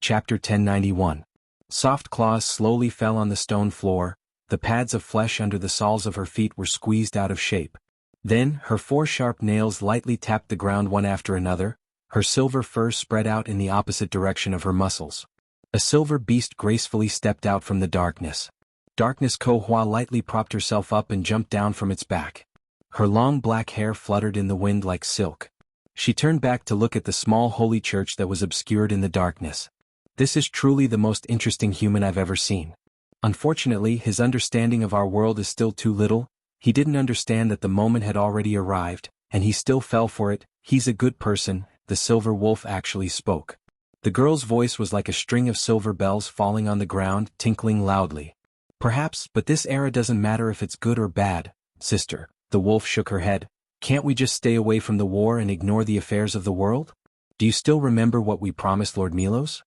Chapter 1091. Soft claws slowly fell on the stone floor, the pads of flesh under the soles of her feet were squeezed out of shape. Then, her 4 sharp nails lightly tapped the ground one after another, her silver fur spread out in the opposite direction of her muscles. A silver beast gracefully stepped out from the darkness. Darkness Ko-Hua lightly propped herself up and jumped down from its back. Her long black hair fluttered in the wind like silk. She turned back to look at the small holy church that was obscured in the darkness. This is truly the most interesting human I've ever seen. Unfortunately, his understanding of our world is still too little. He didn't understand that the moment had already arrived, and he still fell for it. He's a good person, the silver wolf actually spoke. The girl's voice was like a string of silver bells falling on the ground, tinkling loudly. Perhaps, but this era doesn't matter if it's good or bad, sister. The wolf shook her head. Can't we just stay away from the war and ignore the affairs of the world? Do you still remember what we promised Lord Milos?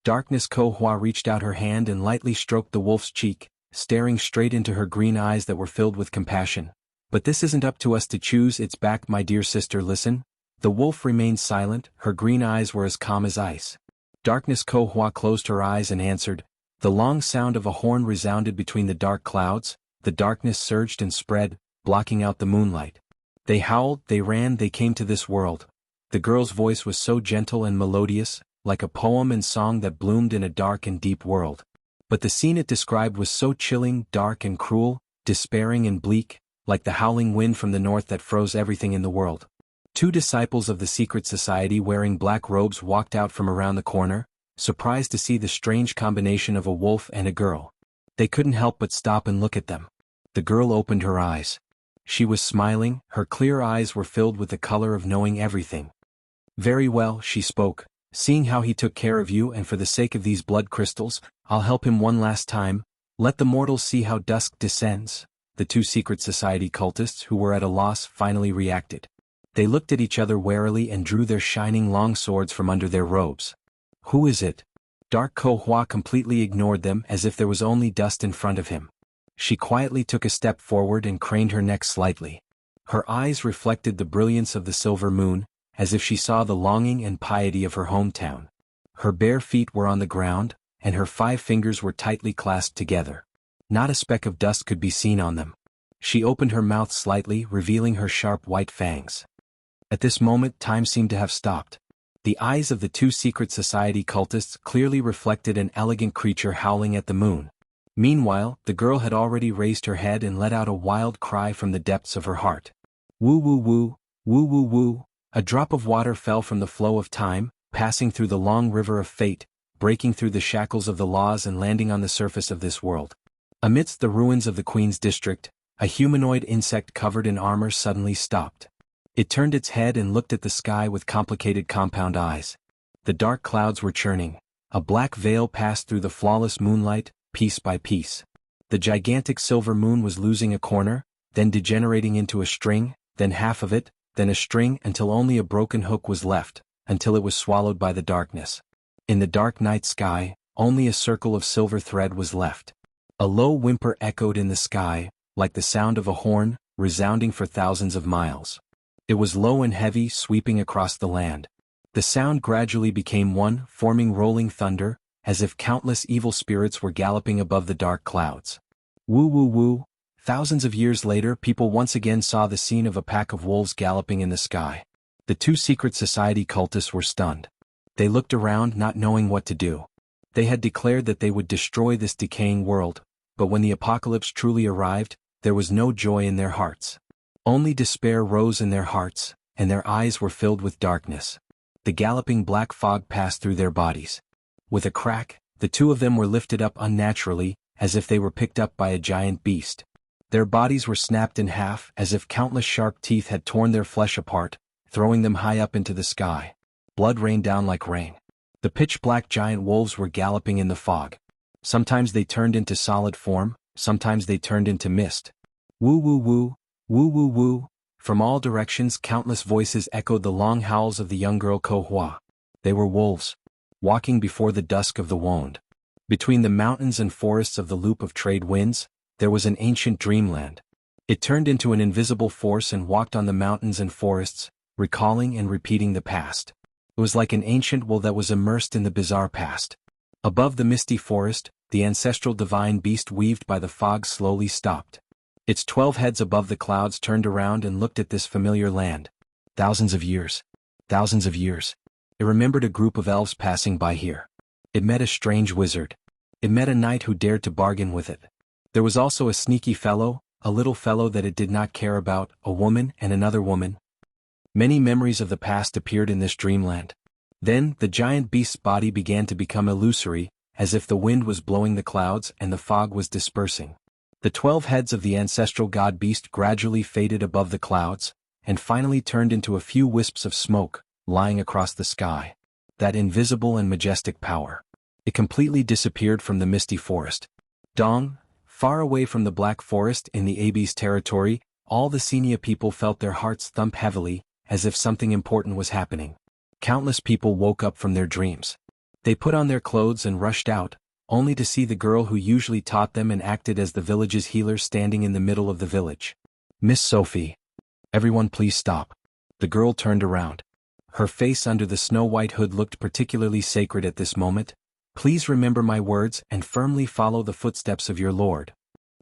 Darkness Ko-Hua reached out her hand and lightly stroked the wolf's cheek, staring straight into her green eyes that were filled with compassion. But this isn't up to us to choose its back, my dear sister, listen. The wolf remained silent, her green eyes were as calm as ice. Darkness Ko-Hua closed her eyes and answered. The long sound of a horn resounded between the dark clouds, the darkness surged and spread, blocking out the moonlight. They howled, they ran, they came to this world. The girl's voice was so gentle and melodious, like a poem and song that bloomed in a dark and deep world. But the scene it described was so chilling, dark and cruel, despairing and bleak, like the howling wind from the north that froze everything in the world. 2 disciples of the secret society wearing black robes walked out from around the corner, surprised to see the strange combination of a wolf and a girl. They couldn't help but stop and look at them. The girl opened her eyes. She was smiling, her clear eyes were filled with the color of knowing everything. Very well, she spoke. Seeing how he took care of you and for the sake of these blood crystals, I'll help him one last time. Let the mortals see how dusk descends. The 2 secret society cultists who were at a loss finally reacted. They looked at each other warily and drew their shining long swords from under their robes. Who is it? Dark Ko-Hua completely ignored them as if there was only dust in front of him. She quietly took a step forward and craned her neck slightly. Her eyes reflected the brilliance of the silver moon, as if she saw the longing and piety of her hometown. Her bare feet were on the ground, and her 5 fingers were tightly clasped together. Not a speck of dust could be seen on them. She opened her mouth slightly, revealing her sharp white fangs. At this moment, time seemed to have stopped. The eyes of the 2 secret society cultists clearly reflected an elegant creature howling at the moon. Meanwhile, the girl had already raised her head and let out a wild cry from the depths of her heart. Woo woo woo, woo woo woo. A drop of water fell from the flow of time, passing through the long river of fate, breaking through the shackles of the laws and landing on the surface of this world. Amidst the ruins of the Queen's district, a humanoid insect covered in armor suddenly stopped. It turned its head and looked at the sky with complicated compound eyes. The dark clouds were churning. A black veil passed through the flawless moonlight, piece by piece. The gigantic silver moon was losing a corner, then degenerating into a string, then half of it, then a string until only a broken hook was left, until it was swallowed by the darkness. In the dark night sky, only a circle of silver thread was left. A low whimper echoed in the sky, like the sound of a horn, resounding for thousands of miles. It was low and heavy, sweeping across the land. The sound gradually became one, forming rolling thunder, as if countless evil spirits were galloping above the dark clouds. Woo woo woo. Thousands of years later, people once again saw the scene of a pack of wolves galloping in the sky. The 2 secret society cultists were stunned. They looked around, not knowing what to do. They had declared that they would destroy this decaying world, but when the apocalypse truly arrived, there was no joy in their hearts. Only despair rose in their hearts, and their eyes were filled with darkness. The galloping black fog passed through their bodies. With a crack, the 2 of them were lifted up unnaturally, as if they were picked up by a giant beast. Their bodies were snapped in half, as if countless sharp teeth had torn their flesh apart, throwing them high up into the sky. Blood rained down like rain. The pitch-black giant wolves were galloping in the fog. Sometimes they turned into solid form, sometimes they turned into mist. Woo woo woo, woo woo woo. From all directions, countless voices echoed the long howls of the young girl Ko-Hua. They were wolves, walking before the dusk of the wound. Between the mountains and forests of the loop of trade winds, there was an ancient dreamland. It turned into an invisible force and walked on the mountains and forests, recalling and repeating the past. It was like an ancient will that was immersed in the bizarre past. Above the misty forest, the ancestral divine beast weaved by the fog slowly stopped. Its 12 heads above the clouds turned around and looked at this familiar land. Thousands of years. Thousands of years. It remembered a group of elves passing by here. It met a strange wizard. It met a knight who dared to bargain with it. There was also a sneaky fellow, a little fellow that it did not care about, a woman and another woman. Many memories of the past appeared in this dreamland. Then, the giant beast's body began to become illusory, as if the wind was blowing the clouds and the fog was dispersing. The 12 heads of the ancestral god beast gradually faded above the clouds, and finally turned into a few wisps of smoke, lying across the sky. That invisible and majestic power. It completely disappeared from the misty forest. Dong, far away from the black forest in the Abyss territory, all the Senia people felt their hearts thump heavily, as if something important was happening. Countless people woke up from their dreams. They put on their clothes and rushed out, only to see the girl who usually taught them and acted as the village's healer standing in the middle of the village. Miss Sophie. Everyone please stop. The girl turned around. Her face under the snow-white hood looked particularly sacred at this moment. Please remember my words and firmly follow the footsteps of your Lord.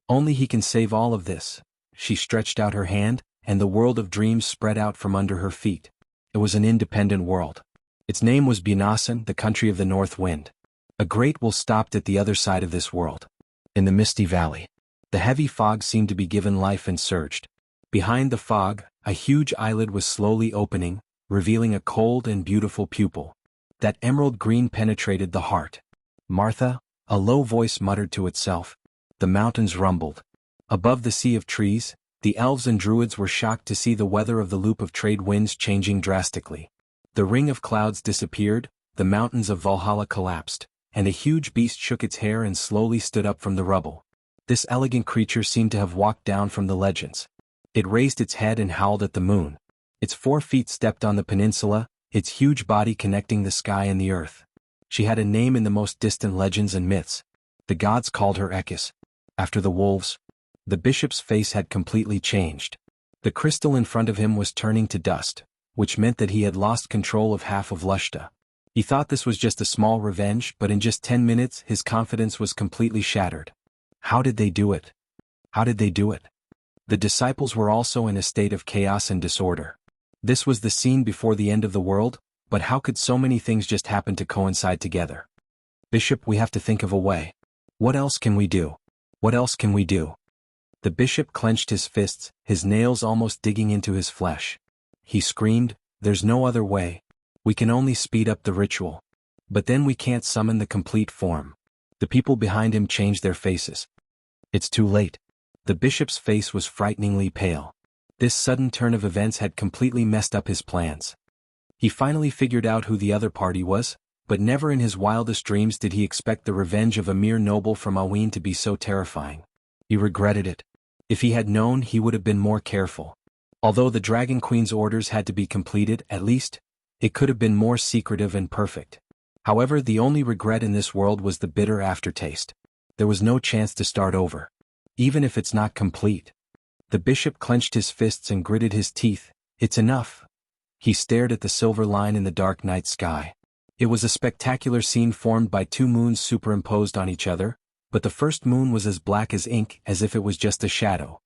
Only he can save all of this. She stretched out her hand, and the world of dreams spread out from under her feet. It was an independent world. Its name was Bunasan, the country of the north wind. A great will stopped at the other side of this world. In the misty valley. The heavy fog seemed to be given life and surged. Behind the fog, a huge eyelid was slowly opening, revealing a cold and beautiful pupil. That emerald green penetrated the heart. Martha, a low voice muttered to itself. The mountains rumbled. Above the sea of trees, the elves and druids were shocked to see the weather of the loop of trade winds changing drastically. The ring of clouds disappeared, the mountains of Valhalla collapsed, and a huge beast shook its hair and slowly stood up from the rubble. This elegant creature seemed to have walked down from the legends. It raised its head and howled at the moon. Its 4 feet stepped on the peninsula, its huge body connecting the sky and the earth. She had a name in the most distant legends and myths. The gods called her Ekis. After the wolves. The bishop's face had completely changed. The crystal in front of him was turning to dust, which meant that he had lost control of half of Lushta. He thought this was just a small revenge, but in just 10 minutes his confidence was completely shattered. How did they do it? How did they do it? The disciples were also in a state of chaos and disorder. This was the scene before the end of the world, but how could so many things just happen to coincide together? Bishop, we have to think of a way. What else can we do? What else can we do? The bishop clenched his fists, his nails almost digging into his flesh. He screamed, "There's no other way. We can only speed up the ritual. But then we can't summon the complete form." The people behind him changed their faces. It's too late. The bishop's face was frighteningly pale. This sudden turn of events had completely messed up his plans. He finally figured out who the other party was, but never in his wildest dreams did he expect the revenge of a mere noble from Aween to be so terrifying. He regretted it. If he had known, he would have been more careful. Although the Dragon Queen's orders had to be completed, at least, it could have been more secretive and perfect. However, the only regret in this world was the bitter aftertaste. There was no chance to start over. Even if it's not complete. The bishop clenched his fists and gritted his teeth. It's enough. He stared at the silver line in the dark night sky. It was a spectacular scene formed by 2 moons superimposed on each other, but the first moon was as black as ink, as if it was just a shadow.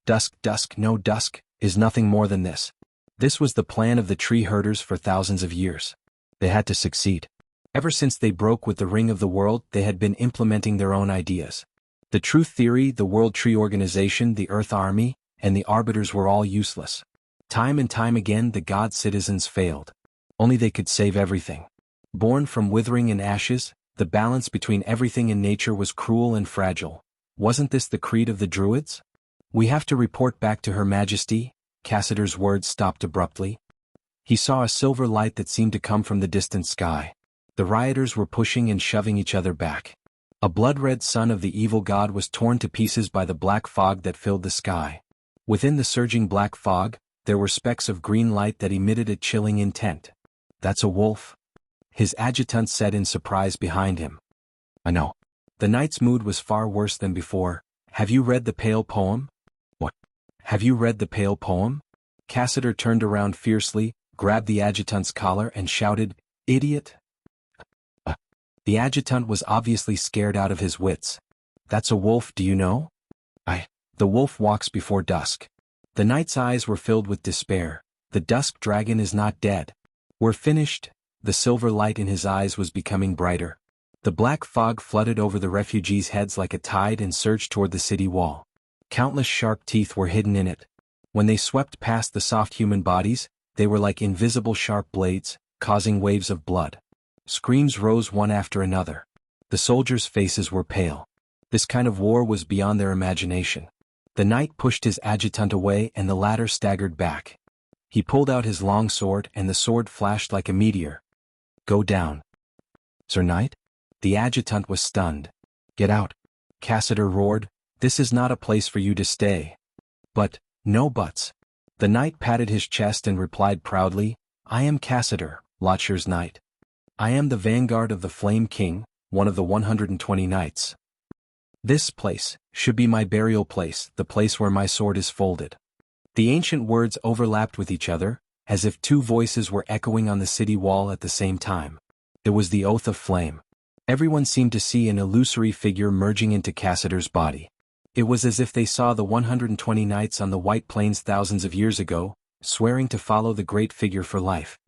Dusk, no dusk, is nothing more than this. This was the plan of the tree herders for thousands of years. They had to succeed. Ever since they broke with the Ring of the World, they had been implementing their own ideas. The Truth Theory, the World Tree Organization, the Earth Army, and the Arbiters were all useless. Time and time again the god citizens failed. Only they could save everything. Born from withering and ashes, the balance between everything in nature was cruel and fragile. Wasn't this the creed of the Druids? We have to report back to Her Majesty. Cassider's words stopped abruptly. He saw a silver light that seemed to come from the distant sky. The rioters were pushing and shoving each other back. A blood-red son of the evil god was torn to pieces by the black fog that filled the sky. Within the surging black fog, there were specks of green light that emitted a chilling intent. That's a wolf? His adjutant said in surprise behind him. I know. The knight's mood was far worse than before. Have you read the Pale Poem? What? Have you read the Pale Poem? Cassider turned around fiercely, grabbed the adjutant's collar and shouted, "Idiot!" The adjutant was obviously scared out of his wits. "That's a wolf, do you know?" The wolf walks before dusk." The knight's eyes were filled with despair. "The dusk dragon is not dead. We're finished." The silver light in his eyes was becoming brighter. The black fog flooded over the refugees' heads like a tide and surged toward the city wall. Countless sharp teeth were hidden in it. When they swept past the soft human bodies, they were like invisible sharp blades, causing waves of blood. Screams rose one after another. The soldiers' faces were pale. This kind of war was beyond their imagination. The knight pushed his adjutant away and the latter staggered back. He pulled out his long sword and the sword flashed like a meteor. "Go down." "Sir Knight?" The adjutant was stunned. "Get out," Cassiter roared. "This is not a place for you to stay." "But, no buts." The knight patted his chest and replied proudly, "I am Cassiter, Lotshire's knight. I am the vanguard of the Flame King, one of the 120 knights. This place should be my burial place, the place where my sword is folded." The ancient words overlapped with each other, as if two voices were echoing on the city wall at the same time. It was the oath of flame. Everyone seemed to see an illusory figure merging into Cassiter's body. It was as if they saw the 120 knights on the White Plains thousands of years ago, swearing to follow the great figure for life.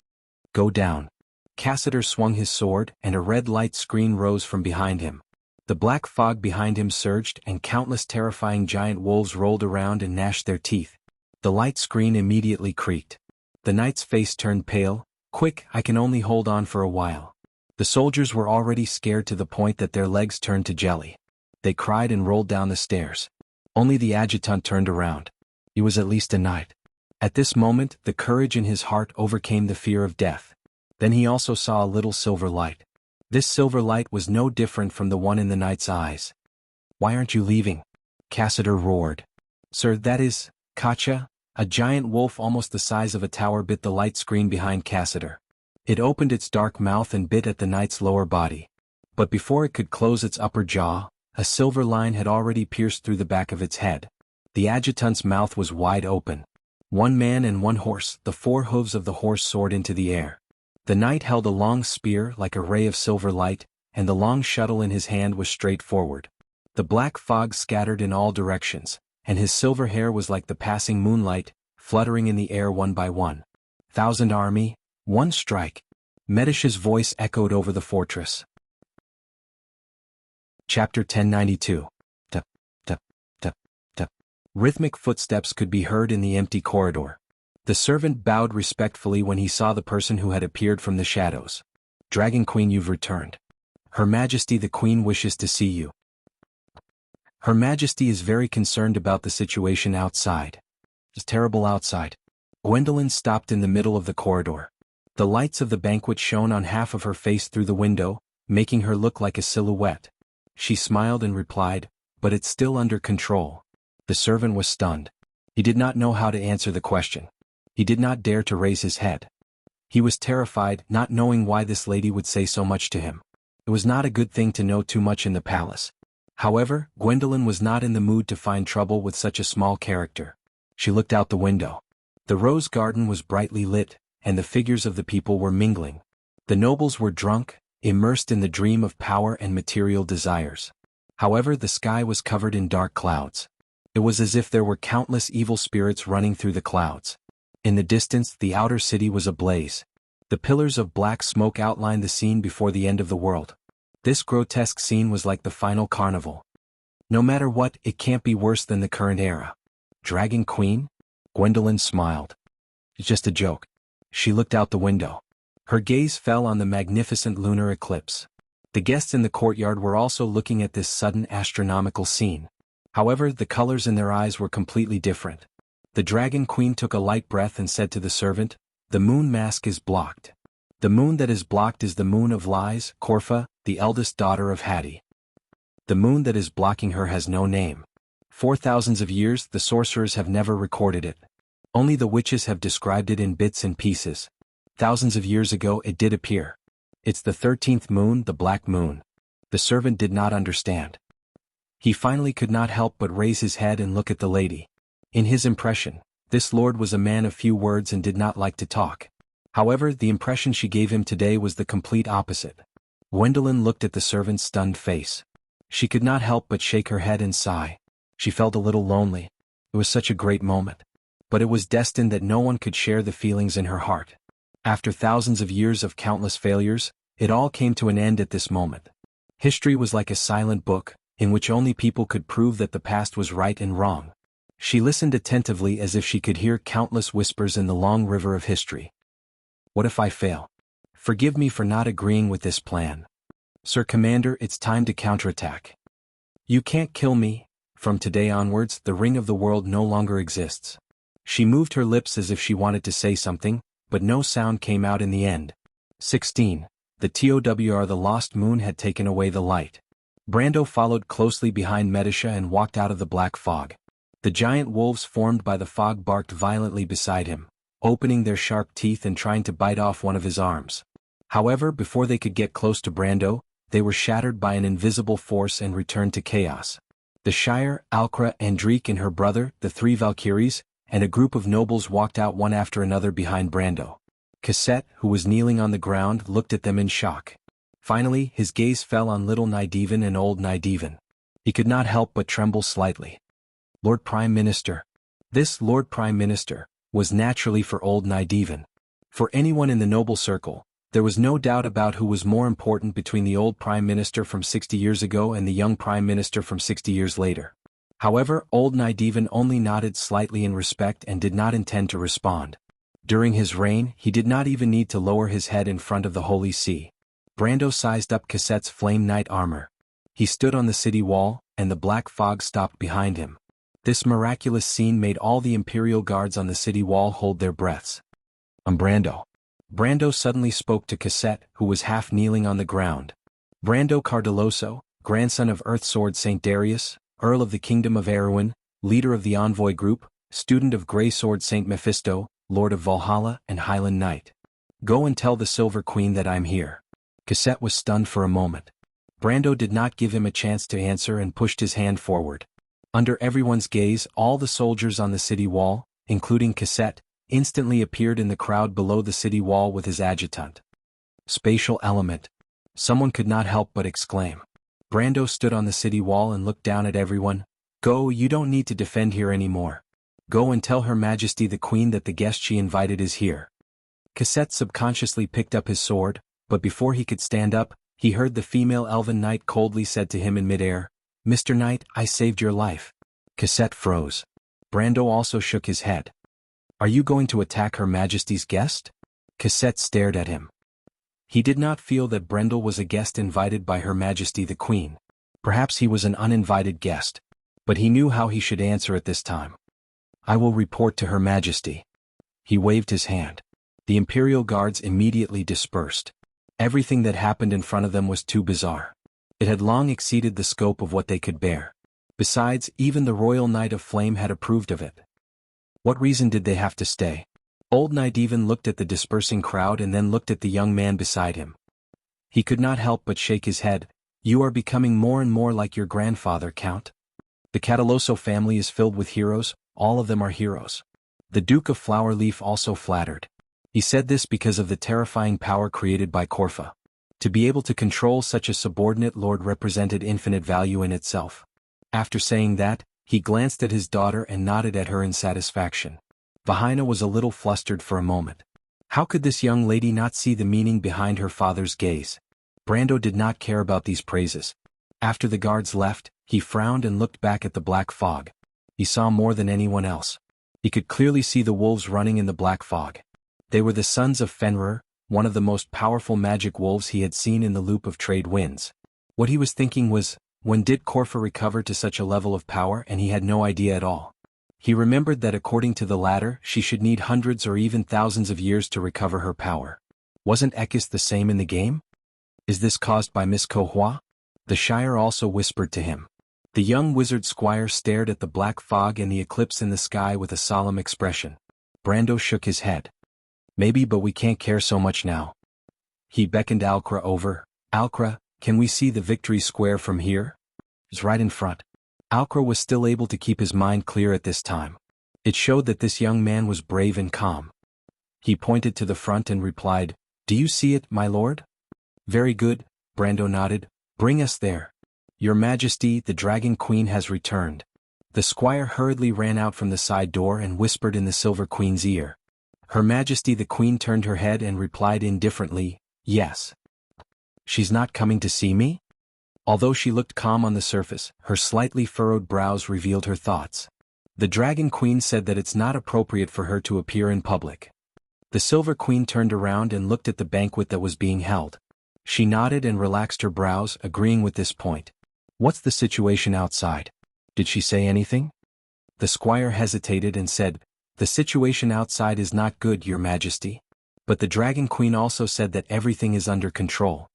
"Go down." Cassiter swung his sword, and a red light screen rose from behind him. The black fog behind him surged, and countless terrifying giant wolves rolled around and gnashed their teeth. The light screen immediately creaked. The knight's face turned pale. "Quick, I can only hold on for a while." The soldiers were already scared to the point that their legs turned to jelly. They cried and rolled down the stairs. Only the adjutant turned around. He was at least a knight. At this moment, the courage in his heart overcame the fear of death. Then he also saw a little silver light. This silver light was no different from the one in the knight's eyes. "Why aren't you leaving?" Cassiter roared. "Sir, that is, Katja." A giant wolf almost the size of a tower bit the light screen behind Cassiter. It opened its dark mouth and bit at the knight's lower body. But before it could close its upper jaw, a silver line had already pierced through the back of its head. The adjutant's mouth was wide open. One man and one horse, the four hooves of the horse soared into the air. The knight held a long spear like a ray of silver light, and the long shuttle in his hand was straight forward. The black fog scattered in all directions, and his silver hair was like the passing moonlight, fluttering in the air one by one. "1,000 army, one strike." Medish's voice echoed over the fortress. Chapter 1092. Tup, tup, tup, tup. Rhythmic footsteps could be heard in the empty corridor. The servant bowed respectfully when he saw the person who had appeared from the shadows. "Dragon Queen, you've returned. Her Majesty the Queen wishes to see you." "Her Majesty is very concerned about the situation outside." "It's terrible outside." Gwendolyn stopped in the middle of the corridor. The lights of the banquet shone on half of her face through the window, making her look like a silhouette. She smiled and replied, "But it's still under control." The servant was stunned. He did not know how to answer the question. He did not dare to raise his head. He was terrified, not knowing why this lady would say so much to him. It was not a good thing to know too much in the palace. However, Gwendolyn was not in the mood to find trouble with such a small character. She looked out the window. The rose garden was brightly lit, and the figures of the people were mingling. The nobles were drunk, immersed in the dream of power and material desires. However, the sky was covered in dark clouds. It was as if there were countless evil spirits running through the clouds. In the distance, the outer city was ablaze. The pillars of black smoke outlined the scene before the end of the world. This grotesque scene was like the final carnival. No matter what, it can't be worse than the current era. "Dragon Queen?" Gwendolyn smiled. "It's just a joke." She looked out the window. Her gaze fell on the magnificent lunar eclipse. The guests in the courtyard were also looking at this sudden astronomical scene. However, the colors in their eyes were completely different. The Dragon Queen took a light breath and said to the servant, "The moon mask is blocked. The moon that is blocked is the moon of lies, Corfa, the eldest daughter of Hatti. The moon that is blocking her has no name. For thousands of years the sorcerers have never recorded it. Only the witches have described it in bits and pieces. Thousands of years ago it did appear. It's the 13th moon, the Black Moon." The servant did not understand. He finally could not help but raise his head and look at the lady. In his impression, this lord was a man of few words and did not like to talk. However, the impression she gave him today was the complete opposite. Gwendolyn looked at the servant's stunned face. She could not help but shake her head and sigh. She felt a little lonely. It was such a great moment. But it was destined that no one could share the feelings in her heart. After thousands of years of countless failures, it all came to an end at this moment. History was like a silent book, in which only people could prove that the past was right and wrong. She listened attentively as if she could hear countless whispers in the long river of history. What if I fail? Forgive me for not agreeing with this plan. Sir Commander, it's time to counterattack. You can't kill me. From today onwards, the ring of the world no longer exists. She moved her lips as if she wanted to say something, but no sound came out in the end. 16. The TOWR, the lost moon, had taken away the light. Brando followed closely behind Medisha and walked out of the black fog. The giant wolves formed by the fog barked violently beside him, opening their sharp teeth and trying to bite off one of his arms. However, before they could get close to Brando, they were shattered by an invisible force and returned to chaos. The Shire, Alcra, Andrique and her brother, the three Valkyries, and a group of nobles walked out one after another behind Brando. Cassette, who was kneeling on the ground, looked at them in shock. Finally, his gaze fell on little Nydivan and old Nydivan. He could not help but tremble slightly. Lord Prime Minister. This Lord Prime Minister was naturally for old Nydivan. For anyone in the noble circle, there was no doubt about who was more important between the old Prime Minister from 60 years ago and the young Prime Minister from 60 years later. However, old Nydivan only nodded slightly in respect and did not intend to respond. During his reign, he did not even need to lower his head in front of the Holy See. Brando sized up Cassette's flame knight armor. He stood on the city wall, and the black fog stopped behind him. This miraculous scene made all the Imperial guards on the city wall hold their breaths. Brando. Brando suddenly spoke to Cassette, who was half kneeling on the ground. Brando Cardeloso, grandson of Earthsword Saint Darius, Earl of the Kingdom of Erwin, leader of the Envoy Group, student of Greysword Saint Mephisto, Lord of Valhalla and Highland Knight. Go and tell the Silver Queen that I'm here. Cassette was stunned for a moment. Brando did not give him a chance to answer and pushed his hand forward. Under everyone's gaze, all the soldiers on the city wall, including Cassette, instantly appeared in the crowd below the city wall with his adjutant. Spatial element. Someone could not help but exclaim. Brando stood on the city wall and looked down at everyone. Go, you don't need to defend here anymore. Go and tell Her Majesty the Queen that the guest she invited is here. Cassette subconsciously picked up his sword, but before he could stand up, he heard the female elven knight coldly said to him in midair, Mr. Knight, I saved your life. Cassette froze. Brando also shook his head. Are you going to attack Her Majesty's guest? Cassette stared at him. He did not feel that Brando was a guest invited by Her Majesty the Queen. Perhaps he was an uninvited guest. But he knew how he should answer at this time. I will report to Her Majesty. He waved his hand. The Imperial guards immediately dispersed. Everything that happened in front of them was too bizarre. It had long exceeded the scope of what they could bear. Besides, even the Royal Knight of Flame had approved of it. What reason did they have to stay? Old Nydivan looked at the dispersing crowd and then looked at the young man beside him. He could not help but shake his head. You are becoming more and more like your grandfather, Count. The Cataloso family is filled with heroes, all of them are heroes. The Duke of Flowerleaf also flattered. He said this because of the terrifying power created by Corfa. To be able to control such a subordinate lord represented infinite value in itself. After saying that, he glanced at his daughter and nodded at her in satisfaction. Vahina was a little flustered for a moment. How could this young lady not see the meaning behind her father's gaze? Brando did not care about these praises. After the guards left, he frowned and looked back at the black fog. He saw more than anyone else. He could clearly see the wolves running in the black fog. They were the sons of Fenrir, one of the most powerful magic wolves he had seen in the Loop of Trade Winds. What he was thinking was, when did Corfa recover to such a level of power? And he had no idea at all. He remembered that according to the latter, she should need hundreds or even thousands of years to recover her power. Wasn't Ekis the same in the game? Is this caused by Miss Kohua? The Shire also whispered to him. The young wizard squire stared at the black fog and the eclipse in the sky with a solemn expression. Brando shook his head. Maybe, but we can't care so much now. He beckoned Alcra over. Alcra, can we see the victory square from here? It's right in front. Alcra was still able to keep his mind clear at this time. It showed that this young man was brave and calm. He pointed to the front and replied, "Do you see it, my lord?" "Very good," Brando nodded. "Bring us there." "Your Majesty, the Dragon Queen has returned." The squire hurriedly ran out from the side door and whispered in the Silver Queen's ear. Her Majesty the Queen turned her head and replied indifferently, "Yes." "She's not coming to see me?" Although she looked calm on the surface, her slightly furrowed brows revealed her thoughts. The Dragon Queen said that it's not appropriate for her to appear in public. The Silver Queen turned around and looked at the banquet that was being held. She nodded and relaxed her brows, agreeing with this point. "What's the situation outside? Did she say anything?" The squire hesitated and said, "The situation outside is not good, Your Majesty. But the Dragon Queen also said that everything is under control."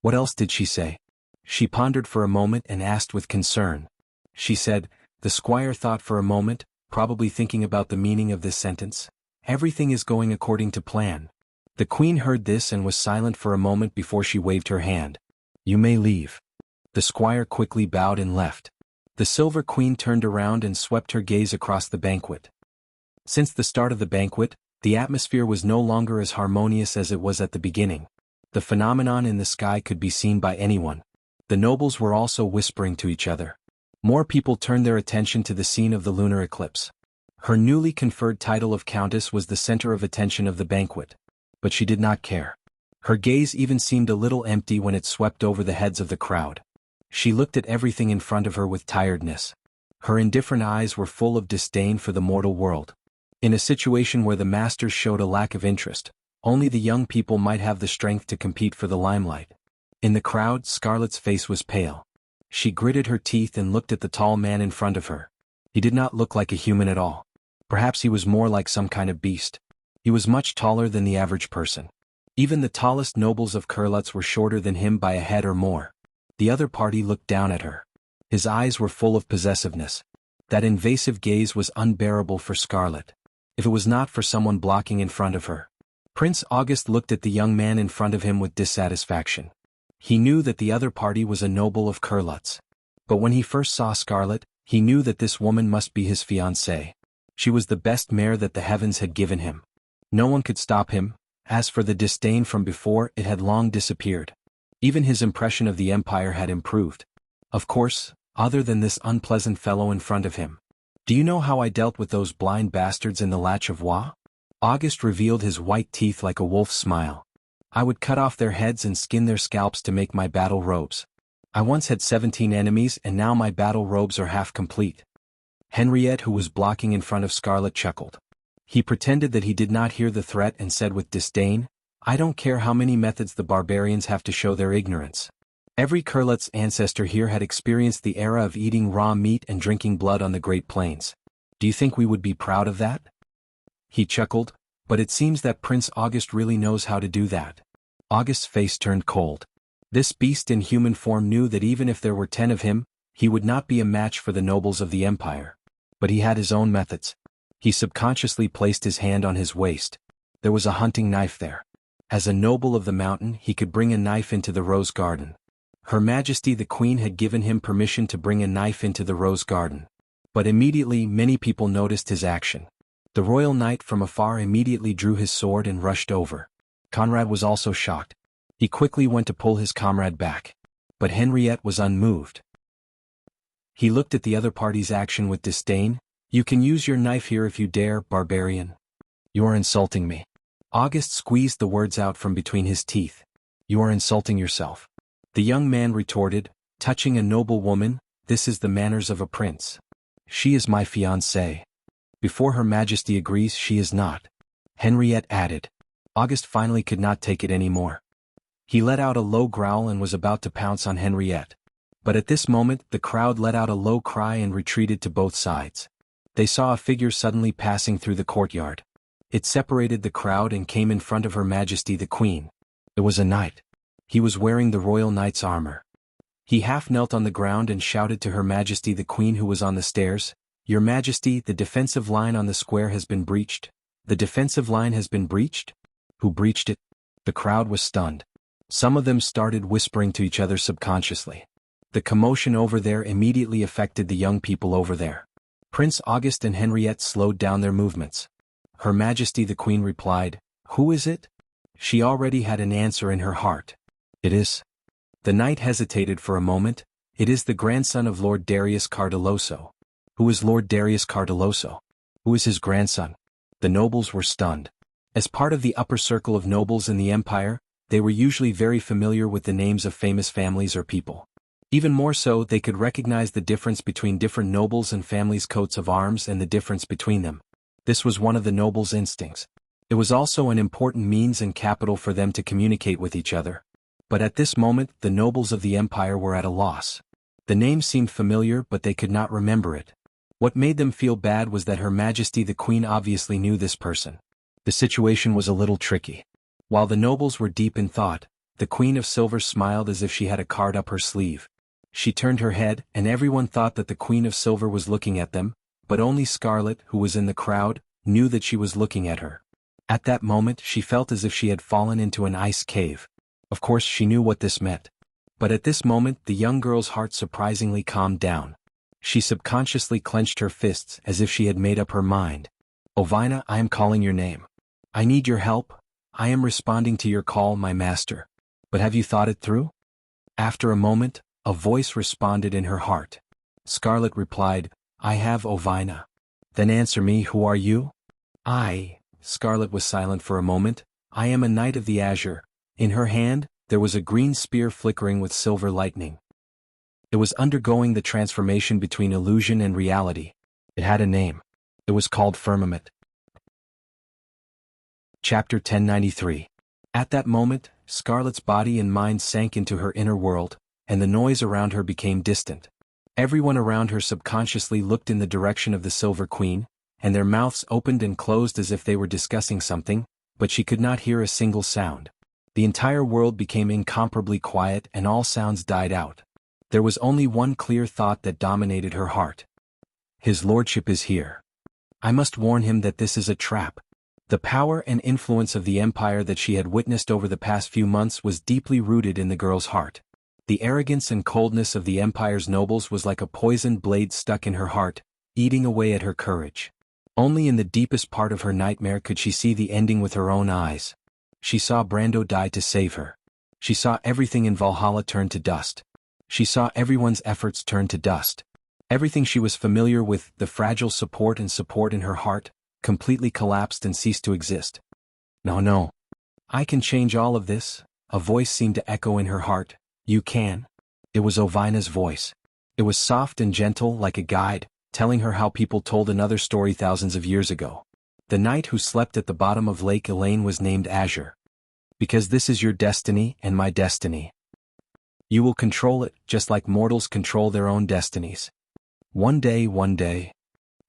"What else did she say?" She pondered for a moment and asked with concern. "She said," the squire thought for a moment, probably thinking about the meaning of this sentence, "everything is going according to plan." The queen heard this and was silent for a moment before she waved her hand. "You may leave." The squire quickly bowed and left. The Silver Queen turned around and swept her gaze across the banquet. Since the start of the banquet, the atmosphere was no longer as harmonious as it was at the beginning. The phenomenon in the sky could be seen by anyone. The nobles were also whispering to each other. More people turned their attention to the scene of the lunar eclipse. Her newly conferred title of Countess was the center of attention of the banquet. But she did not care. Her gaze even seemed a little empty when it swept over the heads of the crowd. She looked at everything in front of her with tiredness. Her indifferent eyes were full of disdain for the mortal world. In a situation where the masters showed a lack of interest, only the young people might have the strength to compete for the limelight. In the crowd, Scarlet's face was pale. She gritted her teeth and looked at the tall man in front of her. He did not look like a human at all. Perhaps he was more like some kind of beast. He was much taller than the average person. Even the tallest nobles of Kurlutz were shorter than him by a head or more. The other party looked down at her. His eyes were full of possessiveness. That invasive gaze was unbearable for Scarlet. If it was not for someone blocking in front of her. Prince August looked at the young man in front of him with dissatisfaction. He knew that the other party was a noble of Kurlutz. But when he first saw Scarlet, he knew that this woman must be his fiancée. She was the best mare that the heavens had given him. No one could stop him. As for the disdain from before, it had long disappeared. Even his impression of the Empire had improved. Of course, other than this unpleasant fellow in front of him. "Do you know how I dealt with those blind bastards in the Latch of Wa?" August revealed his white teeth like a wolf's smile. "I would cut off their heads and skin their scalps to make my battle robes. I once had 17 enemies and now my battle robes are half complete." Henriette, who was blocking in front of Scarlet, chuckled. He pretended that he did not hear the threat and said with disdain, "I don't care how many methods the barbarians have to show their ignorance. Every Kurlutz ancestor here had experienced the era of eating raw meat and drinking blood on the Great Plains. Do you think we would be proud of that?" He chuckled, "But it seems that Prince August really knows how to do that." August's face turned cold. This beast in human form knew that even if there were 10 of him, he would not be a match for the nobles of the Empire. But he had his own methods. He subconsciously placed his hand on his waist. There was a hunting knife there. As a noble of the mountain, he could bring a knife into the Rose Garden. Her Majesty the Queen had given him permission to bring a knife into the Rose Garden. But immediately many people noticed his action. The royal knight from afar immediately drew his sword and rushed over. Conrad was also shocked. He quickly went to pull his comrade back. But Henriette was unmoved. He looked at the other party's action with disdain. "You can use your knife here if you dare, barbarian." "You are insulting me." August squeezed the words out from between his teeth. "You are insulting yourself." The young man retorted, "Touching a noble woman, this is the manners of a prince. She is my fiancée. Before Her Majesty agrees, she is not." Henriette added. August finally could not take it any more. He let out a low growl and was about to pounce on Henriette. But at this moment, the crowd let out a low cry and retreated to both sides. They saw a figure suddenly passing through the courtyard. It separated the crowd and came in front of Her Majesty the Queen. It was a knight. He was wearing the royal knight's armor. He half knelt on the ground and shouted to Her Majesty the Queen, who was on the stairs, "Your Majesty, the defensive line on the square has been breached." "The defensive line has been breached? Who breached it?" The crowd was stunned. Some of them started whispering to each other subconsciously. The commotion over there immediately affected the young people over there. Prince August and Henriette slowed down their movements. Her Majesty the Queen replied, "Who is it?" She already had an answer in her heart. "It is." The knight hesitated for a moment. "It is the grandson of Lord Darius Cardeloso." "Who is Lord Darius Cardeloso? Who is his grandson?" The nobles were stunned. As part of the upper circle of nobles in the empire, they were usually very familiar with the names of famous families or people. Even more so, they could recognize the difference between different nobles and families' coats of arms and the difference between them. This was one of the nobles' instincts. It was also an important means and capital for them to communicate with each other. But at this moment, the nobles of the empire were at a loss. The name seemed familiar, but they could not remember it. What made them feel bad was that Her Majesty the Queen obviously knew this person. The situation was a little tricky. While the nobles were deep in thought, the Queen of Silver smiled as if she had a card up her sleeve. She turned her head, and everyone thought that the Queen of Silver was looking at them, but only Scarlet, who was in the crowd, knew that she was looking at her. At that moment, she felt as if she had fallen into an ice cave. Of course, she knew what this meant. But at this moment, the young girl's heart surprisingly calmed down. She subconsciously clenched her fists as if she had made up her mind. "Ovina, I am calling your name. I need your help. I am responding to your call, my master. But have you thought it through?" After a moment, a voice responded in her heart. Scarlet replied, "I have, Ovina." "Then answer me, who are you?" Scarlet was silent for a moment. "I am a knight of the azure." In her hand, there was a green spear flickering with silver lightning. It was undergoing the transformation between illusion and reality. It had a name. It was called Firmament. Chapter 1093. At that moment, Scarlet's body and mind sank into her inner world, and the noise around her became distant. Everyone around her subconsciously looked in the direction of the Silver Queen, and their mouths opened and closed as if they were discussing something, but she could not hear a single sound. The entire world became incomparably quiet and all sounds died out. There was only one clear thought that dominated her heart. "His lordship is here. I must warn him that this is a trap." The power and influence of the empire that she had witnessed over the past few months was deeply rooted in the girl's heart. The arrogance and coldness of the empire's nobles was like a poisoned blade stuck in her heart, eating away at her courage. Only in the deepest part of her nightmare could she see the ending with her own eyes. She saw Brando die to save her. She saw everything in Valhalla turn to dust. She saw everyone's efforts turn to dust. Everything she was familiar with, the fragile support in her heart, completely collapsed and ceased to exist. No. "I can change all of this," a voice seemed to echo in her heart. "You can." It was Ovina's voice. It was soft and gentle like a guide, telling her how people told another story thousands of years ago. The knight who slept at the bottom of Lake Elaine was named Azure. "Because this is your destiny and my destiny. You will control it, just like mortals control their own destinies. One day.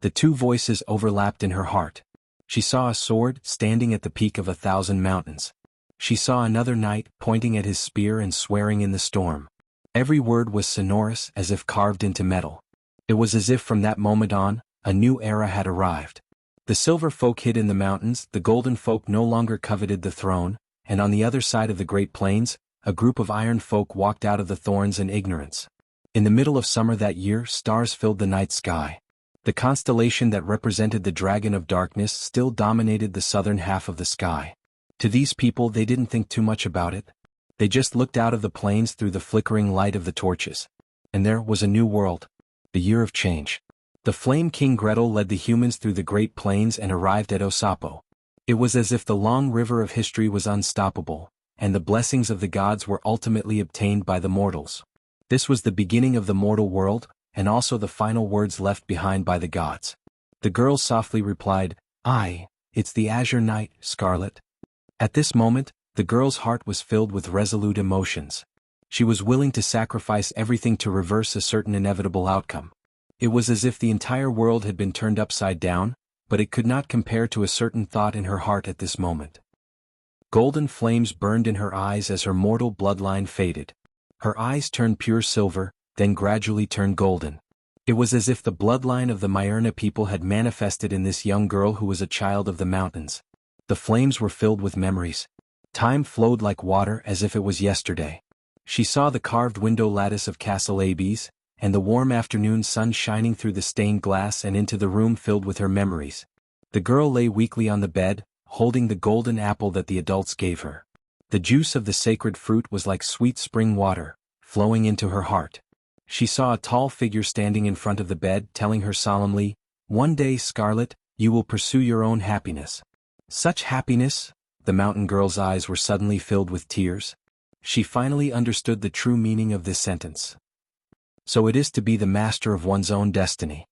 The two voices overlapped in her heart. She saw a sword standing at the peak of 1,000 mountains. She saw another knight pointing at his spear and swearing in the storm. Every word was sonorous as if carved into metal. It was as if from that moment on, a new era had arrived. The silver folk hid in the mountains, the golden folk no longer coveted the throne, and on the other side of the Great Plains, a group of iron folk walked out of the thorns and ignorance. In the middle of summer that year, stars filled the night sky. The constellation that represented the Dragon of Darkness still dominated the southern half of the sky. To these people, they didn't think too much about it. They just looked out of the plains through the flickering light of the torches. And there was a new world. The year of change. The Flame King Gretel led the humans through the Great Plains and arrived at Osapo. It was as if the long river of history was unstoppable, and the blessings of the gods were ultimately obtained by the mortals. This was the beginning of the mortal world, and also the final words left behind by the gods. The girl softly replied, "It's the Azure Knight, Scarlet." At this moment, the girl's heart was filled with resolute emotions. She was willing to sacrifice everything to reverse a certain inevitable outcome. It was as if the entire world had been turned upside down, but it could not compare to a certain thought in her heart at this moment. Golden flames burned in her eyes as her mortal bloodline faded. Her eyes turned pure silver, then gradually turned golden. It was as if the bloodline of the Myrna people had manifested in this young girl who was a child of the mountains. The flames were filled with memories. Time flowed like water as if it was yesterday. She saw the carved window lattice of Castle Abes, and the warm afternoon sun shining through the stained glass and into the room filled with her memories. The girl lay weakly on the bed, holding the golden apple that the adults gave her. The juice of the sacred fruit was like sweet spring water, flowing into her heart. She saw a tall figure standing in front of the bed, telling her solemnly, "One day, Scarlet, you will pursue your own happiness." Such happiness? The mountain girl's eyes were suddenly filled with tears. She finally understood the true meaning of this sentence. So it is to be the master of one's own destiny.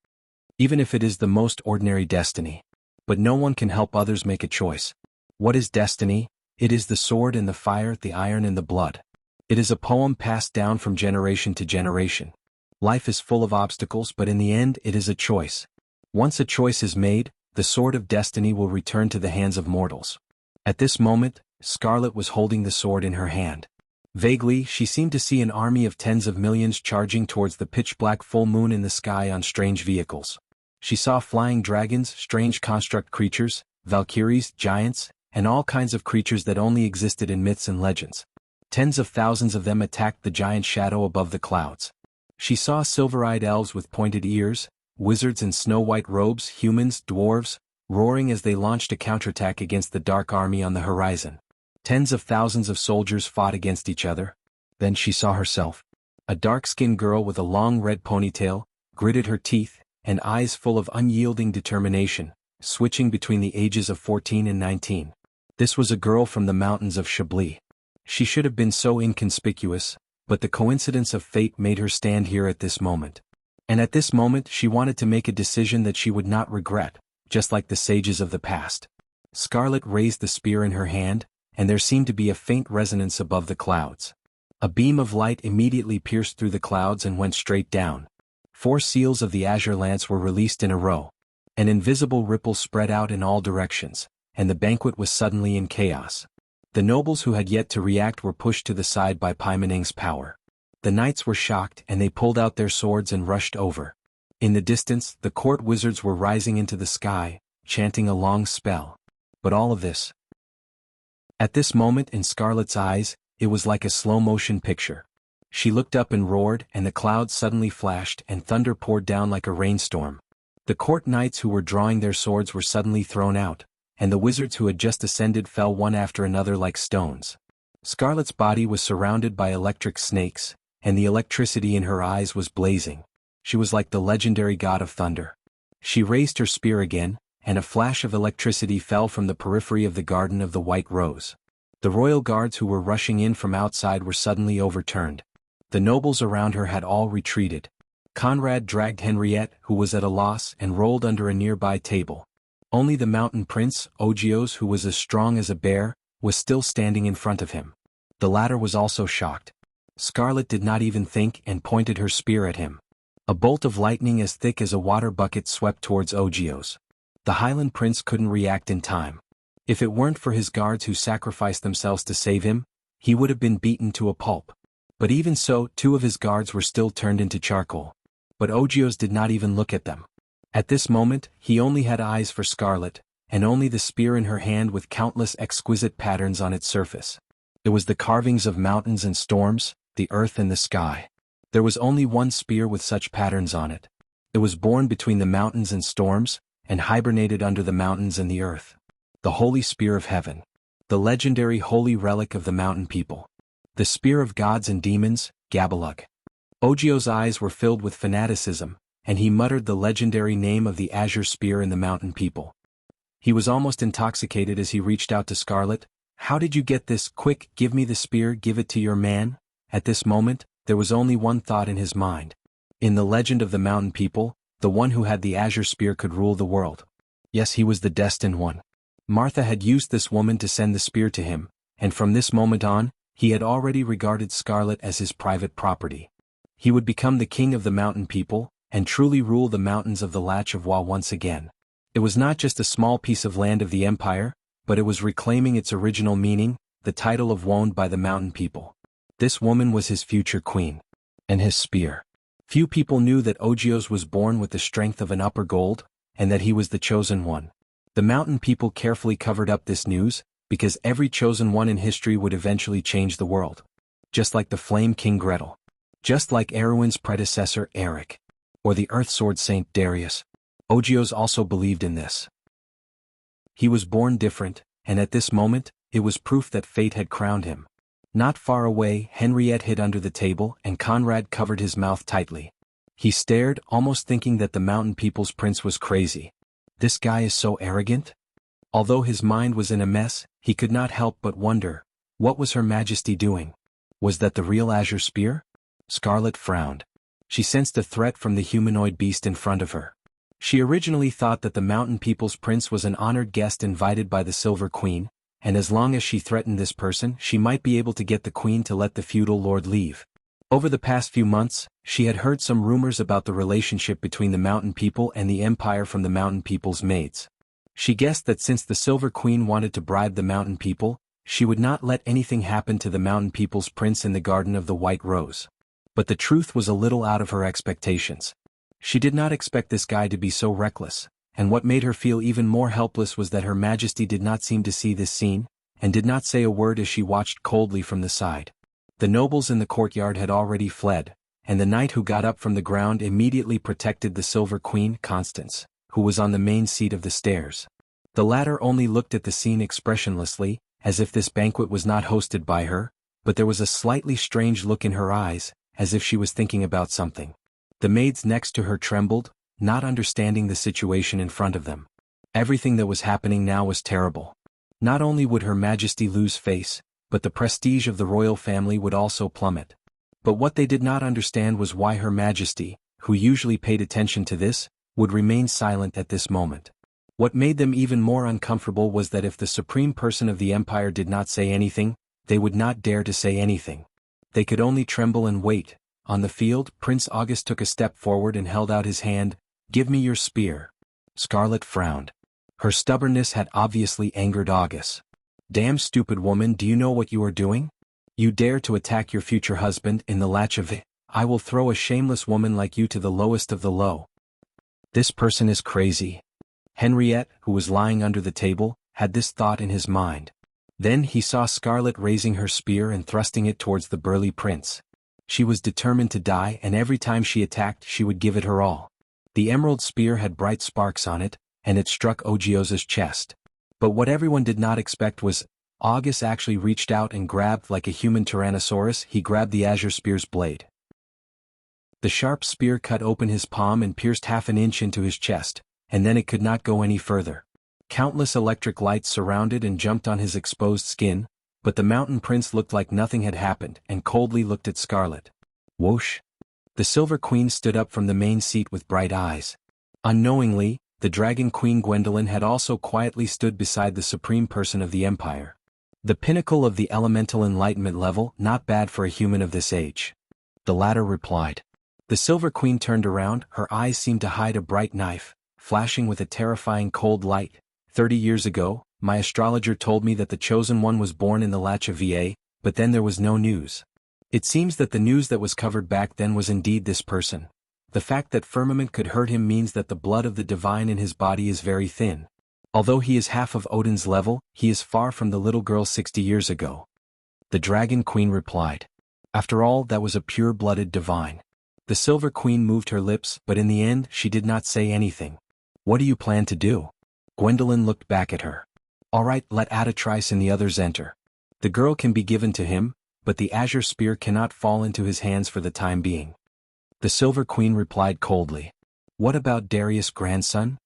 Even if it is the most ordinary destiny. But no one can help others make a choice. What is destiny? It is the sword and the fire, the iron and the blood. It is a poem passed down from generation to generation. Life is full of obstacles, but in the end it is a choice. Once a choice is made, the sword of destiny will return to the hands of mortals. At this moment, Scarlet was holding the sword in her hand. Vaguely, she seemed to see an army of tens of millions charging towards the pitch-black full moon in the sky on strange vehicles. She saw flying dragons, strange construct creatures, valkyries, giants, and all kinds of creatures that only existed in myths and legends. Tens of thousands of them attacked the giant shadow above the clouds. She saw silver-eyed elves with pointed ears, wizards in snow-white robes, humans, dwarves, roaring as they launched a counterattack against the dark army on the horizon. Tens of thousands of soldiers fought against each other. Then she saw herself. A dark-skinned girl with a long red ponytail, gritted her teeth, and eyes full of unyielding determination, switching between the ages of 14 and 19. This was a girl from the mountains of Chablis. She should have been so inconspicuous, but the coincidence of fate made her stand here at this moment. And at this moment she wanted to make a decision that she would not regret, just like the sages of the past. Scarlet raised the spear in her hand, and there seemed to be a faint resonance above the clouds. A beam of light immediately pierced through the clouds and went straight down. 4 seals of the azure lance were released in a row. An invisible ripple spread out in all directions, and the banquet was suddenly in chaos. The nobles who had yet to react were pushed to the side by Paimoning's power. The knights were shocked and they pulled out their swords and rushed over. In the distance, the court wizards were rising into the sky, chanting a long spell. But all of this. At this moment in Scarlet's eyes, it was like a slow-motion picture. She looked up and roared, and the clouds suddenly flashed and thunder poured down like a rainstorm. The court knights who were drawing their swords were suddenly thrown out, and the wizards who had just ascended fell one after another like stones. Scarlet's body was surrounded by electric snakes, and the electricity in her eyes was blazing. She was like the legendary god of thunder. She raised her spear again, and a flash of electricity fell from the periphery of the Garden of the White Rose. The royal guards who were rushing in from outside were suddenly overturned. The nobles around her had all retreated. Conrad dragged Henriette, who was at a loss, and rolled under a nearby table. Only the mountain prince, Ogios, who was as strong as a bear, was still standing in front of him. The latter was also shocked. Scarlet did not even think and pointed her spear at him. A bolt of lightning as thick as a water bucket swept towards Ogios. The Highland prince couldn't react in time. If it weren't for his guards who sacrificed themselves to save him, he would have been beaten to a pulp. But even so, 2 of his guards were still turned into charcoal. But Ogios did not even look at them. At this moment, he only had eyes for Scarlet, and only the spear in her hand with countless exquisite patterns on its surface. It was the carvings of mountains and storms, the earth and the sky. There was only one spear with such patterns on it. It was born between the mountains and storms, and hibernated under the mountains and the earth. The Holy Spear of Heaven. The legendary holy relic of the mountain people. The spear of gods and demons, Gabalug. Ogios' eyes were filled with fanaticism, and he muttered the legendary name of the azure spear in the mountain people. He was almost intoxicated as he reached out to Scarlet. "How did you get this? Quick, give me the spear, give it to your man." At this moment, there was only one thought in his mind. In the legend of the mountain people, the one who had the azure spear could rule the world. Yes, he was the destined one. Martha had used this woman to send the spear to him, and from this moment on, he had already regarded Scarlet as his private property. He would become the king of the mountain people, and truly rule the mountains of the Latch of Wa once again. It was not just a small piece of land of the empire, but it was reclaiming its original meaning, the title of owned by the mountain people. This woman was his future queen. And his spear. Few people knew that Ogios was born with the strength of an upper gold, and that he was the chosen one. The mountain people carefully covered up this news, because every chosen one in history would eventually change the world. Just like the Flame King Gretel. Just like Erwin's predecessor Eric. Or the Earth Sword Saint Darius. Ogios also believed in this. He was born different, and at this moment, it was proof that fate had crowned him. Not far away, Henriette hid under the table and Conrad covered his mouth tightly. He stared, almost thinking that the mountain people's prince was crazy. This guy is so arrogant? Although his mind was in a mess, he could not help but wonder, what was Her Majesty doing? Was that the real azure spear? Scarlet frowned. She sensed a threat from the humanoid beast in front of her. She originally thought that the mountain people's prince was an honored guest invited by the Silver Queen, and as long as she threatened this person, she might be able to get the queen to let the feudal lord leave. Over the past few months, she had heard some rumors about the relationship between the mountain people and the empire from the mountain people's maids. She guessed that since the Silver Queen wanted to bribe the mountain people, she would not let anything happen to the mountain people's prince in the Garden of the White Rose. But the truth was a little out of her expectations. She did not expect this guy to be so reckless, and what made her feel even more helpless was that Her Majesty did not seem to see this scene, and did not say a word as she watched coldly from the side. The nobles in the courtyard had already fled, and the knight who got up from the ground immediately protected the Silver Queen, Constance, who was on the main seat of the stairs. The latter only looked at the scene expressionlessly, as if this banquet was not hosted by her, but there was a slightly strange look in her eyes, as if she was thinking about something. The maids next to her trembled, not understanding the situation in front of them. Everything that was happening now was terrible. Not only would Her Majesty lose face, but the prestige of the royal family would also plummet. But what they did not understand was why Her Majesty, who usually paid attention to this, would remain silent at this moment. What made them even more uncomfortable was that if the supreme person of the empire did not say anything, they would not dare to say anything. They could only tremble and wait. On the field, Prince August took a step forward and held out his hand. "Give me your spear." Scarlet frowned. Her stubbornness had obviously angered August. "Damn stupid woman, do you know what you are doing? You dare to attack your future husband in the latch of it. I will throw a shameless woman like you to the lowest of the low." This person is crazy. Henriette, who was lying under the table, had this thought in his mind. Then he saw Scarlet raising her spear and thrusting it towards the burly prince. She was determined to die, and every time she attacked she would give it her all. The emerald spear had bright sparks on it, and it struck Ogioza's chest. But what everyone did not expect was, August actually reached out and grabbed like a human tyrannosaurus. He grabbed the azure spear's blade. The sharp spear cut open his palm and pierced half an inch into his chest, and then it could not go any further. Countless electric lights surrounded and jumped on his exposed skin, but the mountain prince looked like nothing had happened and coldly looked at Scarlet. Whoosh! The Silver Queen stood up from the main seat with bright eyes. Unknowingly, the Dragon Queen Gwendolyn had also quietly stood beside the supreme person of the empire. The pinnacle of the elemental enlightenment level, not bad for a human of this age. The latter replied. The Silver Queen turned around, her eyes seemed to hide a bright knife, flashing with a terrifying cold light. 30 years ago, my astrologer told me that the chosen one was born in the latch of VA, but then there was no news. It seems that the news that was covered back then was indeed this person. The fact that firmament could hurt him means that the blood of the divine in his body is very thin. Although he is half of Odin's level, he is far from the little girl 60 years ago. The Dragon Queen replied. After all, that was a pure-blooded divine. The Silver Queen moved her lips, but in the end she did not say anything. What do you plan to do? Gwendolyn looked back at her. All right, let Atatrice and the others enter. The girl can be given to him, but the azure spear cannot fall into his hands for the time being. The Silver Queen replied coldly. What about Darius' grandson?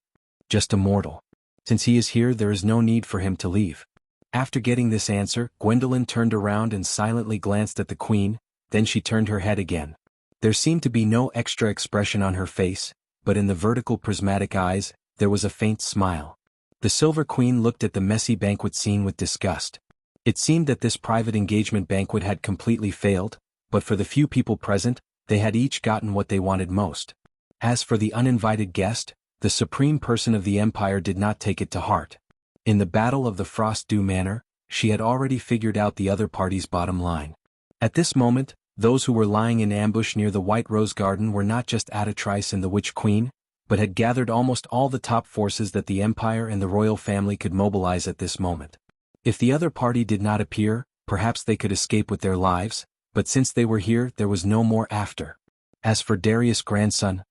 Just a mortal. Since he is here, there is no need for him to leave. After getting this answer, Gwendolyn turned around and silently glanced at the queen, then she turned her head again. There seemed to be no extra expression on her face, but in the vertical prismatic eyes, there was a faint smile. The Silver Queen looked at the messy banquet scene with disgust. It seemed that this private engagement banquet had completely failed, but for the few people present, they had each gotten what they wanted most. As for the uninvited guest, the supreme person of the empire did not take it to heart. In the Battle of the Frost Dew Manor, she had already figured out the other party's bottom line. At this moment, those who were lying in ambush near the White Rose Garden were not just Atatrice and the Witch Queen, but had gathered almost all the top forces that the empire and the royal family could mobilize at this moment. If the other party did not appear, perhaps they could escape with their lives, but since they were here, there was no more after. As for Darius' grandson,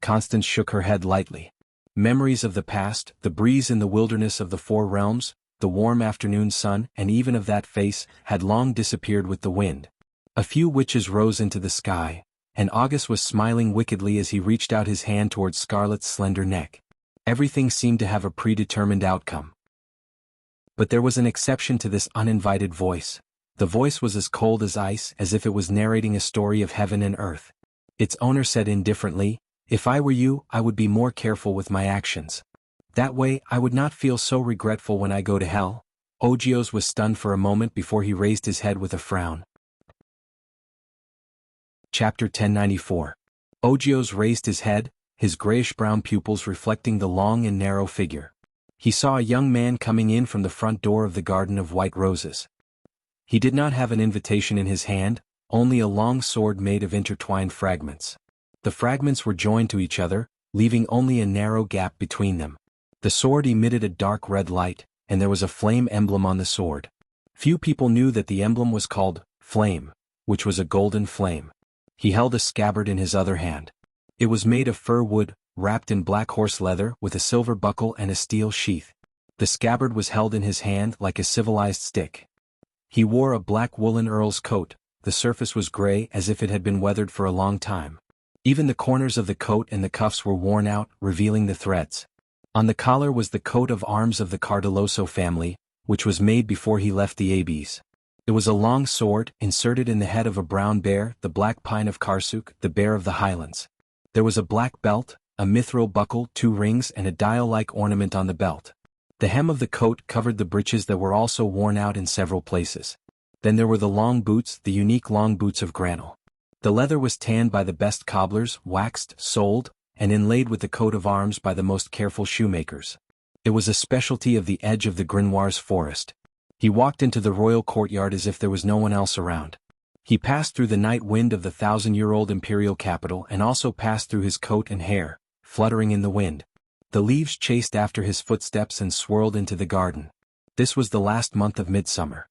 Constance shook her head lightly. Memories of the past, the breeze in the wilderness of the Four Realms, the warm afternoon sun, and even of that face, had long disappeared with the wind. A few witches rose into the sky, and August was smiling wickedly as he reached out his hand towards Scarlet's slender neck. Everything seemed to have a predetermined outcome. But there was an exception to this uninvited voice. The voice was as cold as ice, as if it was narrating a story of heaven and earth. Its owner said indifferently, "If I were you, I would be more careful with my actions. That way, I would not feel so regretful when I go to hell." Ogios was stunned for a moment before he raised his head with a frown. Chapter 1094. Ogios raised his head, his grayish-brown pupils reflecting the long and narrow figure. He saw a young man coming in from the front door of the Garden of White Roses. He did not have an invitation in his hand, only a long sword made of intertwined fragments. The fragments were joined to each other, leaving only a narrow gap between them. The sword emitted a dark red light, and there was a flame emblem on the sword. Few people knew that the emblem was called Flame, which was a golden flame. He held a scabbard in his other hand. It was made of fir wood, wrapped in black horse leather with a silver buckle and a steel sheath. The scabbard was held in his hand like a civilized stick. He wore a black woolen earl's coat. The surface was gray as if it had been weathered for a long time. Even the corners of the coat and the cuffs were worn out, revealing the threads. On the collar was the coat of arms of the Cardoloso family, which was made before he left the Abbes. It was a long sword, inserted in the head of a brown bear, the black pine of Karsuk, the bear of the highlands. There was a black belt, a mithril buckle, 2 rings and a dial-like ornament on the belt. The hem of the coat covered the breeches that were also worn out in several places. Then there were the long boots, the unique long boots of Granel. The leather was tanned by the best cobblers, waxed, soled, and inlaid with the coat of arms by the most careful shoemakers. It was a specialty of the edge of the Grimoires forest. He walked into the royal courtyard as if there was no one else around. He passed through the night wind of the 1,000-year-old imperial capital and also passed through his coat and hair, fluttering in the wind. The leaves chased after his footsteps and swirled into the garden. This was the last month of midsummer.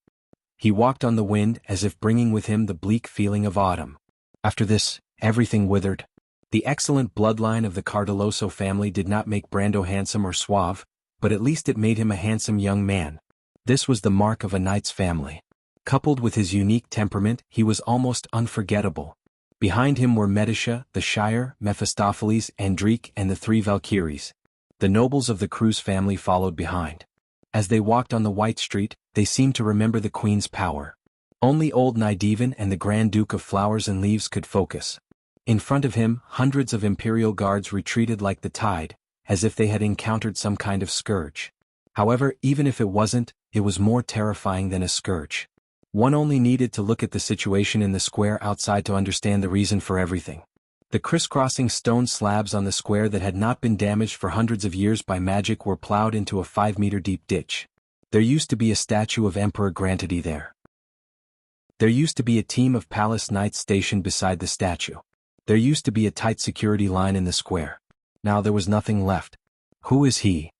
He walked on the wind as if bringing with him the bleak feeling of autumn. After this, everything withered. The excellent bloodline of the Cardoloso family did not make Brando handsome or suave, but at least it made him a handsome young man. This was the mark of a knight's family. Coupled with his unique temperament, he was almost unforgettable. Behind him were Medisha, the Shire, Mephistopheles, Andrique, and the 3 Valkyries. The nobles of the Cruz family followed behind. As they walked on the white street, they seemed to remember the queen's power. Only old Nidevan and the Grand Duke of Flowers and Leaves could focus. In front of him, hundreds of imperial guards retreated like the tide, as if they had encountered some kind of scourge. However, even if it wasn't, it was more terrifying than a scourge. One only needed to look at the situation in the square outside to understand the reason for everything. The crisscrossing stone slabs on the square that had not been damaged for hundreds of years by magic were plowed into a 5-meter-deep ditch. There used to be a statue of Emperor Grantity there. There used to be a team of palace knights stationed beside the statue. There used to be a tight security line in the square. Now there was nothing left. Who is he?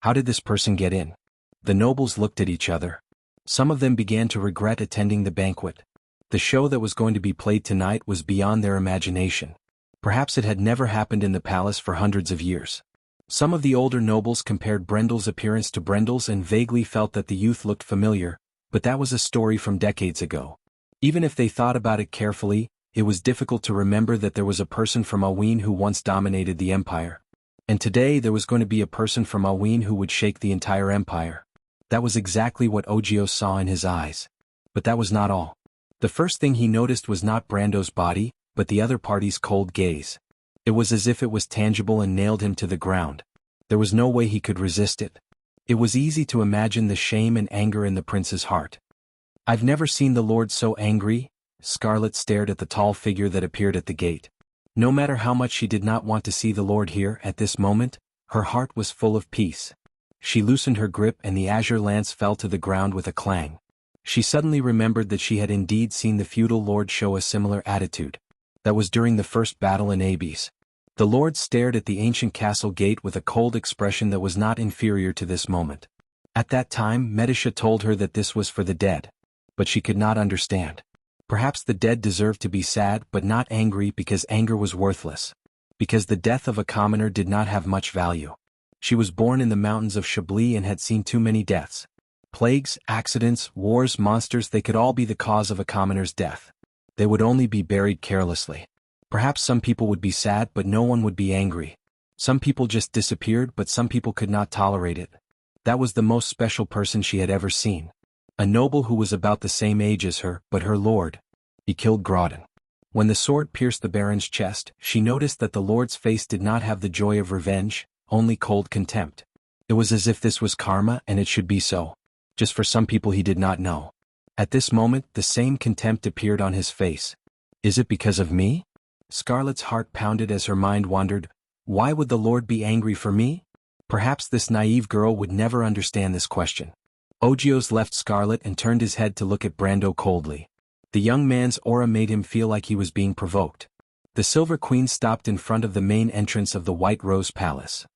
How did this person get in? The nobles looked at each other. Some of them began to regret attending the banquet. The show that was going to be played tonight was beyond their imagination. Perhaps it had never happened in the palace for hundreds of years. Some of the older nobles compared Brendel's appearance to Brendel's and vaguely felt that the youth looked familiar, but that was a story from decades ago. Even if they thought about it carefully, it was difficult to remember that there was a person from Aween who once dominated the empire. And today there was going to be a person from Aween who would shake the entire empire. That was exactly what Ogios saw in his eyes. But that was not all. The first thing he noticed was not Brando's body, but the other party's cold gaze. It was as if it was tangible and nailed him to the ground. There was no way he could resist it. It was easy to imagine the shame and anger in the prince's heart. "I've never seen the Lord so angry." Scarlet stared at the tall figure that appeared at the gate. No matter how much she did not want to see the Lord here at this moment, her heart was full of peace. She loosened her grip and the azure lance fell to the ground with a clang. She suddenly remembered that she had indeed seen the feudal lord show a similar attitude. That was during the first battle in Abyss. The lord stared at the ancient castle gate with a cold expression that was not inferior to this moment. At that time Medisha told her that this was for the dead. But she could not understand. Perhaps the dead deserved to be sad but not angry because anger was worthless. Because the death of a commoner did not have much value. She was born in the mountains of Chablis and had seen too many deaths. Plagues, accidents, wars, monsters, they could all be the cause of a commoner's death. They would only be buried carelessly. Perhaps some people would be sad, but no one would be angry. Some people just disappeared, but some people could not tolerate it. That was the most special person she had ever seen. A noble who was about the same age as her, but her lord. He killed Grodin. When the sword pierced the baron's chest, she noticed that the lord's face did not have the joy of revenge, only cold contempt. It was as if this was karma and it should be so. Just for some people he did not know. At this moment, the same contempt appeared on his face. Is it because of me? Scarlet's heart pounded as her mind wandered. Why would the Lord be angry for me? Perhaps this naive girl would never understand this question. Ogios left Scarlet and turned his head to look at Brando coldly. The young man's aura made him feel like he was being provoked. The Silver Queen stopped in front of the main entrance of the White Rose Palace.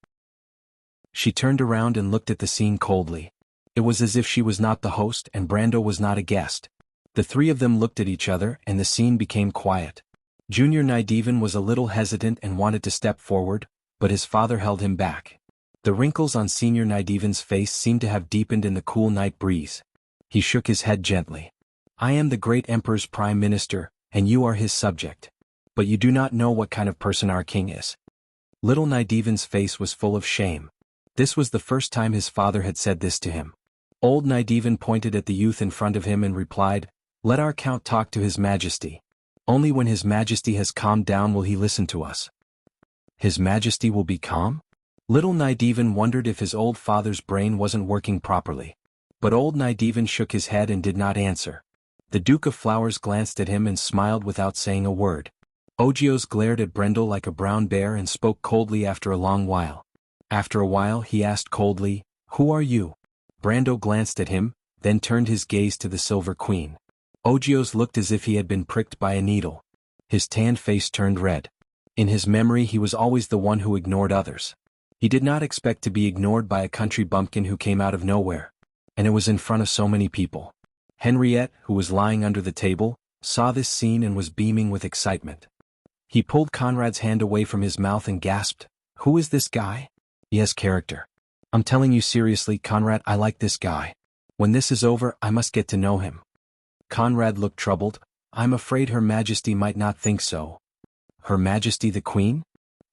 She turned around and looked at the scene coldly. It was as if she was not the host and Brando was not a guest. The three of them looked at each other and the scene became quiet. Junior Nydivan was a little hesitant and wanted to step forward, but his father held him back. The wrinkles on Senior Nydivan's face seemed to have deepened in the cool night breeze. He shook his head gently. I am the great Emperor's Prime Minister, and you are his subject. But you do not know what kind of person our king is. Little Nydivan's face was full of shame. This was the first time his father had said this to him. Old Nydivan pointed at the youth in front of him and replied, Let our count talk to his majesty. Only when his majesty has calmed down will he listen to us. His majesty will be calm? Little Nydivan wondered if his old father's brain wasn't working properly. But old Nydivan shook his head and did not answer. The Duke of Flowers glanced at him and smiled without saying a word. Ogios glared at Brendel like a brown bear and spoke coldly after a long while. After a while he asked coldly, Who are you? Brando glanced at him, then turned his gaze to the Silver Queen. Ogios looked as if he had been pricked by a needle. His tanned face turned red. In his memory he was always the one who ignored others. He did not expect to be ignored by a country bumpkin who came out of nowhere. And it was in front of so many people. Henriette, who was lying under the table, saw this scene and was beaming with excitement. He pulled Conrad's hand away from his mouth and gasped, Who is this guy? He has character. I'm telling you seriously, Conrad, I like this guy. When this is over, I must get to know him. Conrad looked troubled. I'm afraid Her Majesty might not think so. Her Majesty the Queen?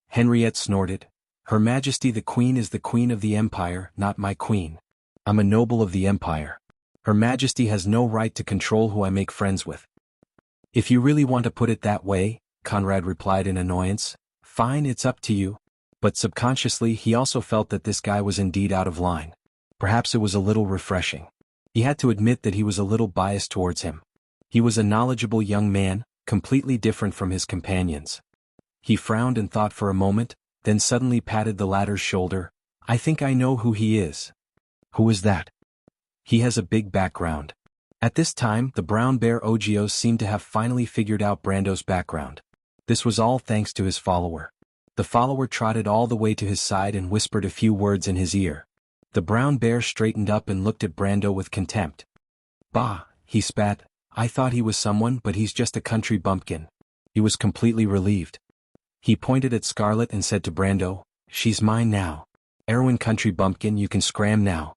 Henriette snorted. Her Majesty the Queen is the Queen of the Empire, not my queen. I'm a noble of the Empire. Her Majesty has no right to control who I make friends with. If you really want to put it that way, Conrad replied in annoyance, fine, it's up to you. But subconsciously he also felt that this guy was indeed out of line. Perhaps it was a little refreshing. He had to admit that he was a little biased towards him. He was a knowledgeable young man, completely different from his companions. He frowned and thought for a moment, then suddenly patted the latter's shoulder. I think I know who he is. Who is that? He has a big background. At this time, the brown bear Ogios seemed to have finally figured out Brando's background. This was all thanks to his follower. The follower trotted all the way to his side and whispered a few words in his ear. The brown bear straightened up and looked at Brando with contempt. Bah, he spat, I thought he was someone, but he's just a country bumpkin. He was completely relieved. He pointed at Scarlet and said to Brando, She's mine now. Erwin Country Bumpkin, you can scram now.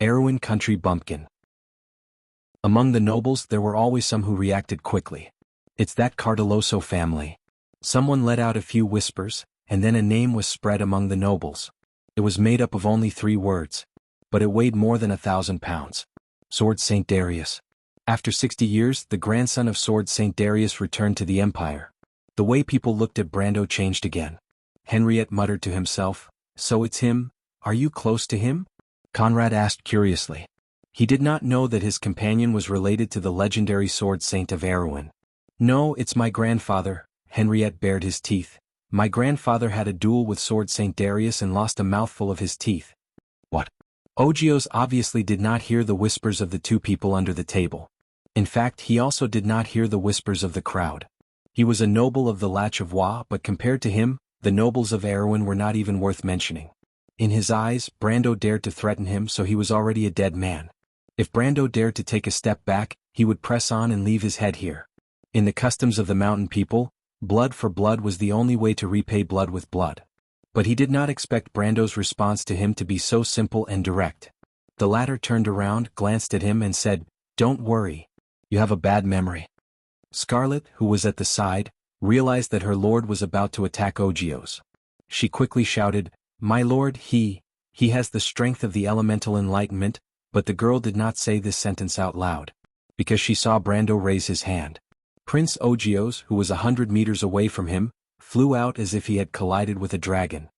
Erwin Country Bumpkin. Among the nobles there were always some who reacted quickly. It's that Cardeloso family. Someone let out a few whispers, and then a name was spread among the nobles. It was made up of only 3 words. But it weighed more than 1,000 pounds. Sword Saint Darius. After 60 years, the grandson of Sword Saint Darius returned to the Empire. The way people looked at Brando changed again. Henriette muttered to himself, So it's him? Are you close to him? Conrad asked curiously. He did not know that his companion was related to the legendary Sword Saint of Erewhon. No, it's my grandfather, Henriette bared his teeth. My grandfather had a duel with Sword Saint Darius and lost a mouthful of his teeth. What? Ogios obviously did not hear the whispers of the 2 people under the table. In fact, he also did not hear the whispers of the crowd. He was a noble of the Lach of Wa, but compared to him, the nobles of Erewhon were not even worth mentioning. In his eyes, Brando dared to threaten him, so he was already a dead man. If Brando dared to take a step back, he would press on and leave his head here. In the customs of the mountain people, blood for blood was the only way to repay blood with blood. But he did not expect Brando's response to him to be so simple and direct. The latter turned around, glanced at him and said, "Don't worry. You have a bad memory." Scarlet, who was at the side, realized that her lord was about to attack Ogios. She quickly shouted, "My lord, he has the strength of the elemental enlightenment," but the girl did not say this sentence out loud, because she saw Brando raise his hand. Prince Ogios, who was 100 meters away from him, flew out as if he had collided with a dragon.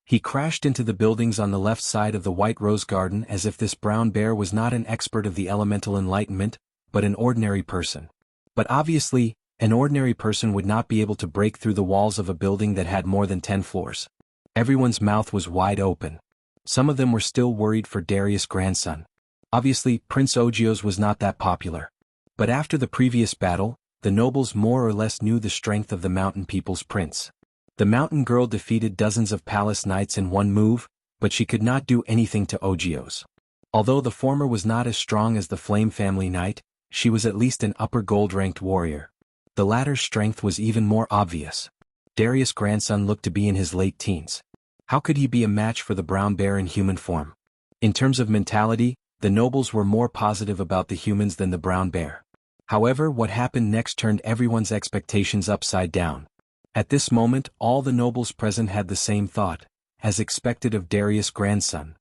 He crashed into the buildings on the left side of the White Rose Garden as if this brown bear was not an expert of the elemental enlightenment, but an ordinary person. But obviously, an ordinary person would not be able to break through the walls of a building that had more than 10 floors. Everyone's mouth was wide open. Some of them were still worried for Darius' grandson. Obviously, Prince Ogios was not that popular. But after the previous battle, the nobles more or less knew the strength of the mountain people's prince. The mountain girl defeated dozens of palace knights in one move, but she could not do anything to Ogios. Although the former was not as strong as the Flame family knight, she was at least an upper gold-ranked warrior. The latter's strength was even more obvious. Darius' grandson looked to be in his late teens. How could he be a match for the brown bear in human form? In terms of mentality, the nobles were more positive about the humans than the brown bear. However, what happened next turned everyone's expectations upside down. At this moment, all the nobles present had the same thought, as expected of Darius' grandson.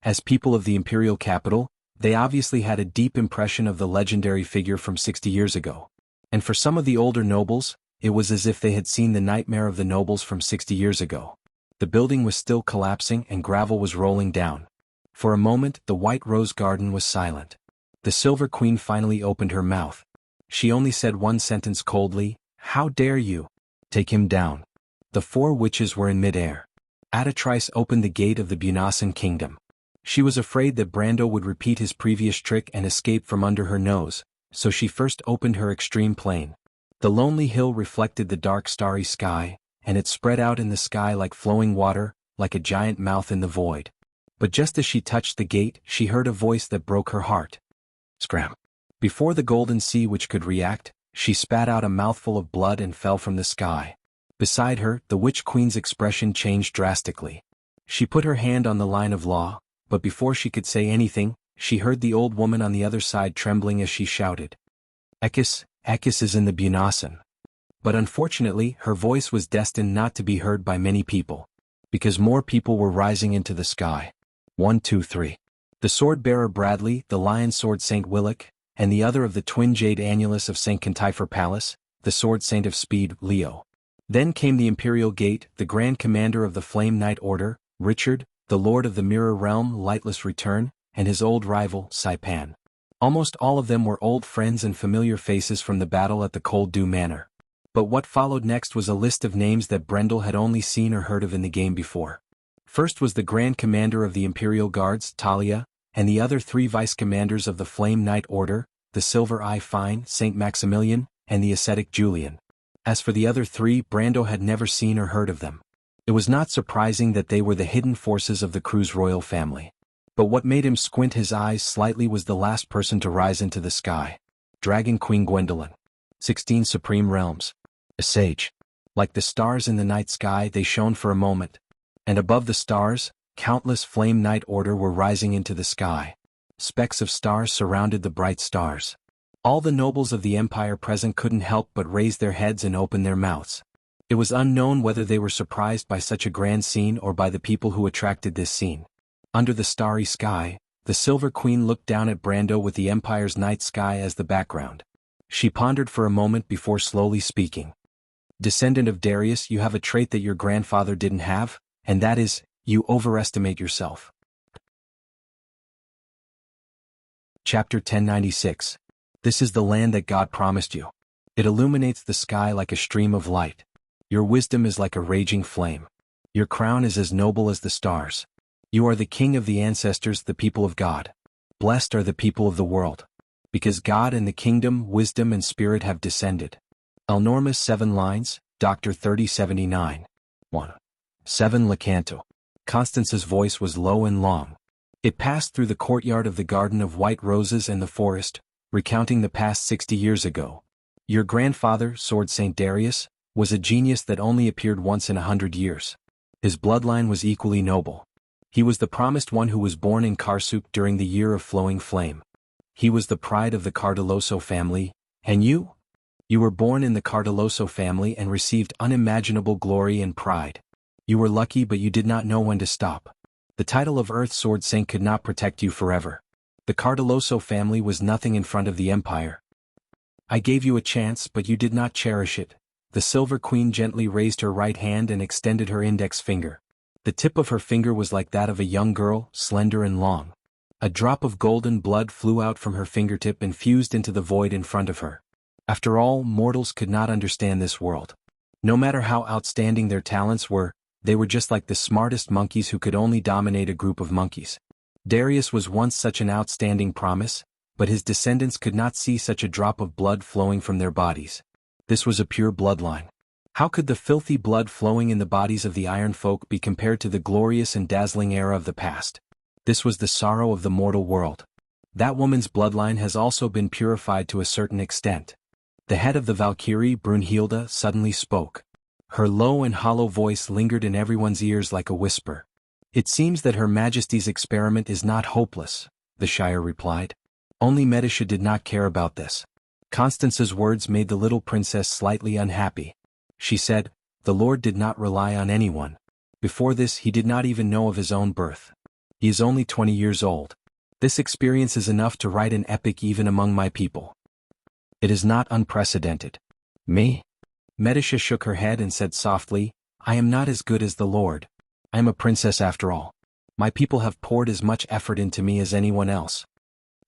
As people of the imperial capital, they obviously had a deep impression of the legendary figure from 60 years ago. And for some of the older nobles, it was as if they had seen the nightmare of the nobles from 60 years ago. The building was still collapsing and gravel was rolling down. For a moment, the White Rose Garden was silent. The Silver Queen finally opened her mouth. She only said one sentence coldly, "How dare you? Take him down." The 4 witches were in midair. Atatrice opened the gate of the Bunasan kingdom. She was afraid that Brando would repeat his previous trick and escape from under her nose, so she first opened her extreme plane. The lonely hill reflected the dark starry sky, and it spread out in the sky like flowing water, like a giant mouth in the void. But just as she touched the gate, she heard a voice that broke her heart. Scram. Before the golden sea which could react, she spat out a mouthful of blood and fell from the sky. Beside her, the Witch Queen's expression changed drastically. She put her hand on the line of law, but before she could say anything, she heard the old woman on the other side trembling as she shouted, Ekis is in the Bunasan." But unfortunately, her voice was destined not to be heard by many people, because more people were rising into the sky. 1, 2, 3. The sword-bearer Bradley, the lion sword Saint Willick, and the other of the twin jade annulus of Saint Cantifer Palace, the sword saint of speed, Leo. Then came the Imperial Gate, the Grand Commander of the Flame Knight Order, Richard, the Lord of the Mirror Realm, Lightless Return, and his old rival, Saipan. Almost all of them were old friends and familiar faces from the battle at the Cold Dew Manor. But what followed next was a list of names that Brendel had only seen or heard of in the game before. First was the Grand Commander of the Imperial Guards, Talia, and the other 3 Vice-Commanders of the Flame Knight Order, the Silver Eye Fine, Saint Maximilian, and the Ascetic Julian. As for the other 3, Brando had never seen or heard of them. It was not surprising that they were the hidden forces of the Cruz royal family. But what made him squint his eyes slightly was the last person to rise into the sky. Dragon Queen Gwendolyn. 16 Supreme Realms. A sage. Like the stars in the night sky, they shone for a moment. And above the stars, countless Flame Knight Order were rising into the sky. Specks of stars surrounded the bright stars. All the nobles of the empire present couldn't help but raise their heads and open their mouths. It was unknown whether they were surprised by such a grand scene or by the people who attracted this scene. Under the starry sky, the Silver Queen looked down at Brando with the Empire's night sky as the background. She pondered for a moment before slowly speaking. "Descendant of Darius, you have a trait that your grandfather didn't have, and that is, you overestimate yourself." Chapter 1096. This is the land that God promised you. It illuminates the sky like a stream of light. Your wisdom is like a raging flame. Your crown is as noble as the stars. You are the king of the ancestors, the people of God. Blessed are the people of the world. Because God and the kingdom, wisdom and spirit have descended. Enormous 7 lines, Dr. 3079. 1. 7 Lecanto. Constance's voice was low and long. It passed through the courtyard of the Garden of White Roses and the forest, recounting the past 60 years ago. Your grandfather, Sword Saint Darius, was a genius that only appeared once in 100 years. His bloodline was equally noble. He was the promised one who was born in Karsuk during the year of flowing flame. He was the pride of the Cardoloso family, and you? You were born in the Cardoloso family and received unimaginable glory and pride. You were lucky, but you did not know when to stop. The title of Earth Sword Saint could not protect you forever. The Cardoloso family was nothing in front of the empire. I gave you a chance, but you did not cherish it. The Silver Queen gently raised her right hand and extended her index finger. The tip of her finger was like that of a young girl, slender and long. A drop of golden blood flew out from her fingertip and fused into the void in front of her. After all, mortals could not understand this world. No matter how outstanding their talents were, they were just like the smartest monkeys who could only dominate a group of monkeys. Darius was once such an outstanding promise, but his descendants could not see such a drop of blood flowing from their bodies. This was a pure bloodline. How could the filthy blood flowing in the bodies of the Iron Folk be compared to the glorious and dazzling era of the past? This was the sorrow of the mortal world. That woman's bloodline has also been purified to a certain extent. The head of the Valkyrie, Brunhilde, suddenly spoke. Her low and hollow voice lingered in everyone's ears like a whisper. It seems that Her Majesty's experiment is not hopeless, the Shire replied. Only Medisha did not care about this. Constance's words made the little princess slightly unhappy. She said, "The Lord did not rely on anyone. Before this he did not even know of his own birth. He is only 20 years old. This experience is enough to write an epic even among my people. It is not unprecedented." Me? Medisha shook her head and said softly, "I am not as good as the Lord. I am a princess after all. My people have poured as much effort into me as anyone else."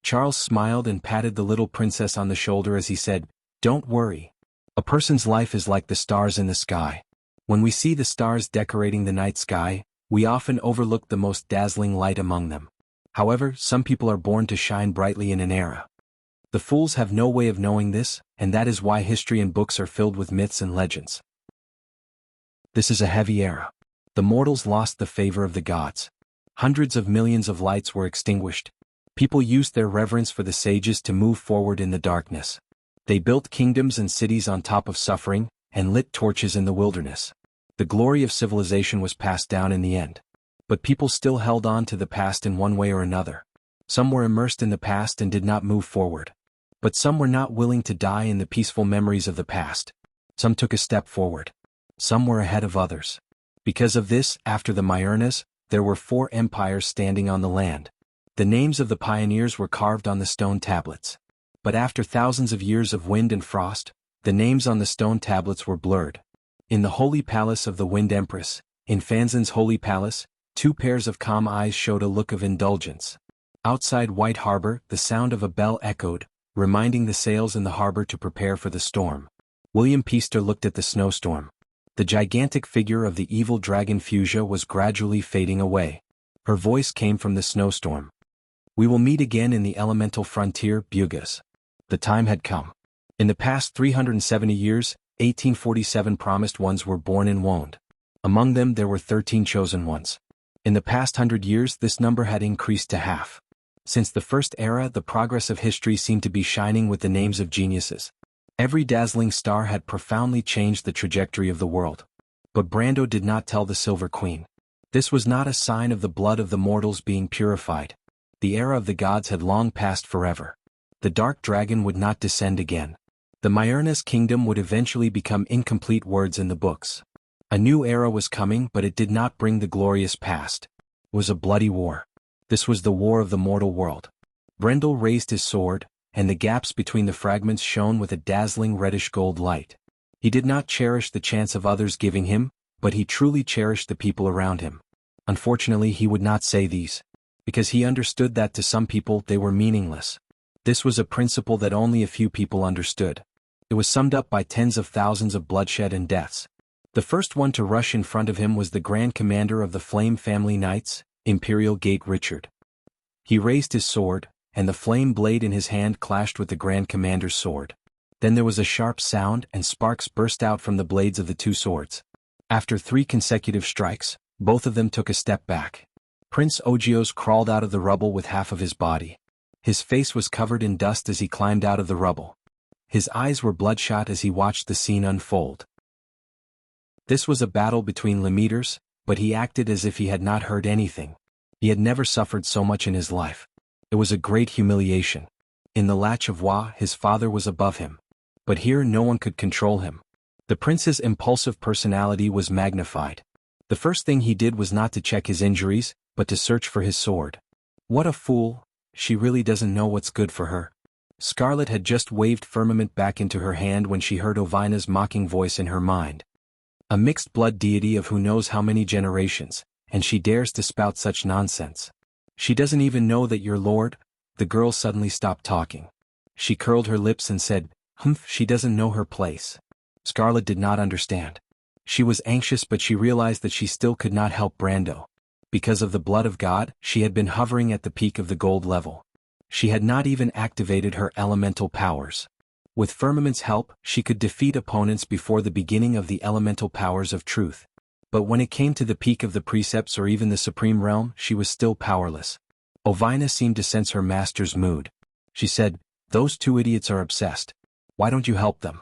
Charles smiled and patted the little princess on the shoulder as he said, "Don't worry. A person's life is like the stars in the sky. When we see the stars decorating the night sky, we often overlook the most dazzling light among them. However, some people are born to shine brightly in an era. The fools have no way of knowing this, and that is why history and books are filled with myths and legends. This is a heavy era. The mortals lost the favor of the gods. Hundreds of millions of lights were extinguished. People used their reverence for the sages to move forward in the darkness. They built kingdoms and cities on top of suffering, and lit torches in the wilderness. The glory of civilization was passed down in the end. But people still held on to the past in one way or another. Some were immersed in the past and did not move forward. But some were not willing to die in the peaceful memories of the past. Some took a step forward. Some were ahead of others. Because of this, after the Myrnas, there were 4 empires standing on the land. The names of the pioneers were carved on the stone tablets. But after thousands of years of wind and frost, the names on the stone tablets were blurred. In the holy palace of the Wind Empress, in Fanzin's holy palace, 2 pairs of calm eyes showed a look of indulgence. Outside White Harbor, the sound of a bell echoed, reminding the sails in the harbor to prepare for the storm. William Peaster looked at the snowstorm. The gigantic figure of the evil dragon Fuchsia was gradually fading away. Her voice came from the snowstorm. "We will meet again in the elemental frontier, Bugas." The time had come. In the past 370 years, 1847 promised ones were born in Wond. Among them there were 13 chosen ones. In the past 100 years this number had increased to half. Since the first era, the progress of history seemed to be shining with the names of geniuses. Every dazzling star had profoundly changed the trajectory of the world. But Brando did not tell the Silver Queen. This was not a sign of the blood of the mortals being purified. The era of the gods had long passed forever. The dark dragon would not descend again. The Myrna's kingdom would eventually become incomplete words in the books. A new era was coming, but it did not bring the glorious past. It was a bloody war. This was the war of the mortal world. Brendel raised his sword, and the gaps between the fragments shone with a dazzling reddish-gold light. He did not cherish the chance of others giving him, but he truly cherished the people around him. Unfortunately, he would not say these, because he understood that to some people they were meaningless. This was a principle that only a few people understood. It was summed up by tens of thousands of bloodshed and deaths. The first one to rush in front of him was the Grand Commander of the Flame Family Knights, Imperial Gate Richard. He raised his sword, and the flame blade in his hand clashed with the Grand Commander's sword. Then there was a sharp sound and sparks burst out from the blades of the 2 swords. After 3 consecutive strikes, both of them took a step back. Prince Ogios crawled out of the rubble with half of his body. His face was covered in dust as he climbed out of the rubble. His eyes were bloodshot as he watched the scene unfold. This was a battle between Lemeters, but he acted as if he had not heard anything. He had never suffered so much in his life. It was a great humiliation. In the Latch of Wa, his father was above him. But here no one could control him. The prince's impulsive personality was magnified. The first thing he did was not to check his injuries, but to search for his sword. What a fool, she really doesn't know what's good for her. Scarlet had just waved Firmament back into her hand when she heard Ovina's mocking voice in her mind. A mixed-blood deity of who knows how many generations, and she dares to spout such nonsense. She doesn't even know that your lord. The girl suddenly stopped talking. She curled her lips and said, "Humph, she doesn't know her place." Scarlet did not understand. She was anxious, but she realized that she still could not help Brando. Because of the blood of God, she had been hovering at the peak of the gold level. She had not even activated her elemental powers. With Firmament's help, she could defeat opponents before the beginning of the elemental powers of truth. But when it came to the peak of the precepts or even the supreme realm, she was still powerless. Ovina seemed to sense her master's mood. She said, "Those two idiots are obsessed. Why don't you help them?"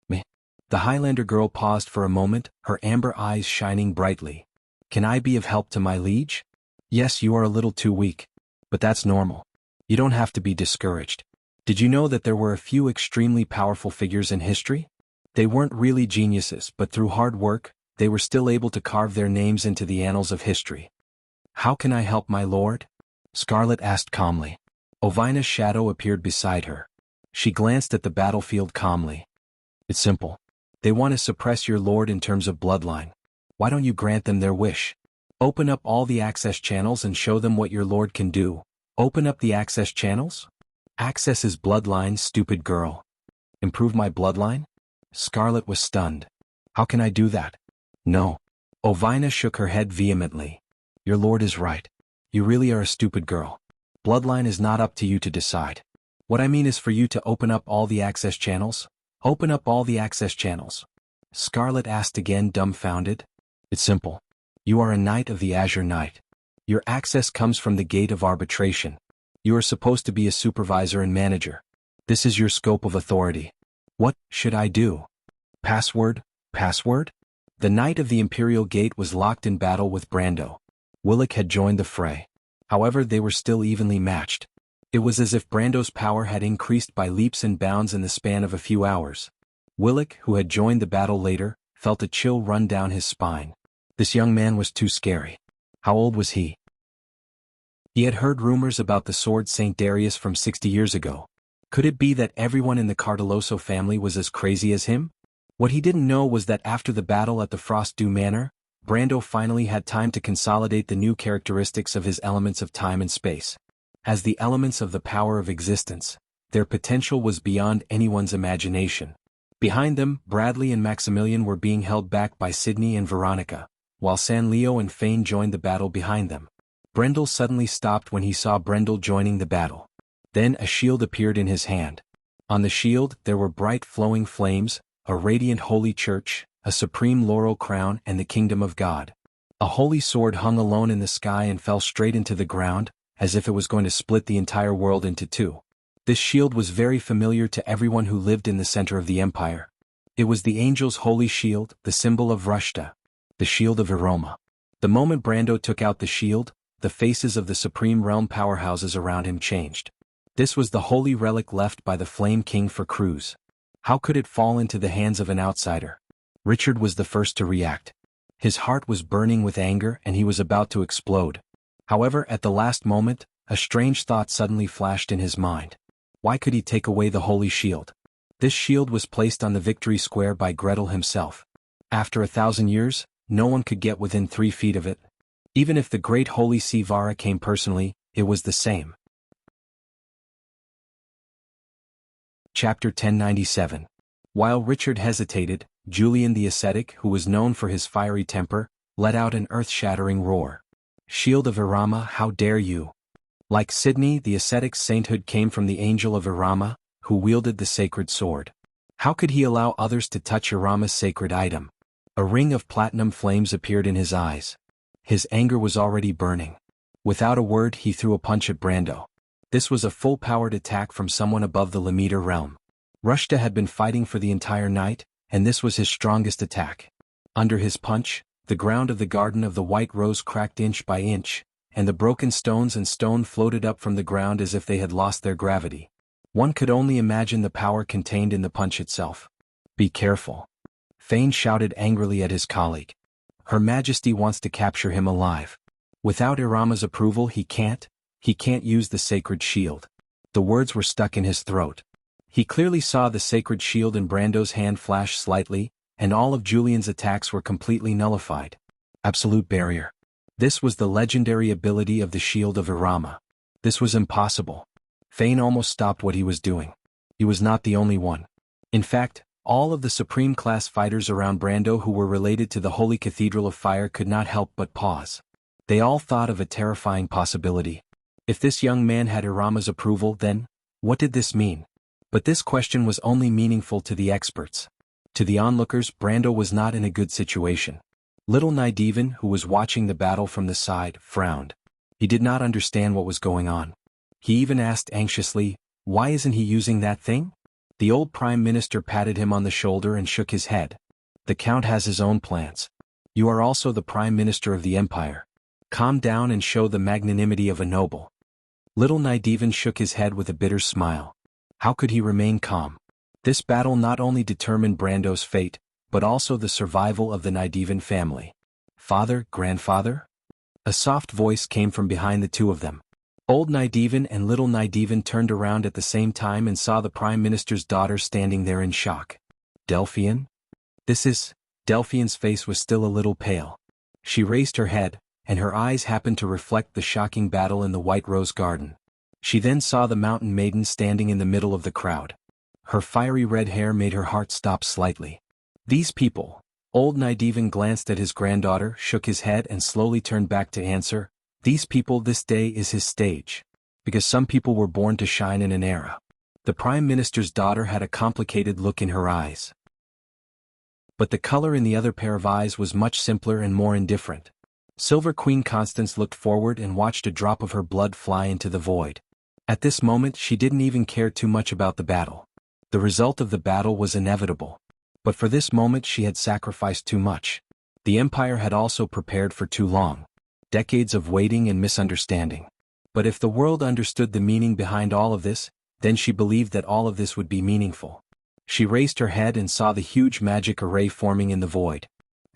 Meh. The Highlander girl paused for a moment, her amber eyes shining brightly. "Can I be of help to my liege? Yes, you are a little too weak. But that's normal. You don't have to be discouraged. Did you know that there were a few extremely powerful figures in history? They weren't really geniuses, but through hard work, they were still able to carve their names into the annals of history." "How can I help my lord?" Scarlet asked calmly. Ovina's shadow appeared beside her. She glanced at the battlefield calmly. "It's simple. They want to suppress your lord in terms of bloodline. Why don't you grant them their wish? Open up all the access channels and show them what your lord can do." "Open up the access channels? Access his bloodline, stupid girl." "Improve my bloodline?" Scarlet was stunned. "How can I do that?" "No." Ovina shook her head vehemently. "Your lord is right. You really are a stupid girl. Bloodline is not up to you to decide. What I mean is for you to open up all the access channels." "Open up all the access channels?" Scarlet asked again, dumbfounded. "It's simple. You are a knight of the Azure Knight. Your access comes from the Gate of Arbitration. You are supposed to be a supervisor and manager. This is your scope of authority. What should I do?" "Password? Password?" The Knight of the Imperial Gate was locked in battle with Brando. Willick had joined the fray. However, they were still evenly matched. It was as if Brando's power had increased by leaps and bounds in the span of a few hours. Willick, who had joined the battle later, felt a chill run down his spine. This young man was too scary. How old was he? He had heard rumors about the sword St. Darius from 60 years ago. Could it be that everyone in the Cardeloso family was as crazy as him? What he didn't know was that after the battle at the Frost Dew Manor, Brando finally had time to consolidate the new characteristics of his elements of time and space. As the elements of the power of existence, their potential was beyond anyone's imagination. Behind them, Bradley and Maximilian were being held back by Sydney and Veronica, while San Leo and Fane joined the battle behind them. Brendel suddenly stopped when he saw Brendel joining the battle. Then a shield appeared in his hand. On the shield there were bright flowing flames, a radiant holy church, a supreme laurel crown and the kingdom of God. A holy sword hung alone in the sky and fell straight into the ground, as if it was going to split the entire world into two. This shield was very familiar to everyone who lived in the center of the empire. It was the angel's holy shield, the symbol of Rushta, the shield of Aroma. The moment Brando took out the shield, the faces of the supreme realm powerhouses around him changed. This was the holy relic left by the Flame King for Cruz. How could it fall into the hands of an outsider? Richard was the first to react. His heart was burning with anger and he was about to explode. However, at the last moment, a strange thought suddenly flashed in his mind. Why could he take away the holy shield? This shield was placed on the victory square by Gretel himself. After 1,000 years, no one could get within 3 feet of it. Even if the great holy Sivara came personally, it was the same. Chapter 1097. While Richard hesitated, Julian the ascetic, who was known for his fiery temper, let out an earth-shattering roar. "Shield of Irama, how dare you!" Like Sydney, the ascetic's sainthood came from the angel of Irama, who wielded the sacred sword. How could he allow others to touch Irama's sacred item? A ring of platinum flames appeared in his eyes. His anger was already burning. Without a word, he threw a punch at Brando. This was a full-powered attack from someone above the Lemeter realm. Rushta had been fighting for the entire night, and this was his strongest attack. Under his punch, the ground of the Garden of the White Rose cracked inch by inch, and the broken stones and stone floated up from the ground as if they had lost their gravity. One could only imagine the power contained in the punch itself. "Be careful." Fane shouted angrily at his colleague. "Her Majesty wants to capture him alive. Without Irama's approval he can't use the sacred shield." The words were stuck in his throat. He clearly saw the sacred shield in Brando's hand flash slightly, and all of Julian's attacks were completely nullified. Absolute barrier. This was the legendary ability of the shield of Irama. This was impossible. Fane almost stopped what he was doing. He was not the only one. In fact, all of the supreme class fighters around Brando who were related to the Holy Cathedral of Fire could not help but pause. They all thought of a terrifying possibility. If this young man had Irama's approval, then, what did this mean? But this question was only meaningful to the experts. To the onlookers, Brando was not in a good situation. Little Nydivan, who was watching the battle from the side, frowned. He did not understand what was going on. He even asked anxiously, "Why isn't he using that thing?" The old Prime Minister patted him on the shoulder and shook his head. "The Count has his own plans. You are also the Prime Minister of the Empire. Calm down and show the magnanimity of a noble." Little Nydivan shook his head with a bitter smile. How could he remain calm? This battle not only determined Brando's fate, but also the survival of the Nydivan family. "Father, grandfather?" A soft voice came from behind the two of them. Old Nydivan and Little Nydivan turned around at the same time and saw the Prime Minister's daughter standing there in shock. "Delphian? This is..." Delphian's face was still a little pale. She raised her head, and her eyes happened to reflect the shocking battle in the White Rose Garden. She then saw the mountain maiden standing in the middle of the crowd. Her fiery red hair made her heart stop slightly. "These people..." Old Nydivan glanced at his granddaughter, shook his head and slowly turned back to answer, "These people, this day is his stage. Because some people were born to shine in an era." The Prime Minister's daughter had a complicated look in her eyes. But the color in the other pair of eyes was much simpler and more indifferent. Silver Queen Constance looked forward and watched a drop of her blood fly into the void. At this moment she didn't even care too much about the battle. The result of the battle was inevitable. But for this moment she had sacrificed too much. The Empire had also prepared for too long. Decades of waiting and misunderstanding. But if the world understood the meaning behind all of this, then she believed that all of this would be meaningful. She raised her head and saw the huge magic array forming in the void.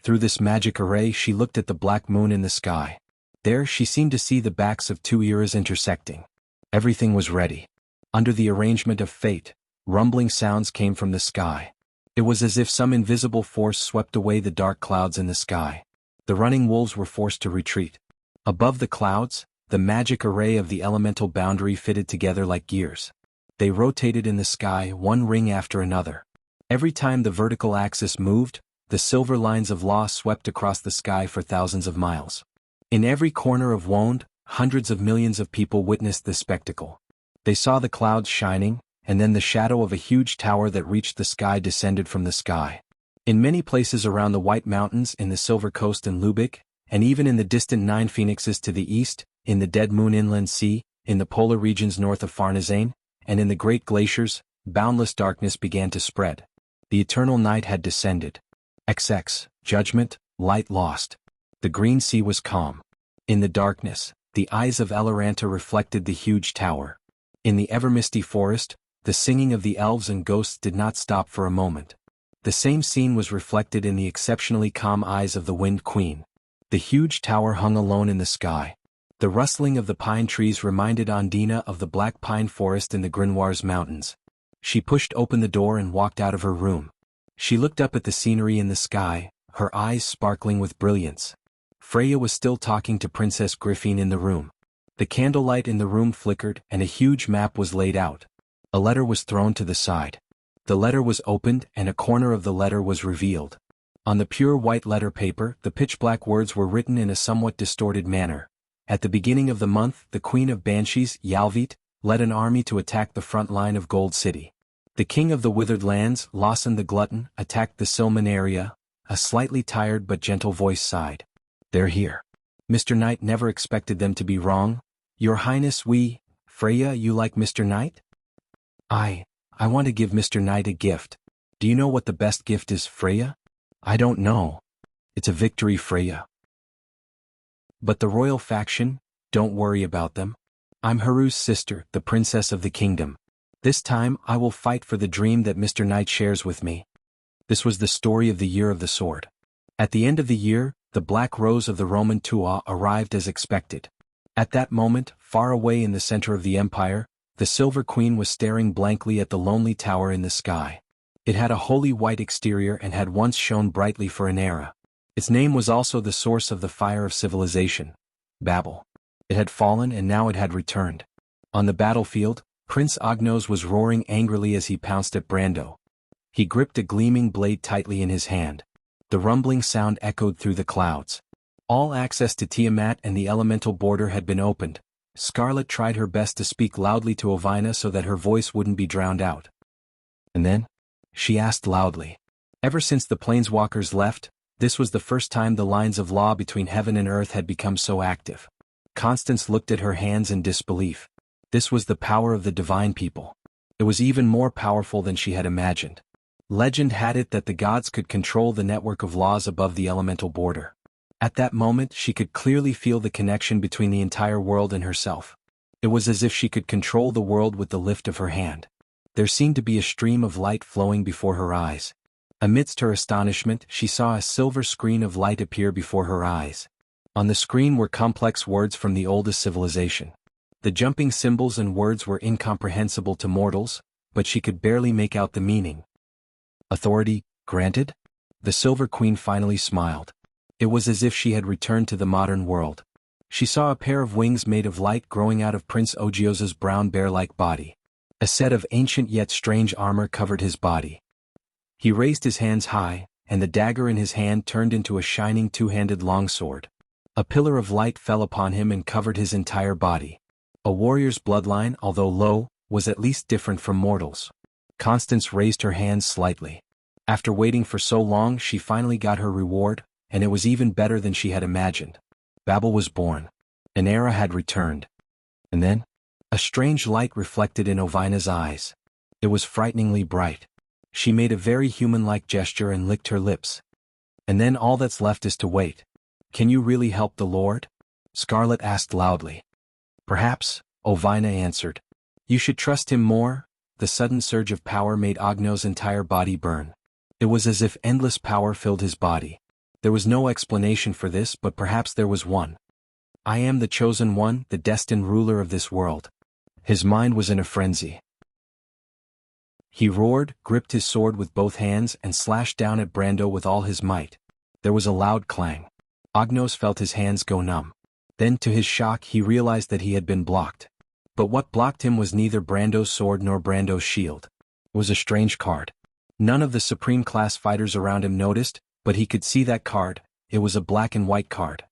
Through this magic array she looked at the black moon in the sky. There she seemed to see the backs of two eras intersecting. Everything was ready. Under the arrangement of fate, rumbling sounds came from the sky. It was as if some invisible force swept away the dark clouds in the sky. The running wolves were forced to retreat. Above the clouds, the magic array of the elemental boundary fitted together like gears. They rotated in the sky, one ring after another. Every time the vertical axis moved, the silver lines of law swept across the sky for thousands of miles. In every corner of Wonde, hundreds of millions of people witnessed this spectacle. They saw the clouds shining, and then the shadow of a huge tower that reached the sky descended from the sky. In many places around the White Mountains, in the Silver Coast and Lubeck, and even in the distant Nine Phoenixes to the east, in the Dead Moon Inland Sea, in the polar regions north of Farnezane, and in the great glaciers, boundless darkness began to spread. The eternal night had descended. XX, judgment, light lost. The green sea was calm. In the darkness, the eyes of Eloranta reflected the huge tower. In the ever-misty forest, the singing of the elves and ghosts did not stop for a moment. The same scene was reflected in the exceptionally calm eyes of the Wind Queen. The huge tower hung alone in the sky. The rustling of the pine trees reminded Andina of the black pine forest in the Grimoires Mountains. She pushed open the door and walked out of her room. She looked up at the scenery in the sky, her eyes sparkling with brilliance. Freya was still talking to Princess Griffin in the room. The candlelight in the room flickered and a huge map was laid out. A letter was thrown to the side. The letter was opened and a corner of the letter was revealed. On the pure white letter paper, the pitch-black words were written in a somewhat distorted manner. At the beginning of the month, the Queen of Banshees, Yalvit, led an army to attack the front line of Gold City. The King of the Withered Lands, Lawson the Glutton, attacked the Silman area. A slightly tired but gentle voice sighed. "They're here. Mr. Knight never expected them to be wrong. Your Highness, Freya, you like Mr. Knight?" I want to give Mr. Knight a gift. Do you know what the best gift is, Freya?" "I don't know." It's a victory, Freya. But the royal faction, don't worry about them. I'm Haru's sister, the princess of the kingdom. This time I will fight for the dream that Mr. Knight shares with me. This was the story of the Year of the Sword. At the end of the year, the Black Rose of the Roman Tuat arrived as expected. At that moment, far away in the center of the empire, the Silver Queen was staring blankly at the lonely tower in the sky. It had a wholly white exterior and had once shone brightly for an era. Its name was also the source of the fire of civilization, Babel. It had fallen and now it had returned. On the battlefield, Prince Ognos was roaring angrily as he pounced at Brando. He gripped a gleaming blade tightly in his hand. The rumbling sound echoed through the clouds. All access to Tiamat and the elemental border had been opened. Scarlet tried her best to speak loudly to Ovina so that her voice wouldn't be drowned out. And then? She asked loudly. Ever since the planeswalkers left, this was the first time the lines of law between heaven and earth had become so active. Constance looked at her hands in disbelief. This was the power of the divine people. It was even more powerful than she had imagined. Legend had it that the gods could control the network of laws above the elemental border. At that moment she could clearly feel the connection between the entire world and herself. It was as if she could control the world with the lift of her hand. There seemed to be a stream of light flowing before her eyes. Amidst her astonishment, she saw a silver screen of light appear before her eyes. On the screen were complex words from the oldest civilization. The jumping symbols and words were incomprehensible to mortals, but she could barely make out the meaning. Authority granted? The Silver Queen finally smiled. It was as if she had returned to the modern world. She saw a pair of wings made of light growing out of Prince Ogios's brown bear-like body. A set of ancient yet strange armor covered his body. He raised his hands high, and the dagger in his hand turned into a shining two-handed longsword. A pillar of light fell upon him and covered his entire body. A warrior's bloodline, although low, was at least different from mortals. Constance raised her hands slightly. After waiting for so long, she finally got her reward, and it was even better than she had imagined. Babel was born. An era had returned. And then? A strange light reflected in Ovina's eyes. It was frighteningly bright. She made a very human-like gesture and licked her lips. And then all that's left is to wait. Can you really help the Lord? Scarlet asked loudly. Perhaps, Ovina answered. You should trust him more. The sudden surge of power made Ogno's entire body burn. It was as if endless power filled his body. There was no explanation for this, but perhaps there was one. I am the chosen one, the destined ruler of this world. His mind was in a frenzy. He roared, gripped his sword with both hands and slashed down at Brando with all his might. There was a loud clang. Ognos felt his hands go numb. Then to his shock he realized that he had been blocked. But what blocked him was neither Brando's sword nor Brando's shield. It was a strange card. None of the supreme class fighters around him noticed, but he could see that card. It was a black and white card.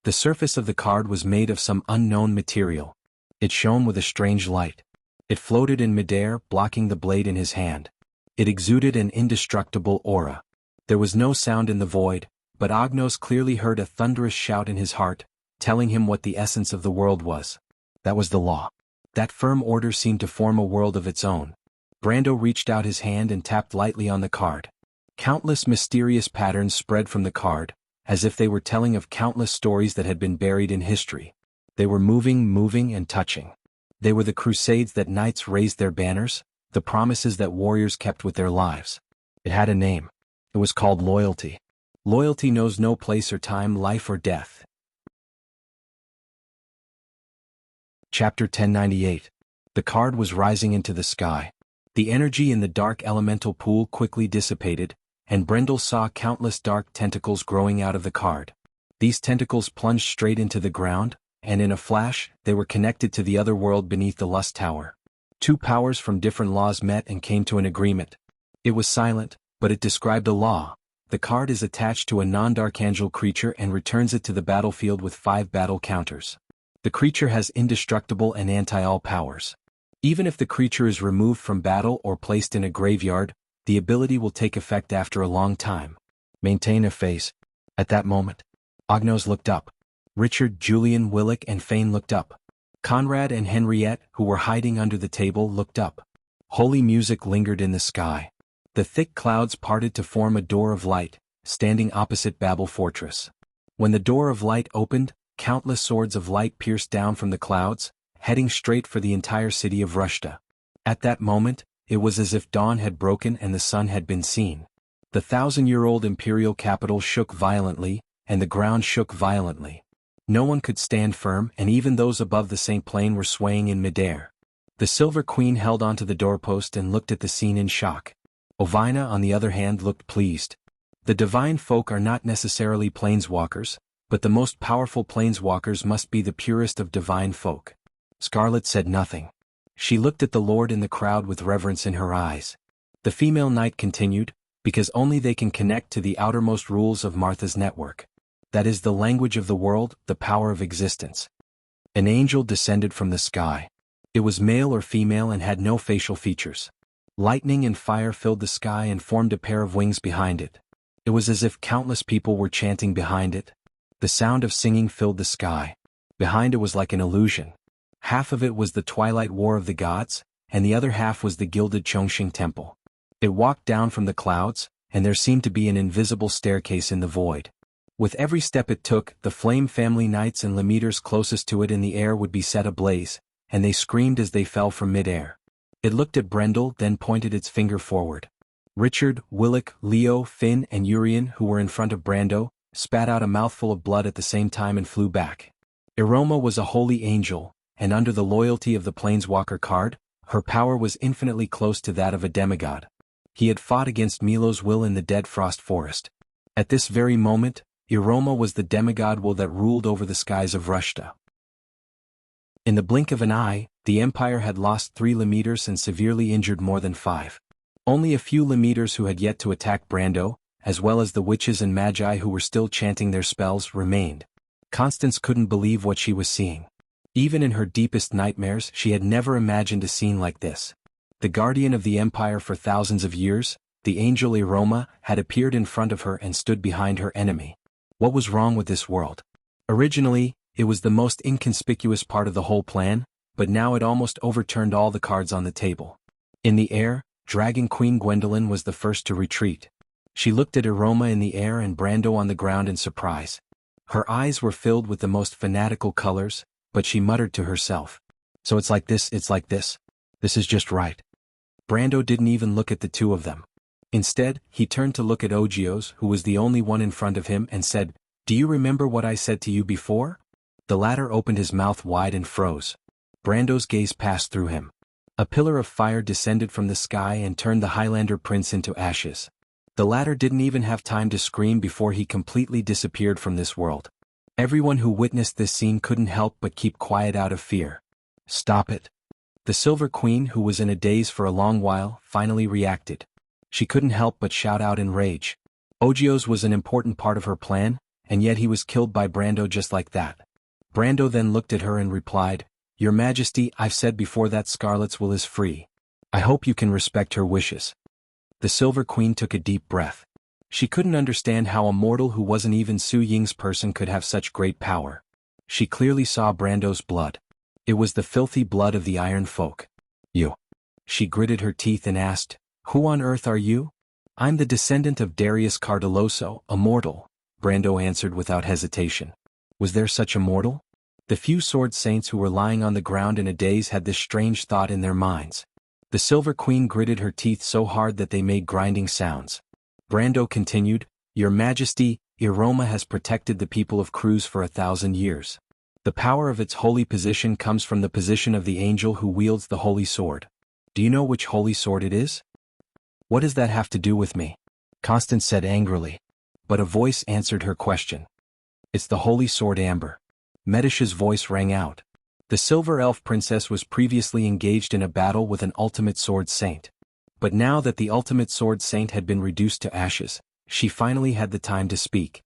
The surface of the card was made of some unknown material. It shone with a strange light. It floated in midair, blocking the blade in his hand. It exuded an indestructible aura. There was no sound in the void, but Ognos clearly heard a thunderous shout in his heart, telling him what the essence of the world was. That was the law. That firm order seemed to form a world of its own. Brando reached out his hand and tapped lightly on the card. Countless mysterious patterns spread from the card, as if they were telling of countless stories that had been buried in history. They were moving and touching. They were the crusades that knights raised their banners, the promises that warriors kept with their lives. It had a name. It was called loyalty. Loyalty knows no place or time, life or death. Chapter 1098. The card was rising into the sky. The energy in the dark elemental pool quickly dissipated, and Brendel saw countless dark tentacles growing out of the card. These tentacles plunged straight into the ground, and in a flash, they were connected to the other world beneath the Lust Tower. Two powers from different laws met and came to an agreement. It was silent, but it described a law. The card is attached to a non-Darkangel creature and returns it to the battlefield with 5 battle counters. The creature has indestructible and anti-all powers. Even if the creature is removed from battle or placed in a graveyard, the ability will take effect after a long time. Maintain a face. At that moment, Ognos looked up. Richard, Julian, Willick and Fane looked up. Conrad and Henriette, who were hiding under the table, looked up. Holy music lingered in the sky. The thick clouds parted to form a door of light, standing opposite Babel Fortress. When the door of light opened, countless swords of light pierced down from the clouds, heading straight for the entire city of Rushta. At that moment, it was as if dawn had broken and the sun had been seen. The 1,000-year-old imperial capital shook violently, and the ground shook violently. No one could stand firm, and even those above the St. Plain were swaying in midair. The Silver Queen held onto the doorpost and looked at the scene in shock. Ovina, on the other hand, looked pleased. The divine folk are not necessarily planeswalkers, but the most powerful planeswalkers must be the purest of divine folk. Scarlet said nothing. She looked at the Lord in the crowd with reverence in her eyes. The female knight continued, because only they can connect to the outermost rules of Martha's network. That is the language of the world, the power of existence. An angel descended from the sky. It was male or female and had no facial features. Lightning and fire filled the sky and formed a pair of wings behind it. It was as if countless people were chanting behind it. The sound of singing filled the sky. Behind it was like an illusion. Half of it was the twilight war of the gods, and the other half was the gilded Chongqing temple. It walked down from the clouds, and there seemed to be an invisible staircase in the void. With every step it took, the Flame family knights and Lemeters closest to it in the air would be set ablaze, and they screamed as they fell from midair. It looked at Brendel, then pointed its finger forward. Richard, Willick, Leo, Finn, and Urien, who were in front of Brando, spat out a mouthful of blood at the same time and flew back. Iroma was a holy angel, and under the loyalty of the Planeswalker card, her power was infinitely close to that of a demigod. He had fought against Milo's will in the Dead Frost Forest. At this very moment, Iroma was the demigod will that ruled over the skies of Rushta. In the blink of an eye, the Empire had lost 3 Lemeters and severely injured more than 5. Only a few Lemeters who had yet to attack Brando, as well as the witches and magi who were still chanting their spells, remained. Constance couldn't believe what she was seeing. Even in her deepest nightmares, she had never imagined a scene like this. The guardian of the Empire for thousands of years, the angel Iroma, had appeared in front of her and stood behind her enemy. What was wrong with this world? Originally, it was the most inconspicuous part of the whole plan, but now it almost overturned all the cards on the table. In the air, Dragon Queen Gwendolyn was the first to retreat. She looked at Iroma in the air and Brando on the ground in surprise. Her eyes were filled with the most fanatical colors, but she muttered to herself. So it's like this. This is just right. Brando didn't even look at the two of them. Instead, he turned to look at Ogios, who was the only one in front of him, and said, "Do you remember what I said to you before?" The latter opened his mouth wide and froze. Brando's gaze passed through him. A pillar of fire descended from the sky and turned the Highlander prince into ashes. The latter didn't even have time to scream before he completely disappeared from this world. Everyone who witnessed this scene couldn't help but keep quiet out of fear. "Stop it." The Silver Queen, who was in a daze for a long while, finally reacted. She couldn't help but shout out in rage. Ogios was an important part of her plan, and yet he was killed by Brando just like that. Brando then looked at her and replied, "Your Majesty, I've said before that Scarlet's will is free. I hope you can respect her wishes." The Silver Queen took a deep breath. She couldn't understand how a mortal who wasn't even Su Ying's person could have such great power. She clearly saw Brando's blood. It was the filthy blood of the Iron Folk. "You." She gritted her teeth and asked, "Who on earth are you?" "I'm the descendant of Darius Cardeloso, a mortal," Brando answered without hesitation. Was there such a mortal? The few sword saints who were lying on the ground in a daze had this strange thought in their minds. The Silver Queen gritted her teeth so hard that they made grinding sounds. Brando continued, "Your Majesty, Iroma has protected the people of Cruz for 1,000 years. The power of its holy position comes from the position of the angel who wields the holy sword. Do you know which holy sword it is?" "What does that have to do with me?" Constance said angrily. But a voice answered her question. "It's the holy sword Amber." Medish's voice rang out. The Silver Elf Princess was previously engaged in a battle with an ultimate sword saint. But now that the ultimate sword saint had been reduced to ashes, she finally had the time to speak.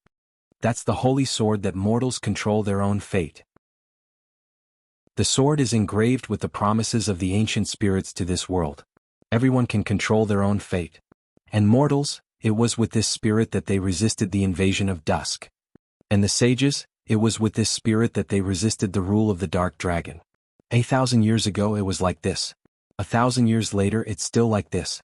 "That's the holy sword that mortals control their own fate. The sword is engraved with the promises of the ancient spirits to this world. Everyone can control their own fate. And mortals, it was with this spirit that they resisted the invasion of dusk. And the sages, it was with this spirit that they resisted the rule of the dark dragon. 1,000 years ago it was like this. 1,000 years later it's still like this."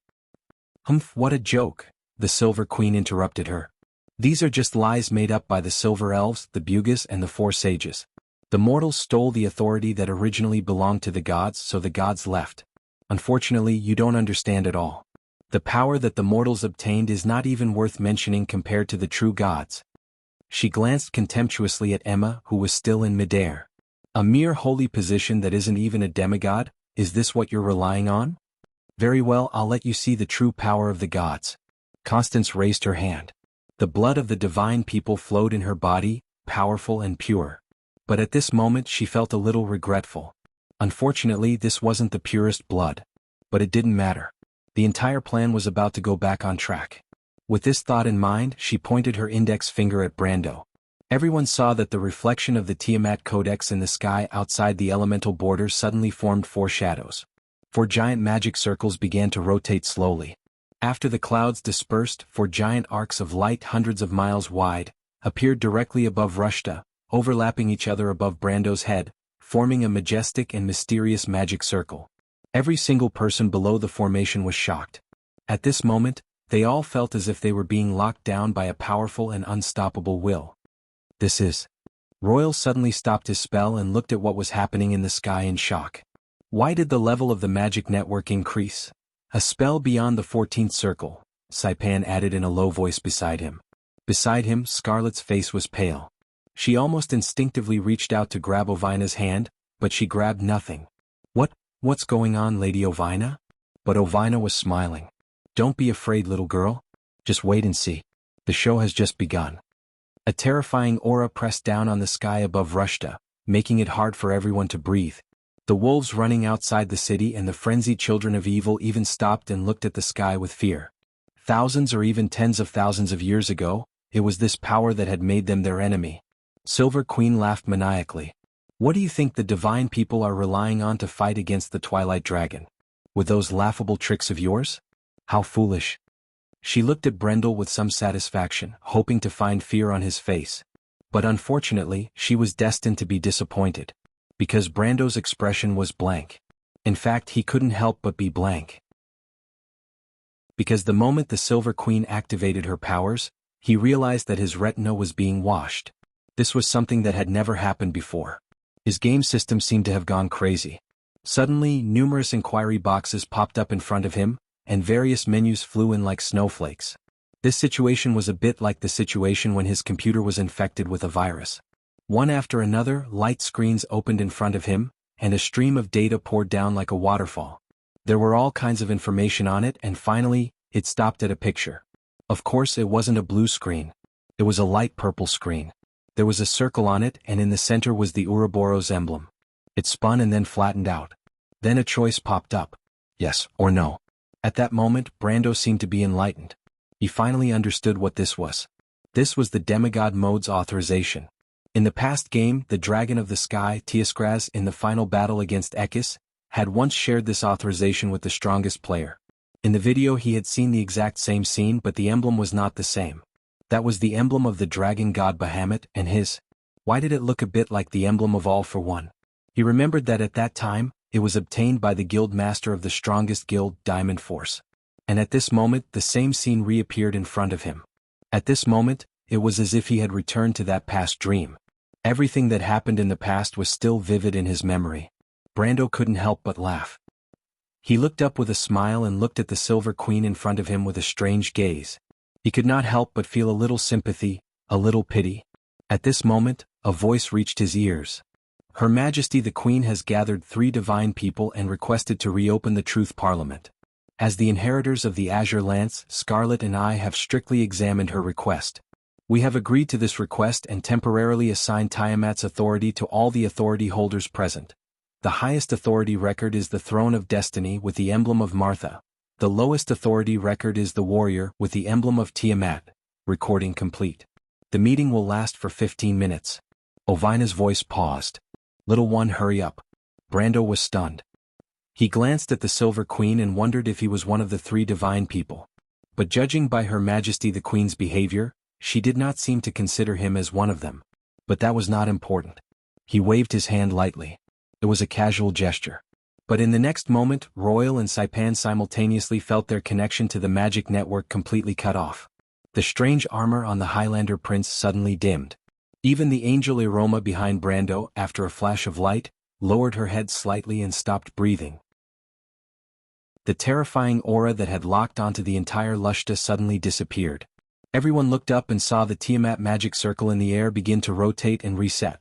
"Humph, what a joke," the Silver Queen interrupted her. These are just lies made up by the Silver Elves, the Bugas and the Four Sages. The mortals stole the authority that originally belonged to the gods, so the gods left. Unfortunately, you don't understand at all. The power that the mortals obtained is not even worth mentioning compared to the true gods. She glanced contemptuously at Emma, who was still in midair. A mere holy position that isn't even a demigod? Is this what you're relying on? Very well, I'll let you see the true power of the gods. Constance raised her hand. The blood of the divine people flowed in her body, powerful and pure. But at this moment she felt a little regretful. Unfortunately, this wasn't the purest blood. But it didn't matter. The entire plan was about to go back on track. With this thought in mind, she pointed her index finger at Brando. Everyone saw that the reflection of the Tiamat Codex in the sky outside the elemental border suddenly formed four shadows. Four giant magic circles began to rotate slowly. After the clouds dispersed, four giant arcs of light hundreds of miles wide appeared directly above Rushta, overlapping each other above Brando's head, forming a majestic and mysterious magic circle. Every single person below the formation was shocked. At this moment, they all felt as if they were being locked down by a powerful and unstoppable will. This is. Royal suddenly stopped his spell and looked at what was happening in the sky in shock. Why did the level of the magic network increase? A spell beyond the 14th circle, Saipan added in a low voice beside him. Beside him, Scarlet's face was pale. She almost instinctively reached out to grab Ovina's hand, but she grabbed nothing. What's going on, Lady Ovina? But Ovina was smiling. Don't be afraid, little girl. Just wait and see. The show has just begun. A terrifying aura pressed down on the sky above Rushta, making it hard for everyone to breathe. The wolves running outside the city and the frenzied children of evil even stopped and looked at the sky with fear. Thousands or even tens of thousands of years ago, it was this power that had made them their enemy. Silver Queen laughed maniacally. What do you think the divine people are relying on to fight against the Twilight Dragon? With those laughable tricks of yours? How foolish. She looked at Brendel with some satisfaction, hoping to find fear on his face. But unfortunately, she was destined to be disappointed. Because Brando's expression was blank. In fact, he couldn't help but be blank. Because the moment the Silver Queen activated her powers, he realized that his retina was being washed. This was something that had never happened before. His game system seemed to have gone crazy. Suddenly, numerous inquiry boxes popped up in front of him, and various menus flew in like snowflakes. This situation was a bit like the situation when his computer was infected with a virus. One after another, light screens opened in front of him, and a stream of data poured down like a waterfall. There were all kinds of information on it, and finally, it stopped at a picture. Of course, it wasn't a blue screen. It was a light purple screen. There was a circle on it, and in the center was the Ouroboros emblem. It spun and then flattened out. Then a choice popped up. Yes or no. At that moment, Brando seemed to be enlightened. He finally understood what this was. This was the demigod mode's authorization. In the past game, the Dragon of the Sky, Tiaskraz, in the final battle against Ekis, had once shared this authorization with the strongest player. In the video he had seen the exact same scene, but the emblem was not the same. That was the emblem of the dragon god Bahamut, and his. Why did it look a bit like the emblem of All for One? He remembered that at that time, it was obtained by the guild master of the strongest guild, Diamond Force. And at this moment, the same scene reappeared in front of him. At this moment, it was as if he had returned to that past dream. Everything that happened in the past was still vivid in his memory. Brando couldn't help but laugh. He looked up with a smile and looked at the Silver Queen in front of him with a strange gaze. He could not help but feel a little sympathy, a little pity. At this moment, a voice reached his ears. Her Majesty the Queen has gathered 3 divine people and requested to reopen the Truth Parliament. As the inheritors of the Azure Lance, Scarlet and I have strictly examined her request. We have agreed to this request and temporarily assigned Tiamat's authority to all the authority holders present. The highest authority record is the Throne of Destiny with the emblem of Martha. The lowest authority record is the Warrior with the emblem of Tiamat. Recording complete. The meeting will last for 15 minutes. Ovina's voice paused. Little one, hurry up. Brando was stunned. He glanced at the Silver Queen and wondered if he was one of the 3 divine people. But judging by Her Majesty the Queen's behavior, she did not seem to consider him as one of them. But that was not important. He waved his hand lightly. It was a casual gesture. But in the next moment, Royal and Saipan simultaneously felt their connection to the magic network completely cut off. The strange armor on the Highlander prince suddenly dimmed. Even the angel aroma behind Brando, after a flash of light, lowered her head slightly and stopped breathing. The terrifying aura that had locked onto the entire Lushta suddenly disappeared. Everyone looked up and saw the Tiamat magic circle in the air begin to rotate and reset.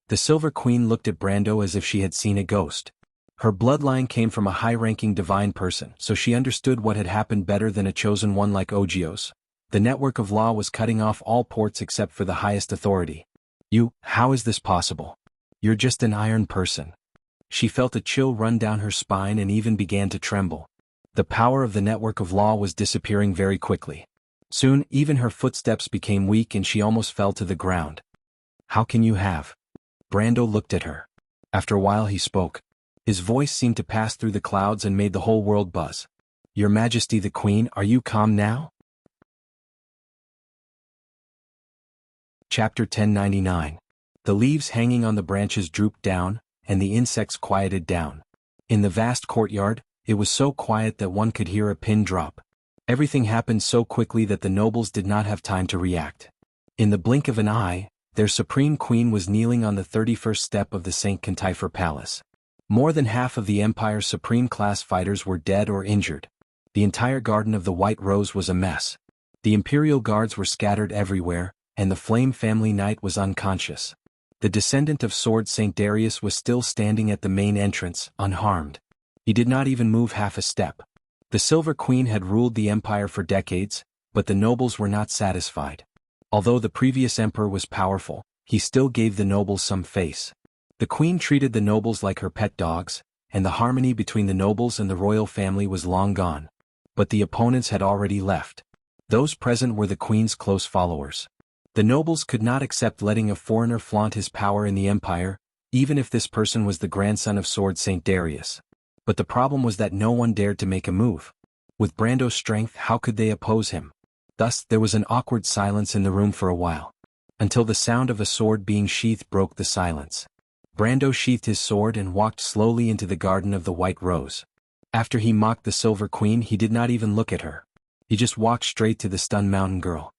The Silver Queen looked at Brando as if she had seen a ghost. Her bloodline came from a high-ranking divine person, so she understood what had happened better than a chosen one like Ogios. The network of law was cutting off all ports except for the highest authority. How is this possible? You're just an iron person. She felt a chill run down her spine and even began to tremble. The power of the network of law was disappearing very quickly. Soon, even her footsteps became weak and she almost fell to the ground. How can you have? Brando looked at her. After a while he spoke. His voice seemed to pass through the clouds and made the whole world buzz. Your Majesty the Queen, are you calm now? Chapter 1099. The leaves hanging on the branches drooped down, and the insects quieted down. In the vast courtyard, it was so quiet that one could hear a pin drop. Everything happened so quickly that the nobles did not have time to react. In the blink of an eye, their supreme queen was kneeling on the 31st step of the St. Cantifer Palace. More than half of the Empire's supreme-class fighters were dead or injured. The entire Garden of the White Rose was a mess. The Imperial Guards were scattered everywhere, and the Flame family knight was unconscious. The descendant of Sword St. Darius was still standing at the main entrance, unharmed. He did not even move half a step. The Silver Queen had ruled the Empire for decades, but the nobles were not satisfied. Although the previous emperor was powerful, he still gave the nobles some face. The Queen treated the nobles like her pet dogs, and the harmony between the nobles and the royal family was long gone. But the opponents had already left. Those present were the Queen's close followers. The nobles could not accept letting a foreigner flaunt his power in the Empire, even if this person was the grandson of Sword St. Darius. But the problem was that no one dared to make a move. With Brando's strength, how could they oppose him? Thus, there was an awkward silence in the room for a while. Until the sound of a sword being sheathed broke the silence. Brando sheathed his sword and walked slowly into the Garden of the White Rose. After he mocked the Silver Queen, he did not even look at her. He just walked straight to the stunned mountain girl.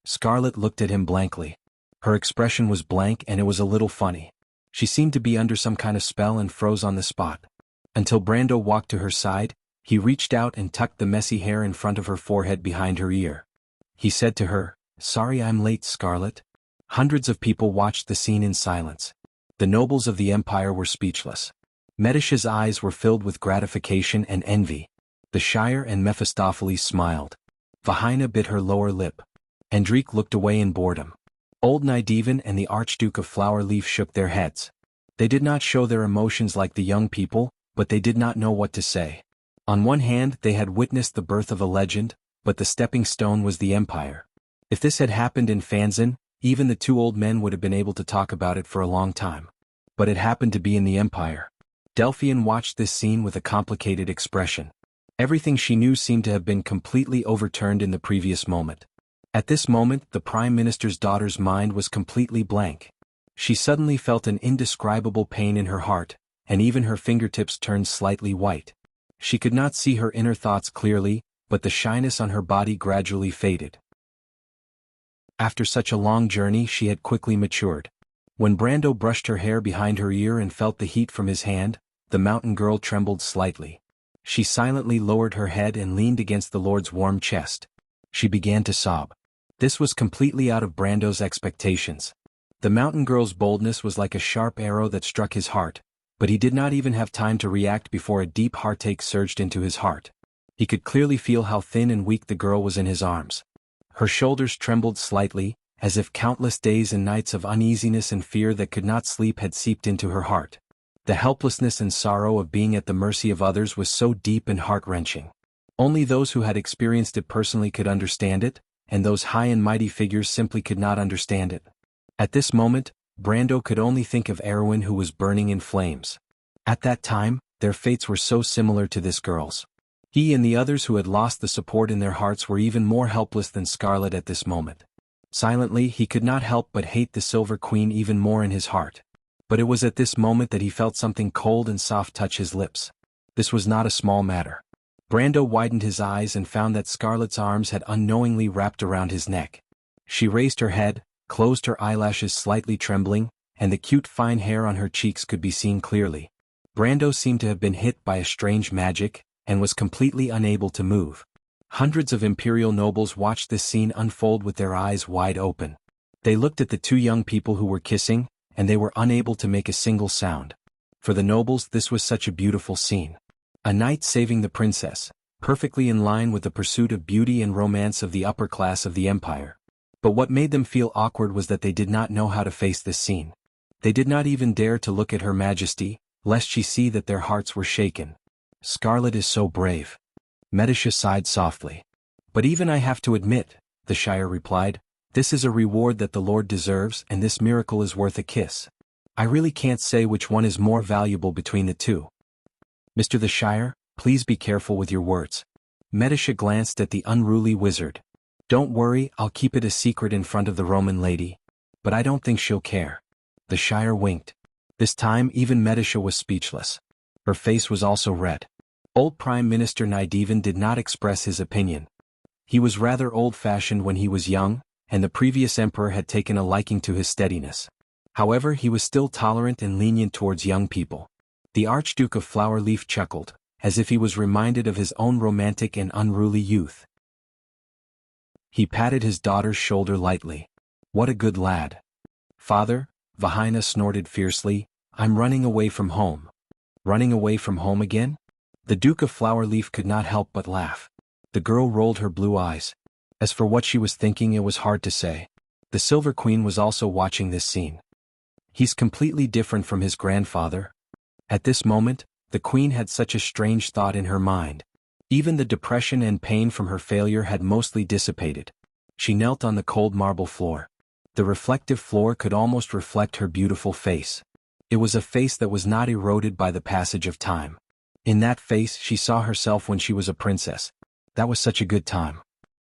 Scarlet looked at him blankly. Her expression was blank and it was a little funny. She seemed to be under some kind of spell and froze on the spot. Until Brando walked to her side, he reached out and tucked the messy hair in front of her forehead behind her ear. He said to her, "Sorry I'm late, Scarlet." Hundreds of people watched the scene in silence. The nobles of the Empire were speechless. Medicia's eyes were filled with gratification and envy. The Shire and Mephistopheles smiled. Vahina bit her lower lip. Endrique looked away in boredom. Old Nydivan and the Archduke of Flowerleaf shook their heads. They did not show their emotions like the young people, but they did not know what to say. On one hand, they had witnessed the birth of a legend, but the stepping stone was the Empire. If this had happened in Fanzan, even the two old men would have been able to talk about it for a long time. But it happened to be in the Empire. Delphian watched this scene with a complicated expression. Everything she knew seemed to have been completely overturned in the previous moment. At this moment, the Prime Minister's daughter's mind was completely blank. She suddenly felt an indescribable pain in her heart, and even her fingertips turned slightly white. She could not see her inner thoughts clearly, but the shyness on her body gradually faded. After such a long journey, she had quickly matured. When Brando brushed her hair behind her ear and felt the heat from his hand, the mountain girl trembled slightly. She silently lowered her head and leaned against the Lord's warm chest. She began to sob. This was completely out of Brando's expectations. The mountain girl's boldness was like a sharp arrow that struck his heart, but he did not even have time to react before a deep heartache surged into his heart. He could clearly feel how thin and weak the girl was in his arms. Her shoulders trembled slightly, as if countless days and nights of uneasiness and fear that could not sleep had seeped into her heart. The helplessness and sorrow of being at the mercy of others was so deep and heart-wrenching. Only those who had experienced it personally could understand it, and those high and mighty figures simply could not understand it. At this moment, Brando could only think of Erwin, who was burning in flames. At that time, their fates were so similar to this girl's. He and the others who had lost the support in their hearts were even more helpless than Scarlet at this moment. Silently, he could not help but hate the Silver Queen even more in his heart. But it was at this moment that he felt something cold and soft touch his lips. This was not a small matter. Brando widened his eyes and found that Scarlett's arms had unknowingly wrapped around his neck. She raised her head, closed her eyelashes slightly trembling, and the cute fine hair on her cheeks could be seen clearly. Brando seemed to have been hit by a strange magic, and was completely unable to move. Hundreds of imperial nobles watched this scene unfold with their eyes wide open. They looked at the two young people who were kissing, and they were unable to make a single sound. For the nobles, this was such a beautiful scene. A knight saving the princess, perfectly in line with the pursuit of beauty and romance of the upper class of the empire. But what made them feel awkward was that they did not know how to face this scene. They did not even dare to look at Her Majesty, lest she see that their hearts were shaken. Scarlet is so brave. Medisha sighed softly. But even I have to admit, the Shire replied, this is a reward that the Lord deserves, and this miracle is worth a kiss. I really can't say which one is more valuable between the two. Mr. the Shire, please be careful with your words. Medisha glanced at the unruly wizard. Don't worry, I'll keep it a secret in front of the Roman lady. But I don't think she'll care. The Shire winked. This time even Medisha was speechless. Her face was also red. Old Prime Minister Nidevan did not express his opinion. He was rather old-fashioned when he was young, and the previous emperor had taken a liking to his steadiness. However, he was still tolerant and lenient towards young people. The Archduke of Flowerleaf chuckled, as if he was reminded of his own romantic and unruly youth. He patted his daughter's shoulder lightly. What a good lad. Father, Vahina snorted fiercely, I'm running away from home. Running away from home again? The Duke of Flowerleaf could not help but laugh. The girl rolled her blue eyes. As for what she was thinking, it was hard to say. The Silver Queen was also watching this scene. He's completely different from his grandfather. At this moment, the Queen had such a strange thought in her mind. Even the depression and pain from her failure had mostly dissipated. She knelt on the cold marble floor. The reflective floor could almost reflect her beautiful face. It was a face that was not eroded by the passage of time. In that face she saw herself when she was a princess. That was such a good time.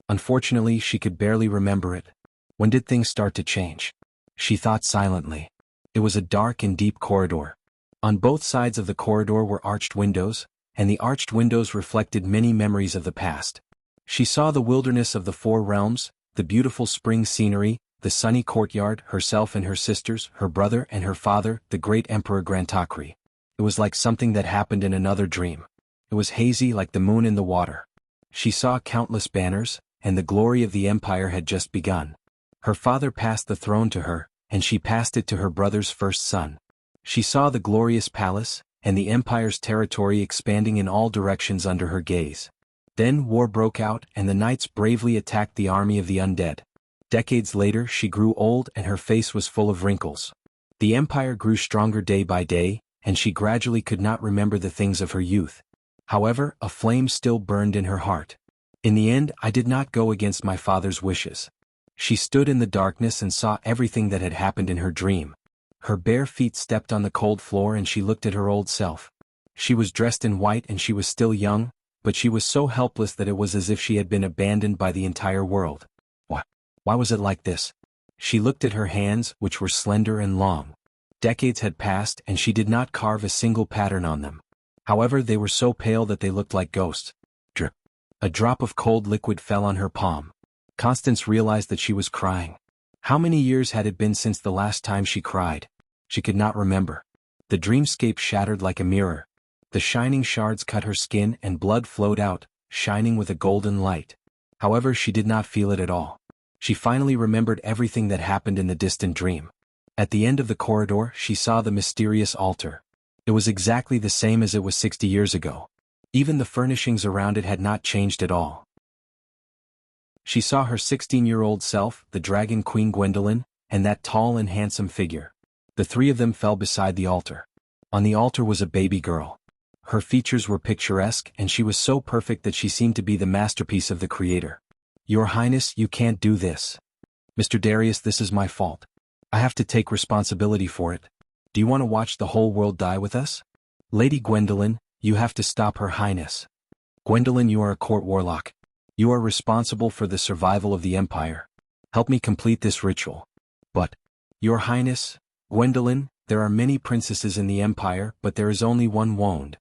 Unfortunately, she could barely remember it. When did things start to change? She thought silently. It was a dark and deep corridor. On both sides of the corridor were arched windows, and the arched windows reflected many memories of the past. She saw the wilderness of the Four Realms, the beautiful spring scenery, the sunny courtyard, herself and her sisters, her brother and her father, the great Emperor Grantakri. It was like something that happened in another dream. It was hazy like the moon in the water. She saw countless banners, and the glory of the empire had just begun. Her father passed the throne to her, and she passed it to her brother's first son. She saw the glorious palace, and the empire's territory expanding in all directions under her gaze. Then war broke out, and the knights bravely attacked the army of the undead. Decades later she grew old and her face was full of wrinkles. The empire grew stronger day by day, and she gradually could not remember the things of her youth. However, a flame still burned in her heart. In the end, I did not go against my father's wishes. She stood in the darkness and saw everything that had happened in her dream. Her bare feet stepped on the cold floor and she looked at her old self. She was dressed in white and she was still young, but she was so helpless that it was as if she had been abandoned by the entire world. Why was it like this? She looked at her hands, which were slender and long. Decades had passed and she did not carve a single pattern on them. However, they were so pale that they looked like ghosts. Drip. A drop of cold liquid fell on her palm. Constance realized that she was crying. How many years had it been since the last time she cried? She could not remember. The dreamscape shattered like a mirror. The shining shards cut her skin and blood flowed out, shining with a golden light. However, she did not feel it at all. She finally remembered everything that happened in the distant dream. At the end of the corridor, she saw the mysterious altar. It was exactly the same as it was 60 years ago. Even the furnishings around it had not changed at all. She saw her 16-year-old self, the Dragon Queen Gwendolyn, and that tall and handsome figure. The three of them fell beside the altar. On the altar was a baby girl. Her features were picturesque and she was so perfect that she seemed to be the masterpiece of the Creator. Your Highness, you can't do this. Mr. Darius, this is my fault. I have to take responsibility for it. Do you want to watch the whole world die with us? Lady Gwendolyn, you have to stop Her Highness. Gwendolyn, you are a court warlock. You are responsible for the survival of the Empire. Help me complete this ritual. But, Your Highness, Gwendolyn, there are many princesses in the Empire, but there is only one wand.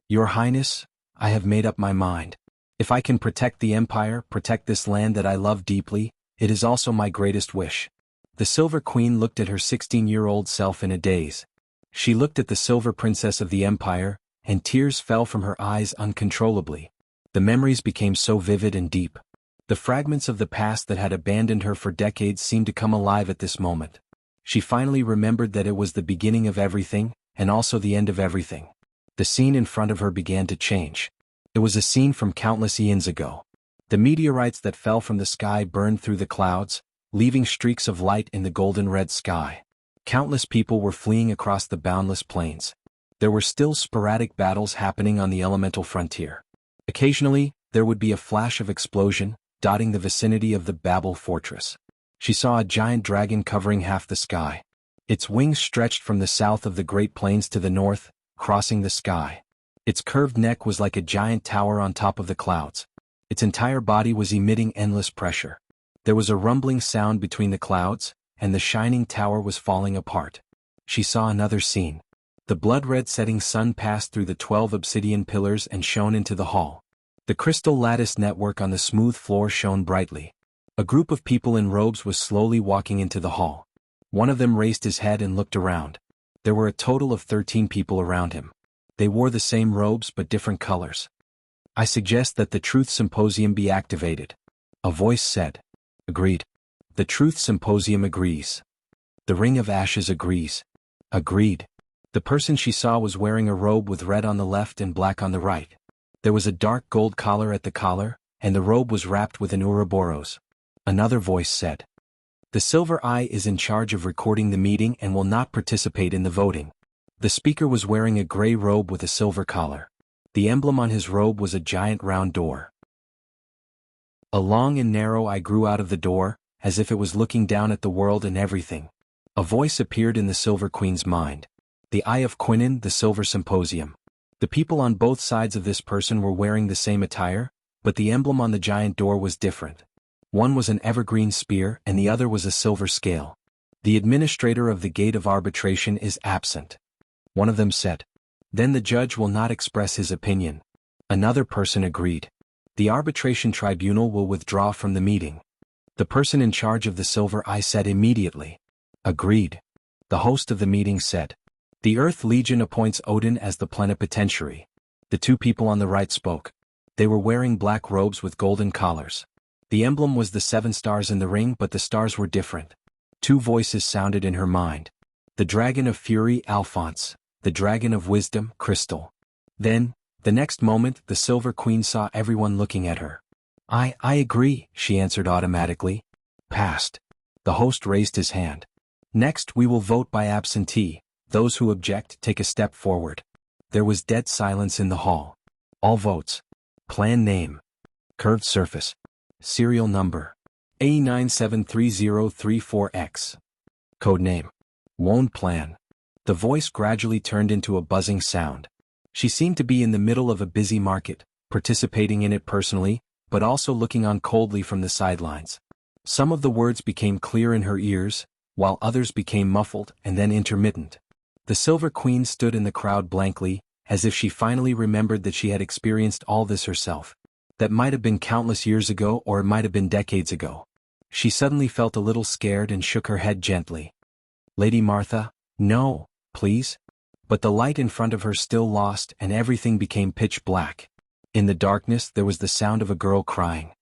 Your Highness, I have made up my mind. If I can protect the Empire, protect this land that I love deeply, it is also my greatest wish. The Silver Queen looked at her 16-year-old self in a daze. She looked at the Silver Princess of the Empire, and tears fell from her eyes uncontrollably. The memories became so vivid and deep. The fragments of the past that had abandoned her for decades seemed to come alive at this moment. She finally remembered that it was the beginning of everything, and also the end of everything. The scene in front of her began to change. It was a scene from countless eons ago. The meteorites that fell from the sky burned through the clouds, leaving streaks of light in the golden-red sky. Countless people were fleeing across the boundless plains. There were still sporadic battles happening on the elemental frontier. Occasionally, there would be a flash of explosion, dotting the vicinity of the Babel fortress. She saw a giant dragon covering half the sky. Its wings stretched from the south of the Great Plains to the north, crossing the sky. Its curved neck was like a giant tower on top of the clouds. Its entire body was emitting endless pressure. There was a rumbling sound between the clouds, and the shining tower was falling apart. She saw another scene. The blood-red setting sun passed through the 12 obsidian pillars and shone into the hall. The crystal lattice network on the smooth floor shone brightly. A group of people in robes was slowly walking into the hall. One of them raised his head and looked around. There were a total of 13 people around him. They wore the same robes but different colors. I suggest that the Truth Symposium be activated. A voice said. Agreed. The Truth Symposium agrees. The Ring of Ashes agrees. Agreed. The person she saw was wearing a robe with red on the left and black on the right. There was a dark gold collar at the collar, and the robe was wrapped with an Ouroboros. Another voice said. The Silver Eye is in charge of recording the meeting and will not participate in the voting. The speaker was wearing a gray robe with a silver collar. The emblem on his robe was a giant round door. A long and narrow eye grew out of the door, as if it was looking down at the world and everything. A voice appeared in the Silver Queen's mind. The Eye of Quinnen, the Silver Symposium. The people on both sides of this person were wearing the same attire, but the emblem on the giant door was different. One was an evergreen spear and the other was a silver scale. The administrator of the Gate of Arbitration is absent. One of them said. Then the judge will not express his opinion. Another person agreed. The arbitration tribunal will withdraw from the meeting. The person in charge of the Silver Eye said immediately. Agreed. The host of the meeting said. The Earth Legion appoints Odin as the plenipotentiary. The two people on the right spoke. They were wearing black robes with golden collars. The emblem was the 7 stars in the ring, but the stars were different. Two voices sounded in her mind. The Dragon of Fury, Alphonse. The Dragon of Wisdom, Crystal. Then, the next moment, the Silver Queen saw everyone looking at her. I agree, she answered automatically. Passed. The host raised his hand. Next, we will vote by absentee. Those who object take a step forward. There was dead silence in the hall. All votes. Plan name. Curved surface. Serial number. A973034X. Code name. Wound plan. The voice gradually turned into a buzzing sound. She seemed to be in the middle of a busy market, participating in it personally, but also looking on coldly from the sidelines. Some of the words became clear in her ears, while others became muffled and then intermittent. The Silver Queen stood in the crowd blankly, as if she finally remembered that she had experienced all this herself. That might have been countless years ago or it might have been decades ago. She suddenly felt a little scared and shook her head gently. Lady Martha, no, please. But the light in front of her still lost and everything became pitch black. In the darkness there was the sound of a girl crying.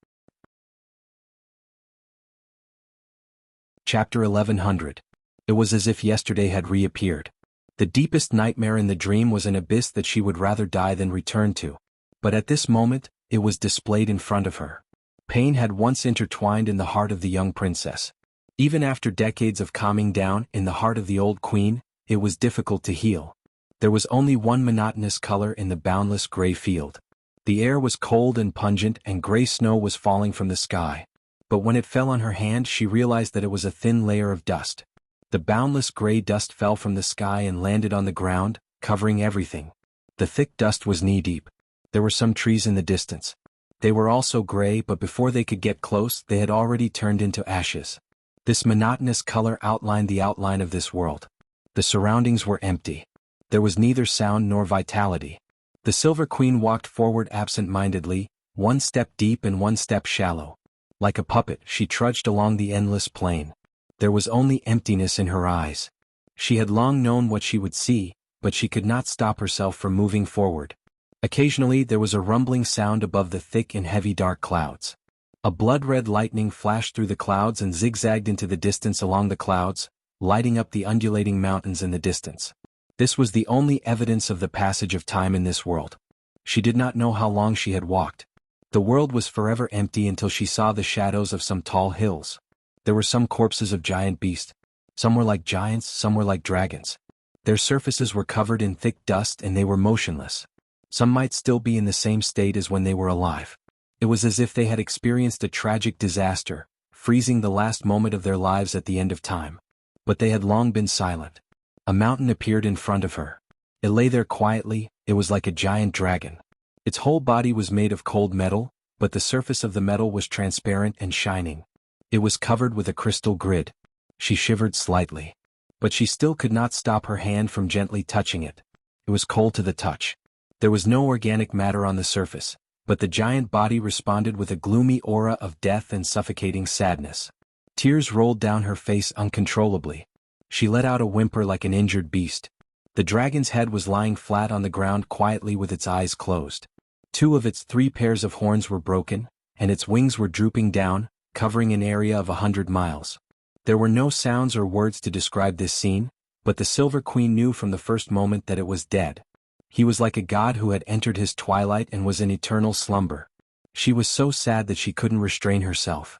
Chapter 1100. It was as if yesterday had reappeared. The deepest nightmare in the dream was an abyss that she would rather die than return to. But at this moment, it was displayed in front of her. Pain had once intertwined in the heart of the young princess. Even after decades of calming down in the heart of the old queen, it was difficult to heal. There was only one monotonous color in the boundless gray field. The air was cold and pungent and gray snow was falling from the sky. But when it fell on her hand she realized that it was a thin layer of dust. The boundless gray dust fell from the sky and landed on the ground, covering everything. The thick dust was knee-deep. There were some trees in the distance. They were also gray, but before they could get close they had already turned into ashes. This monotonous color outlined the outline of this world. The surroundings were empty. There was neither sound nor vitality. The The Silver Queen walked forward absent-mindedly, one step deep and one step shallow. Like a puppet, she trudged along the endless plain. There was only emptiness in her eyes. She had long known what she would see, but she could not stop herself from moving forward. Occasionally there was a rumbling sound above the thick and heavy dark clouds. A blood-red lightning flashed through the clouds and zigzagged into the distance along the clouds, lighting up the undulating mountains in the distance. This was the only evidence of the passage of time in this world. She did not know how long she had walked. The world was forever empty until she saw the shadows of some tall hills. There were some corpses of giant beasts. Some were like giants, some were like dragons. Their surfaces were covered in thick dust and they were motionless. Some might still be in the same state as when they were alive. It was as if they had experienced a tragic disaster, freezing the last moment of their lives at the end of time. But they had long been silent. A mountain appeared in front of her. It lay there quietly. It was like a giant dragon. Its whole body was made of cold metal, but the surface of the metal was transparent and shining. It was covered with a crystal grid. She shivered slightly. But she still could not stop her hand from gently touching it. It was cold to the touch. There was no organic matter on the surface, but the giant body responded with a gloomy aura of death and suffocating sadness. Tears rolled down her face uncontrollably. She let out a whimper like an injured beast. The dragon's head was lying flat on the ground quietly with its eyes closed. 2 of its 3 pairs of horns were broken, and its wings were drooping down, covering an area of 100 miles. There were no sounds or words to describe this scene, but the Silver Queen knew from the first moment that it was dead. He was like a god who had entered his twilight and was in eternal slumber. She was so sad that she couldn't restrain herself.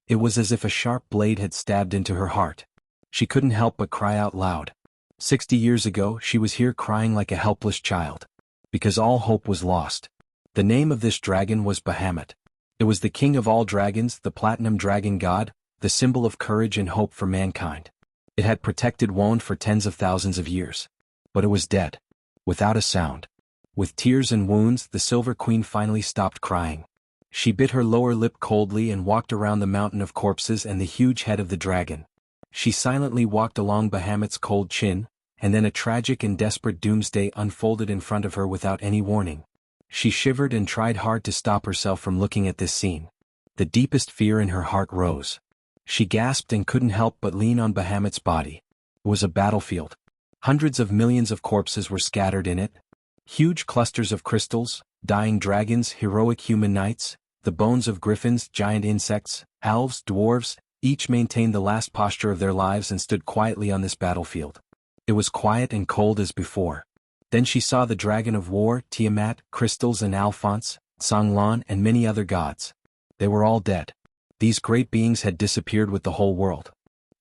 It was as if a sharp blade had stabbed into her heart. She couldn't help but cry out loud. 60 years ago, she was here crying like a helpless child. Because all hope was lost. The name of this dragon was Bahamut. It was the king of all dragons, the platinum dragon god, the symbol of courage and hope for mankind. It had protected Wone for tens of thousands of years. But it was dead. Without a sound. With tears and wounds, the Silver Queen finally stopped crying. She bit her lower lip coldly and walked around the mountain of corpses and the huge head of the dragon. She silently walked along Bahamut's cold chin, and then a tragic and desperate doomsday unfolded in front of her without any warning. She shivered and tried hard to stop herself from looking at this scene. The deepest fear in her heart rose. She gasped and couldn't help but lean on Bahamut's body. It was a battlefield. Hundreds of millions of corpses were scattered in it. Huge clusters of crystals, dying dragons, heroic human knights, the bones of griffins, giant insects, elves, dwarves, each maintained the last posture of their lives and stood quietly on this battlefield. It was quiet and cold as before. Then she saw the dragon of war, Tiamat, crystals and Alphonse, Sanglan and many other gods. They were all dead. These great beings had disappeared with the whole world.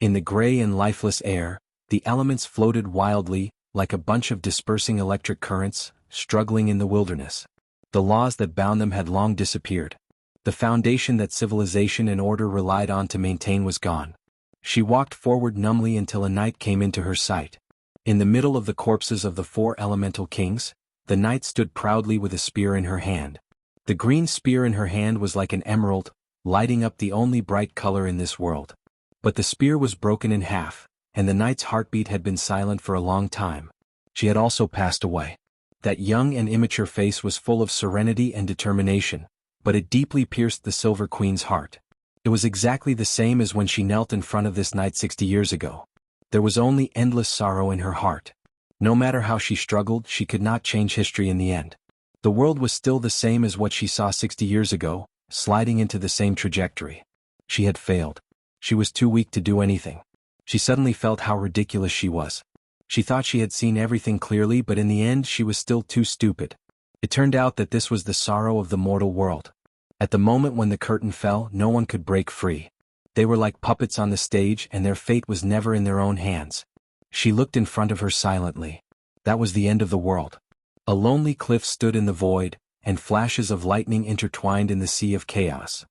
In the gray and lifeless air, the elements floated wildly, like a bunch of dispersing electric currents, struggling in the wilderness. The laws that bound them had long disappeared. The foundation that civilization and order relied on to maintain was gone. She walked forward numbly until a knight came into her sight. In the middle of the corpses of the 4 elemental kings, the knight stood proudly with a spear in her hand. The green spear in her hand was like an emerald, lighting up the only bright color in this world. But the spear was broken in half, and the knight's heartbeat had been silent for a long time. She had also passed away. That young and immature face was full of serenity and determination, but it deeply pierced the Silver Queen's heart. It was exactly the same as when she knelt in front of this knight 60 years ago. There was only endless sorrow in her heart. No matter how she struggled, she could not change history in the end. The world was still the same as what she saw 60 years ago, sliding into the same trajectory. She had failed. She was too weak to do anything. She suddenly felt how ridiculous she was. She thought she had seen everything clearly, but in the end she was still too stupid. It turned out that this was the sorrow of the mortal world. At the moment when the curtain fell, no one could break free. They were like puppets on the stage, and their fate was never in their own hands. She looked in front of her silently. That was the end of the world. A lonely cliff stood in the void, and flashes of lightning intertwined in the sea of chaos.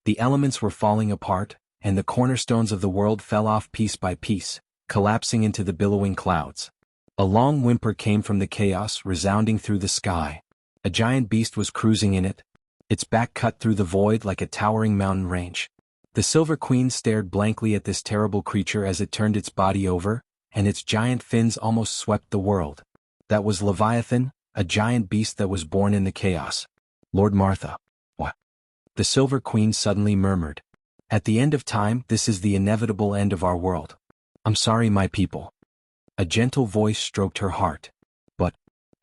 The elements were falling apart, and the cornerstones of the world fell off piece by piece, collapsing into the billowing clouds. A long whimper came from the chaos, resounding through the sky. A giant beast was cruising in it, its back cut through the void like a towering mountain range. The Silver Queen stared blankly at this terrible creature as it turned its body over, and its giant fins almost swept the world. That was Leviathan, a giant beast that was born in the chaos. Lord Martha. What? The Silver Queen suddenly murmured. At the end of time, this is the inevitable end of our world. I'm sorry, my people. A gentle voice stroked her heart. But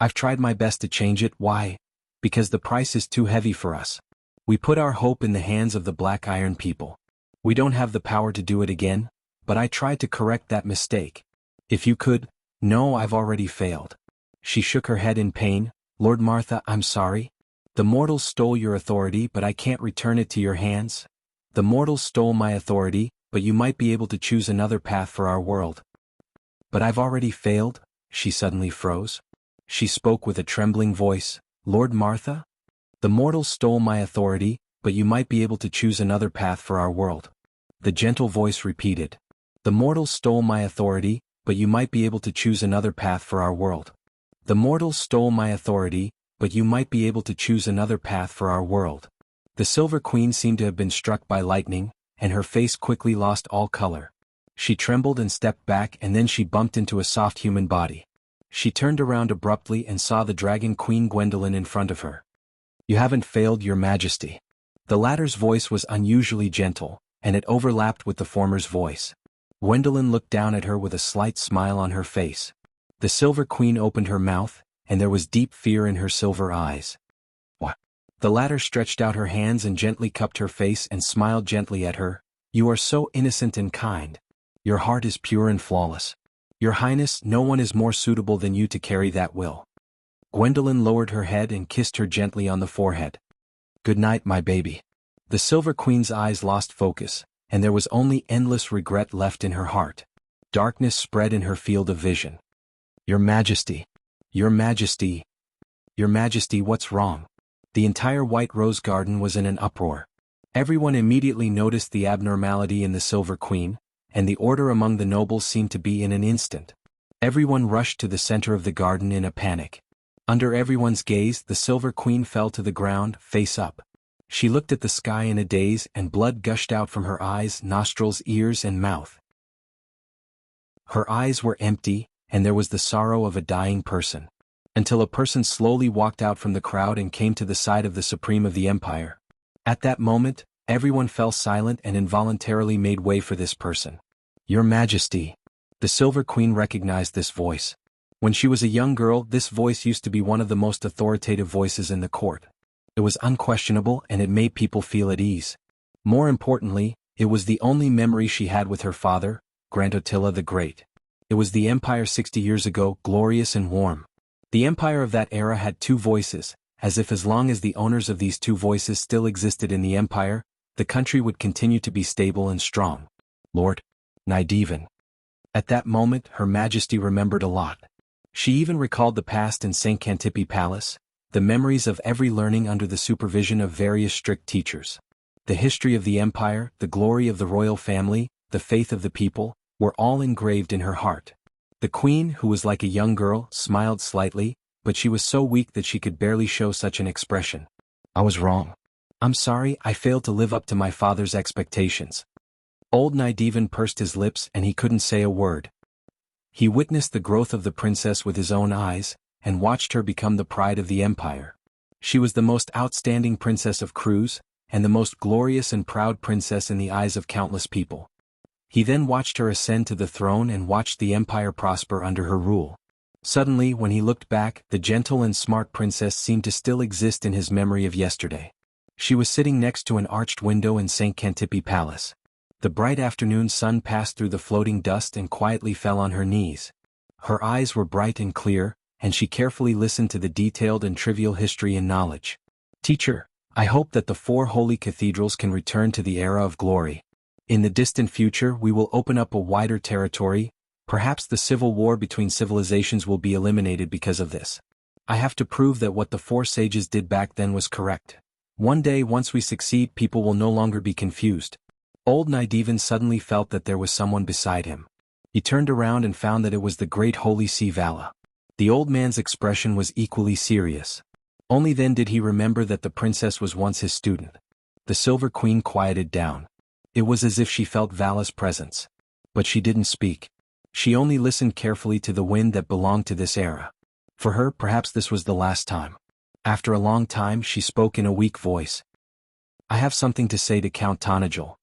I've tried my best to change it. Why? Because the price is too heavy for us. We put our hope in the hands of the Black Iron people. We don't have the power to do it again, but I tried to correct that mistake. If you could, no, I've already failed. She shook her head in pain. Lord Martha, I'm sorry. The mortals stole your authority, but I can't return it to your hands. The mortals stole my authority, but you might be able to choose another path for our world. But I've already failed. She suddenly froze. She spoke with a trembling voice. Lord Martha? The mortals stole my authority, but you might be able to choose another path for our world. The gentle voice repeated. The mortals stole my authority, but you might be able to choose another path for our world. The mortals stole my authority, but you might be able to choose another path for our world. The Silver Queen seemed to have been struck by lightning, and her face quickly lost all color. She trembled and stepped back, and then she bumped into a soft human body. She turned around abruptly and saw the Dragon Queen Gwendolyn in front of her. You haven't failed, Your Majesty. The latter's voice was unusually gentle, and it overlapped with the former's voice. Gwendolyn looked down at her with a slight smile on her face. The Silver Queen opened her mouth, and there was deep fear in her silver eyes. What? The latter stretched out her hands and gently cupped her face and smiled gently at her. You are so innocent and kind. Your heart is pure and flawless. Your Highness, no one is more suitable than you to carry that will. Gwendolyn lowered her head and kissed her gently on the forehead. Good night, my baby. The Silver Queen's eyes lost focus, and there was only endless regret left in her heart. Darkness spread in her field of vision. Your Majesty. Your Majesty. Your Majesty, what's wrong? The entire White Rose Garden was in an uproar. Everyone immediately noticed the abnormality in the Silver Queen, and the order among the nobles seemed to be in an instant. Everyone rushed to the center of the garden in a panic. Under everyone's gaze, the Silver Queen fell to the ground, face up. She looked at the sky in a daze, and blood gushed out from her eyes, nostrils, ears, and mouth. Her eyes were empty, and there was the sorrow of a dying person. Until a person slowly walked out from the crowd and came to the side of the Supreme of the Empire. At that moment, everyone fell silent and involuntarily made way for this person. Your Majesty. The Silver Queen recognized this voice. When she was a young girl, this voice used to be one of the most authoritative voices in the court. It was unquestionable, and it made people feel at ease. More importantly, it was the only memory she had with her father, Grand Attila the Great. It was the empire 60 years ago, glorious and warm. The empire of that era had two voices, as if as long as the owners of these two voices still existed in the empire, the country would continue to be stable and strong. Lord Nydivan. At that moment, Her Majesty remembered a lot. She even recalled the past in St. Cantipi Palace, the memories of every learning under the supervision of various strict teachers. The history of the empire, the glory of the royal family, the faith of the people, were all engraved in her heart. The queen, who was like a young girl, smiled slightly, but she was so weak that she could barely show such an expression. I was wrong. I'm sorry, I failed to live up to my father's expectations. Old Nydivan pursed his lips and he couldn't say a word. He witnessed the growth of the princess with his own eyes, and watched her become the pride of the empire. She was the most outstanding princess of Cruz, and the most glorious and proud princess in the eyes of countless people. He then watched her ascend to the throne and watched the empire prosper under her rule. Suddenly, when he looked back, the gentle and smart princess seemed to still exist in his memory of yesterday. She was sitting next to an arched window in St. Cantipi Palace. The bright afternoon sun passed through the floating dust and quietly fell on her knees. Her eyes were bright and clear, and she carefully listened to the detailed and trivial history and knowledge. Teacher, I hope that the 4 holy cathedrals can return to the era of glory. In the distant future, we will open up a wider territory. Perhaps the civil war between civilizations will be eliminated because of this. I have to prove that what the 4 sages did back then was correct. One day, once we succeed, people will no longer be confused. Old Nydivan suddenly felt that there was someone beside him. He turned around and found that it was the great Holy See Vala. The old man's expression was equally serious. Only then did he remember that the princess was once his student. The Silver Queen quieted down. It was as if she felt Vala's presence. But she didn't speak. She only listened carefully to the wind that belonged to this era. For her, perhaps this was the last time. After a long time, she spoke in a weak voice. I have something to say to Count Tanajul.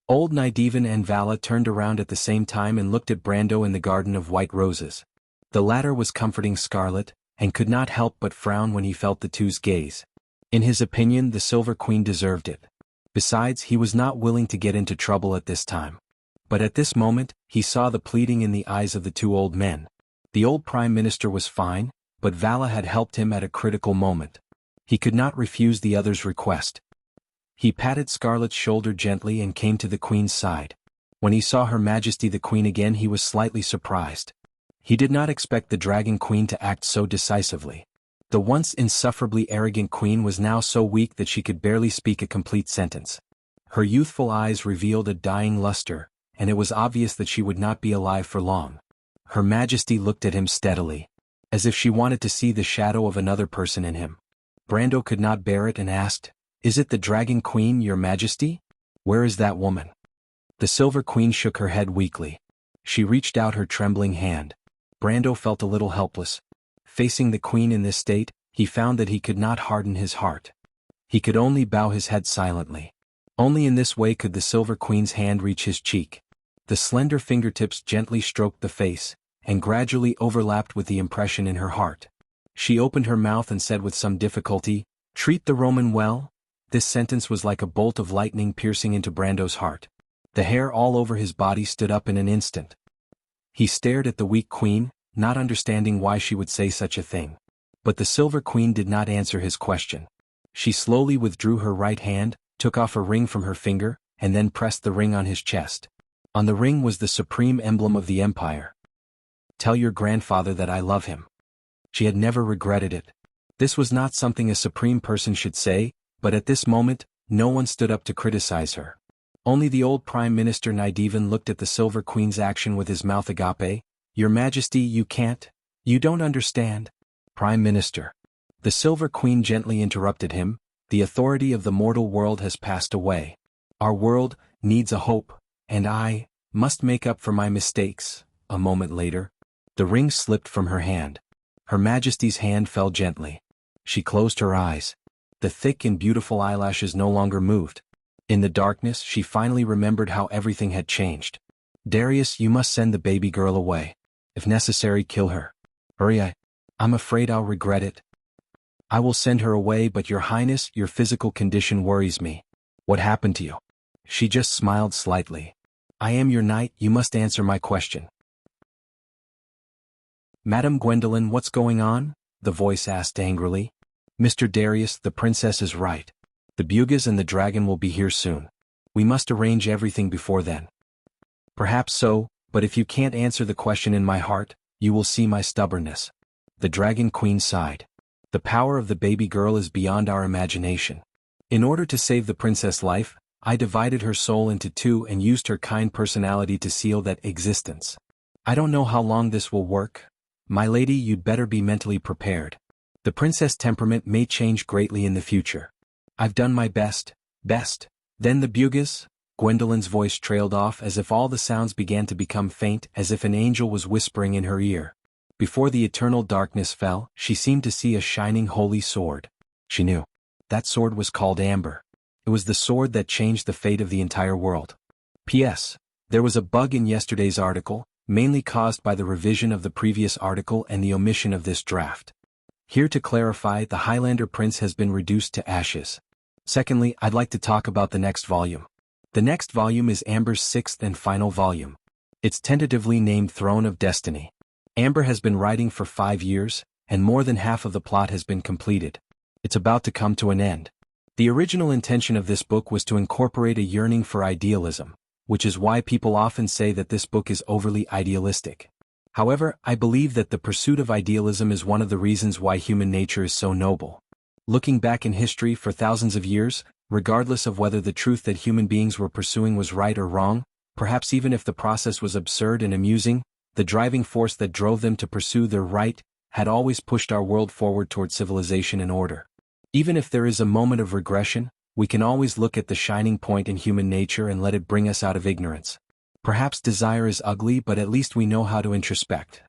Old Nidevan and Vala turned around at the same time and looked at Brando in the garden of white roses. The latter was comforting Scarlet, and could not help but frown when he felt the two's gaze. In his opinion, the Silver Queen deserved it. Besides, he was not willing to get into trouble at this time. But at this moment, he saw the pleading in the eyes of the two old men. The old Prime Minister was fine, but Vala had helped him at a critical moment. He could not refuse the other's request. He patted Scarlet's shoulder gently and came to the Queen's side. When he saw Her Majesty the Queen again, he was slightly surprised. He did not expect the Dragon Queen to act so decisively. The once insufferably arrogant Queen was now so weak that she could barely speak a complete sentence. Her youthful eyes revealed a dying luster, and it was obvious that she would not be alive for long. Her Majesty looked at him steadily, as if she wanted to see the shadow of another person in him. Brando could not bear it and asked, Is it the Dragon Queen, Your Majesty? Where is that woman? The Silver Queen shook her head weakly. She reached out her trembling hand. Brando felt a little helpless. Facing the Queen in this state, he found that he could not harden his heart. He could only bow his head silently. Only in this way could the Silver Queen's hand reach his cheek. The slender fingertips gently stroked the face, and gradually overlapped with the impression in her heart. She opened her mouth and said with some difficulty, Treat the Roman well? This sentence was like a bolt of lightning piercing into Brando's heart. The hair all over his body stood up in an instant. He stared at the weak Queen, not understanding why she would say such a thing. But the Silver Queen did not answer his question. She slowly withdrew her right hand, took off a ring from her finger, and then pressed the ring on his chest. On the ring was the supreme emblem of the Empire. Tell your grandfather that I love him. She had never regretted it. This was not something a supreme person should say, but at this moment, no one stood up to criticize her. Only the old Prime Minister Nidevan looked at the Silver Queen's action with his mouth agape. Your Majesty, you can't. You don't understand. Prime Minister. The Silver Queen gently interrupted him. The authority of the mortal world has passed away. Our world needs a hope, and I must make up for my mistakes. A moment later, the ring slipped from her hand. Her Majesty's hand fell gently. She closed her eyes. The thick and beautiful eyelashes no longer moved. In the darkness, she finally remembered how everything had changed. Darius, you must send the baby girl away. If necessary, kill her. Hurry, I'm afraid I'll regret it. I will send her away, but Your Highness, your physical condition worries me. What happened to you? She just smiled slightly. I am your knight, you must answer my question. Madam Gwendolen, what's going on? The voice asked angrily. Mr. Darius, the princess is right. The Bugas and the dragon will be here soon. We must arrange everything before then. Perhaps so, but if you can't answer the question in my heart, you will see my stubbornness. The Dragon Queen sighed. The power of the baby girl is beyond our imagination. In order to save the princess' life, I divided her soul into two and used her kind personality to seal that existence. I don't know how long this will work. My lady, you'd better be mentally prepared. The princess' temperament may change greatly in the future. I've done my best. Then the Bugas? Gwendolen's voice trailed off as if all the sounds began to become faint, as if an angel was whispering in her ear. Before the eternal darkness fell, she seemed to see a shining holy sword. She knew. That sword was called Amber. It was the sword that changed the fate of the entire world. P.S. There was a bug in yesterday's article, mainly caused by the revision of the previous article and the omission of this draft. Here to clarify, the Highlander Prince has been reduced to ashes. Secondly, I'd like to talk about the next volume. The next volume is Amber's sixth and final volume. It's tentatively named Throne of Destiny. Amber has been writing for 5 years, and more than half of the plot has been completed. It's about to come to an end. The original intention of this book was to incorporate a yearning for idealism, which is why people often say that this book is overly idealistic. However, I believe that the pursuit of idealism is one of the reasons why human nature is so noble. Looking back in history for thousands of years, regardless of whether the truth that human beings were pursuing was right or wrong, perhaps even if the process was absurd and amusing, the driving force that drove them to pursue their right had always pushed our world forward toward civilization and order. Even if there is a moment of regression, we can always look at the shining point in human nature and let it bring us out of ignorance. Perhaps desire is ugly, but at least we know how to introspect.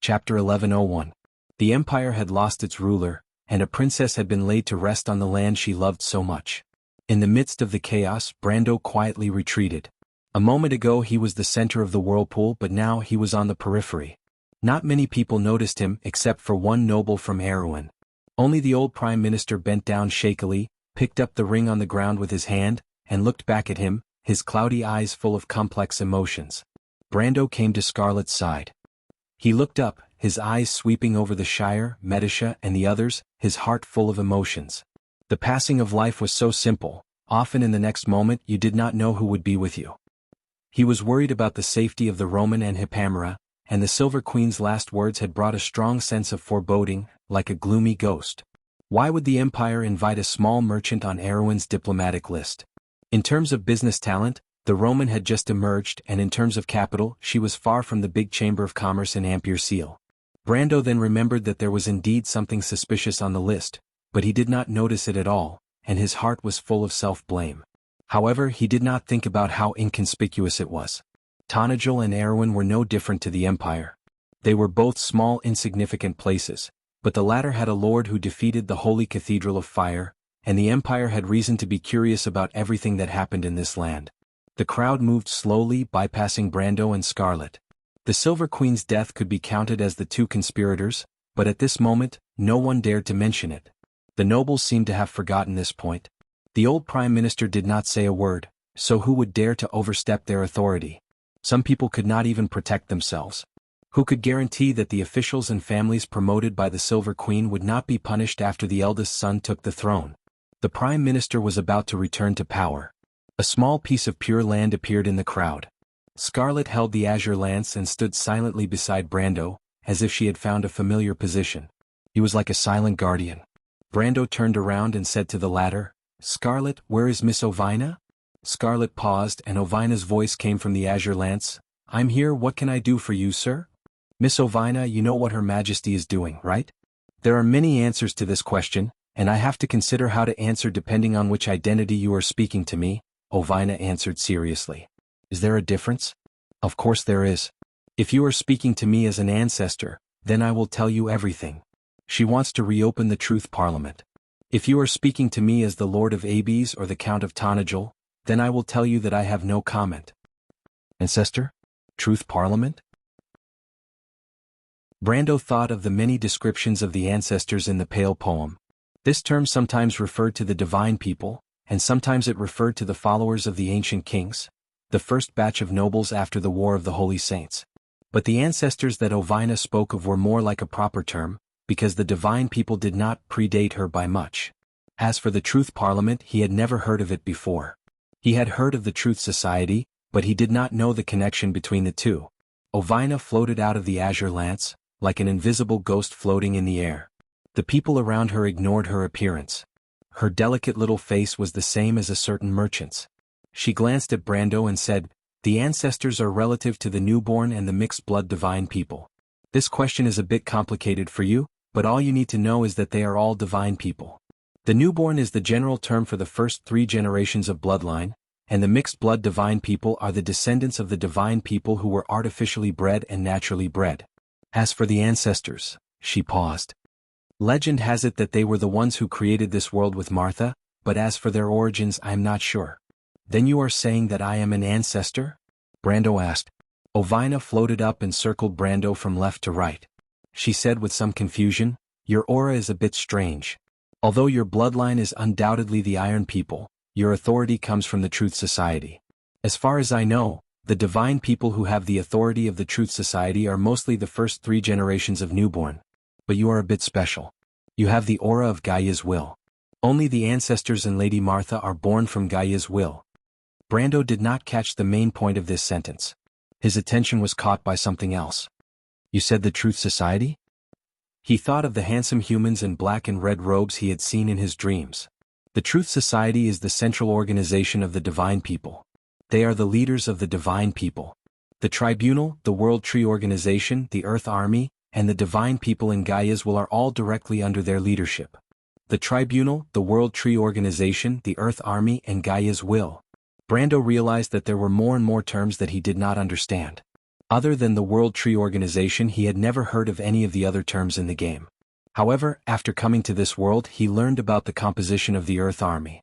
Chapter 1101. The empire had lost its ruler, and a princess had been laid to rest on the land she loved so much. In the midst of the chaos, Brando quietly retreated. A moment ago he was the center of the whirlpool, but now he was on the periphery. Not many people noticed him except for one noble from Erewhon. Only the old prime minister bent down shakily, picked up the ring on the ground with his hand, and looked back at him, his cloudy eyes full of complex emotions. Brando came to Scarlet's side. He looked up, his eyes sweeping over the Shire, Medisha and the others, his heart full of emotions. The passing of life was so simple, often in the next moment you did not know who would be with you. He was worried about the safety of the Roman and Hippamera, and the Silver Queen's last words had brought a strong sense of foreboding, like a gloomy ghost. Why would the Empire invite a small merchant on Erewhon's diplomatic list? In terms of business talent, the Roman had just emerged, and in terms of capital, she was far from the big chamber of commerce in Ampere Seal. Brando then remembered that there was indeed something suspicious on the list, but he did not notice it at all, and his heart was full of self-blame. However, he did not think about how inconspicuous it was. Tonagel and Erewhon were no different to the Empire. They were both small insignificant places, but the latter had a lord who defeated the Holy Cathedral of Fire, and the Empire had reason to be curious about everything that happened in this land. The crowd moved slowly, bypassing Brando and Scarlet. The Silver Queen's death could be counted as the two conspirators, but at this moment, no one dared to mention it. The nobles seemed to have forgotten this point. The old prime minister did not say a word, so who would dare to overstep their authority? Some people could not even protect themselves. Who could guarantee that the officials and families promoted by the Silver Queen would not be punished after the eldest son took the throne? The prime minister was about to return to power. A small piece of pure land appeared in the crowd. Scarlet held the azure lance and stood silently beside Brando, as if she had found a familiar position. He was like a silent guardian. Brando turned around and said to the latter, "Scarlet, where is Miss Ovina?" Scarlet paused, and Ovina's voice came from the azure lance. "I'm here, what can I do for you, sir?" "Miss Ovina, you know what Her Majesty is doing, right?" "There are many answers to this question, and I have to consider how to answer depending on which identity you are speaking to me," Ovina answered seriously. "Is there a difference?" "Of course there is. If you are speaking to me as an ancestor, then I will tell you everything. She wants to reopen the Truth Parliament. If you are speaking to me as the Lord of Abes or the Count of Tonagel, then I will tell you that I have no comment." "Ancestor? Truth Parliament?" Brando thought of the many descriptions of the ancestors in the Pale poem. This term sometimes referred to the divine people, and sometimes it referred to the followers of the ancient kings, the first batch of nobles after the War of the Holy Saints. But the ancestors that Ovina spoke of were more like a proper term, because the divine people did not predate her by much. As for the Truth Parliament, he had never heard of it before. He had heard of the Truth Society, but he did not know the connection between the two. Ovina floated out of the azure lance, like an invisible ghost floating in the air. The people around her ignored her appearance. Her delicate little face was the same as a certain merchant's. She glanced at Brando and said, "The ancestors are relative to the newborn and the mixed-blood divine people. This question is a bit complicated for you, but all you need to know is that they are all divine people. The newborn is the general term for the first 3 generations of bloodline, and the mixed-blood divine people are the descendants of the divine people who were artificially bred and naturally bred. As for the ancestors," she paused. "Legend has it that they were the ones who created this world with Martha, but as for their origins I am not sure." "Then you are saying that I am an ancestor?" Brando asked. Ovina floated up and circled Brando from left to right. She said with some confusion, "Your aura is a bit strange. Although your bloodline is undoubtedly the Iron People, your authority comes from the Truth Society. As far as I know, the divine people who have the authority of the Truth Society are mostly the first 3 generations of newborn. But you are a bit special. You have the aura of Gaia's will. Only the ancestors and Lady Martha are born from Gaia's will." Brando did not catch the main point of this sentence. His attention was caught by something else. "You said the Truth Society?" He thought of the handsome humans in black and red robes he had seen in his dreams. The Truth Society is the central organization of the divine people. They are the leaders of the divine people. The Tribunal, the World Tree Organization, the Earth Army, and the divine people in Gaia's will are all directly under their leadership. The Tribunal, the World Tree Organization, the Earth Army, and Gaia's will. Brando realized that there were more and more terms that he did not understand. Other than the World Tree Organization, he had never heard of any of the other terms in the game. However, after coming to this world, he learned about the composition of the Earth Army.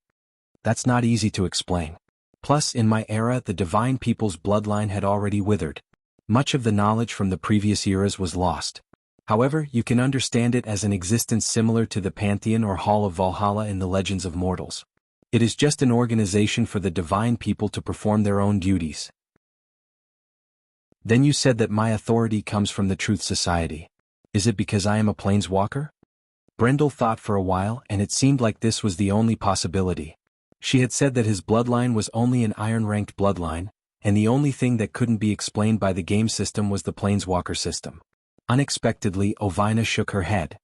That's not easy to explain. Plus, in my era, the divine people's bloodline had already withered. Much of the knowledge from the previous eras was lost. However, you can understand it as an existence similar to the Pantheon or Hall of Valhalla in the Legends of Mortals. It is just an organization for the divine people to perform their own duties. Then you said that my authority comes from the Truth Society. Is it because I am a planeswalker? Brendel thought for a while, and it seemed like this was the only possibility. She had said that his bloodline was only an iron-ranked bloodline, and the only thing that couldn't be explained by the game system was the planeswalker system. Unexpectedly, Ovina shook her head.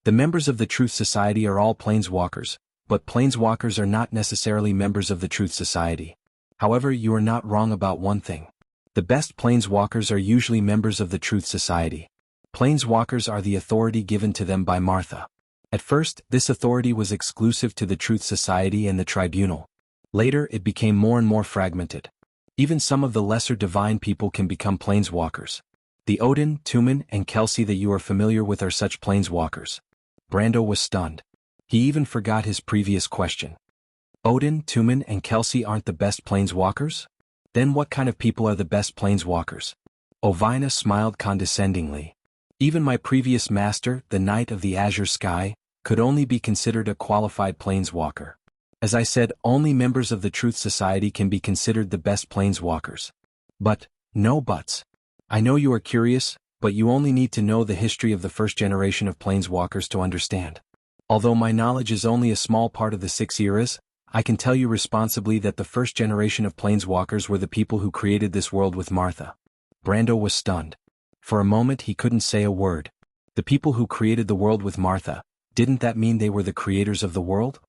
The members of the Truth Society are all planeswalkers, but planeswalkers are not necessarily members of the Truth Society. However, you are not wrong about one thing. The best planeswalkers are usually members of the Truth Society. Planeswalkers are the authority given to them by Martha. At first, this authority was exclusive to the Truth Society and the Tribunal. Later, it became more and more fragmented. Even some of the lesser divine people can become planeswalkers. The Odin, Tumen, and Kelsey that you are familiar with are such planeswalkers. Brando was stunned. He even forgot his previous question. Odin, Tumen, and Kelsey aren't the best planeswalkers? Then what kind of people are the best planeswalkers? Ovina smiled condescendingly. Even my previous master, the Knight of the Azure Sky, could only be considered a qualified planeswalker. As I said, only members of the Truth Society can be considered the best planeswalkers. But, no buts. I know you are curious, but you only need to know the history of the first generation of planeswalkers to understand. Although my knowledge is only a small part of the 6 eras, I can tell you responsibly that the first generation of planeswalkers were the people who created this world with Martha. Brando was stunned. For a moment he couldn't say a word. The people who created the world with Martha, didn't that mean they were the creators of the world?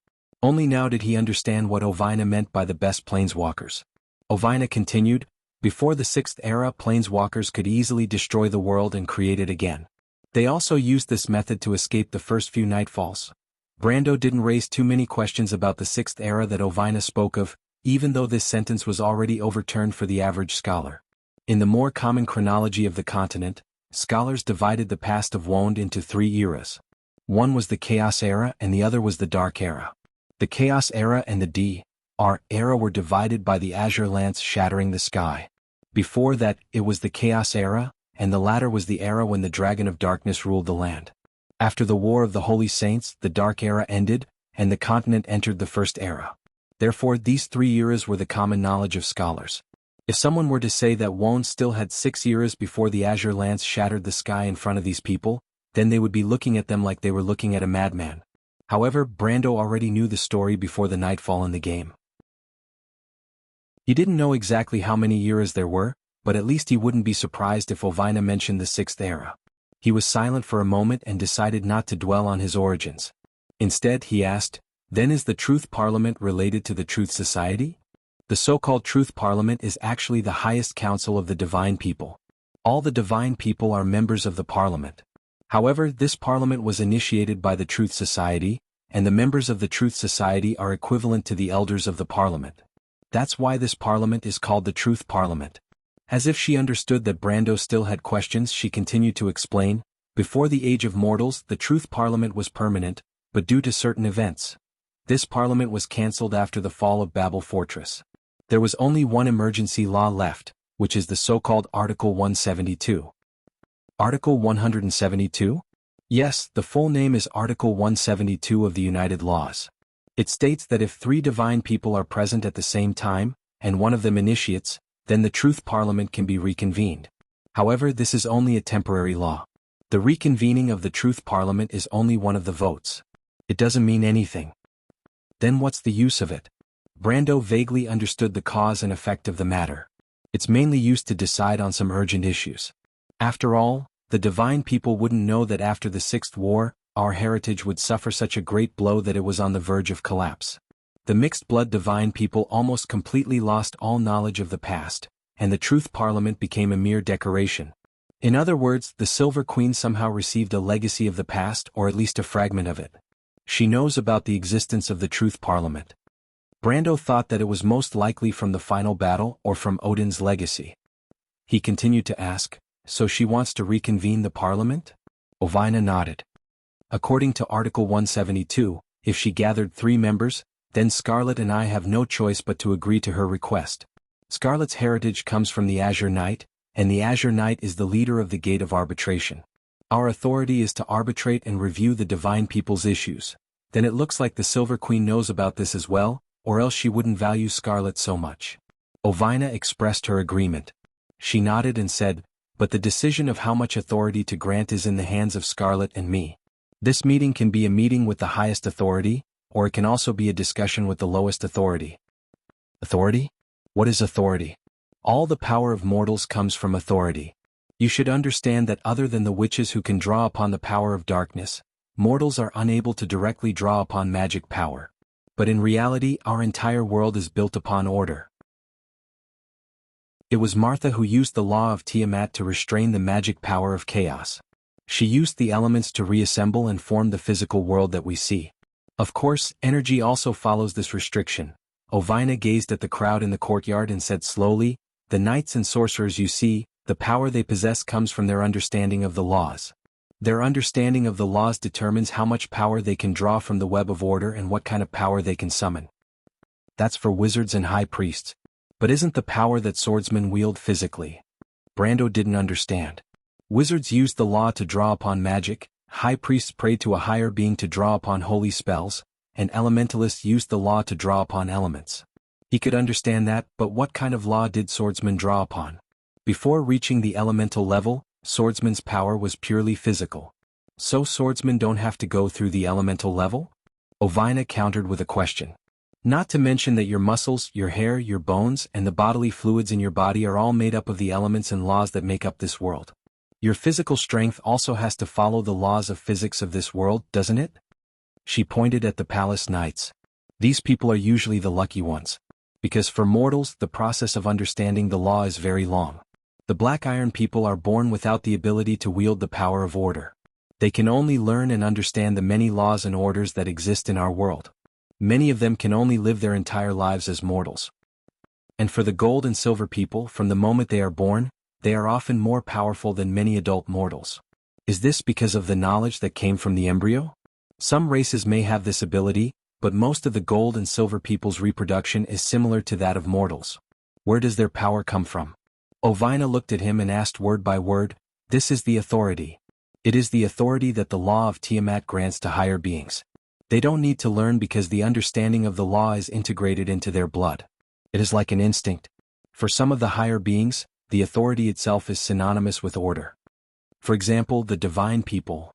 Only now did he understand what Ovina meant by the best planeswalkers. Ovina continued, before the 6th era, planeswalkers could easily destroy the world and create it again. They also used this method to escape the first few nightfalls. Brando didn't raise too many questions about the 6th era that Ovina spoke of, even though this sentence was already overturned for the average scholar. In the more common chronology of the continent, scholars divided the past of Wond into 3 eras. One was the Chaos Era and the other was the Dark Era. The Chaos Era and the D.R. Era were divided by the azure lance shattering the sky. Before that, it was the Chaos Era, and the latter was the era when the Dragon of Darkness ruled the land. After the War of the Holy Saints, the Dark Era ended, and the continent entered the First Era. Therefore, these 3 eras were the common knowledge of scholars. If someone were to say that Wond still had 6 eras before the azure lance shattered the sky in front of these people, then they would be looking at them like they were looking at a madman. However, Brando already knew the story before the nightfall in the game. He didn't know exactly how many eras there were, but at least he wouldn't be surprised if Ovina mentioned the 6th era. He was silent for a moment and decided not to dwell on his origins. Instead, he asked, then is the Truth Parliament related to the Truth Society? The so-called Truth Parliament is actually the highest council of the divine people. All the divine people are members of the Parliament. However, this Parliament was initiated by the Truth Society, and the members of the Truth Society are equivalent to the elders of the Parliament. That's why this Parliament is called the Truth Parliament. As if she understood that Brando still had questions, she continued to explain, before the Age of Mortals, the Truth Parliament was permanent, but due to certain events, this Parliament was cancelled after the fall of Babel Fortress. There was only one emergency law left, which is the so-called Article 172. Article 172? Yes, the full name is Article 172 of the United Laws. It states that if 3 divine people are present at the same time, and one of them initiates, then the Truth Parliament can be reconvened. However, this is only a temporary law. The reconvening of the Truth Parliament is only one of the votes. It doesn't mean anything. Then what's the use of it? Brando vaguely understood the cause and effect of the matter. It's mainly used to decide on some urgent issues. After all, the divine people wouldn't know that after the 6th war, our heritage would suffer such a great blow that it was on the verge of collapse. The mixed-blood divine people almost completely lost all knowledge of the past, and the Truth Parliament became a mere decoration. In other words, the Silver Queen somehow received a legacy of the past, or at least a fragment of it. She knows about the existence of the Truth Parliament. Brando thought that it was most likely from the final battle or from Odin's legacy. He continued to ask, so she wants to reconvene the parliament? Ovina nodded. According to Article 172, if she gathered 3 members, then Scarlet and I have no choice but to agree to her request. Scarlet's heritage comes from the Azure Knight, and the Azure Knight is the leader of the Gate of Arbitration. Our authority is to arbitrate and review the divine people's issues. Then it looks like the Silver Queen knows about this as well, or else she wouldn't value Scarlet so much. Ovina expressed her agreement. She nodded and said, but the decision of how much authority to grant is in the hands of Scarlet and me. This meeting can be a meeting with the highest authority, or it can also be a discussion with the lowest authority. Authority? What is authority? All the power of mortals comes from authority. You should understand that other than the witches who can draw upon the power of darkness, mortals are unable to directly draw upon magic power. But in reality, our entire world is built upon order. It was Martha who used the law of Tiamat to restrain the magic power of chaos. She used the elements to reassemble and form the physical world that we see. Of course, energy also follows this restriction. Ovina gazed at the crowd in the courtyard and said slowly, the knights and sorcerers you see, the power they possess comes from their understanding of the laws. Their understanding of the laws determines how much power they can draw from the web of order and what kind of power they can summon. That's for wizards and high priests. But isn't the power that swordsmen wield physically? Brando didn't understand. Wizards used the law to draw upon magic, high priests prayed to a higher being to draw upon holy spells, and elementalists used the law to draw upon elements. He could understand that, but what kind of law did swordsmen draw upon? Before reaching the elemental level, swordsmen's power was purely physical. So swordsmen don't have to go through the elemental level? Ovina countered with a question. Not to mention that your muscles, your hair, your bones, and the bodily fluids in your body are all made up of the elements and laws that make up this world. Your physical strength also has to follow the laws of physics of this world, doesn't it? She pointed at the palace knights. These people are usually the lucky ones. Because for mortals, the process of understanding the law is very long. The Black Iron people are born without the ability to wield the power of order. They can only learn and understand the many laws and orders that exist in our world. Many of them can only live their entire lives as mortals. And for the gold and silver people, from the moment they are born, they are often more powerful than many adult mortals. Is this because of the knowledge that came from the embryo? Some races may have this ability, but most of the gold and silver people's reproduction is similar to that of mortals. Where does their power come from? Ovina looked at him and asked word by word, this is the authority. It is the authority that the law of Tiamat grants to higher beings. They don't need to learn because the understanding of the law is integrated into their blood. It is like an instinct. For some of the higher beings, the authority itself is synonymous with order. For example, the divine people.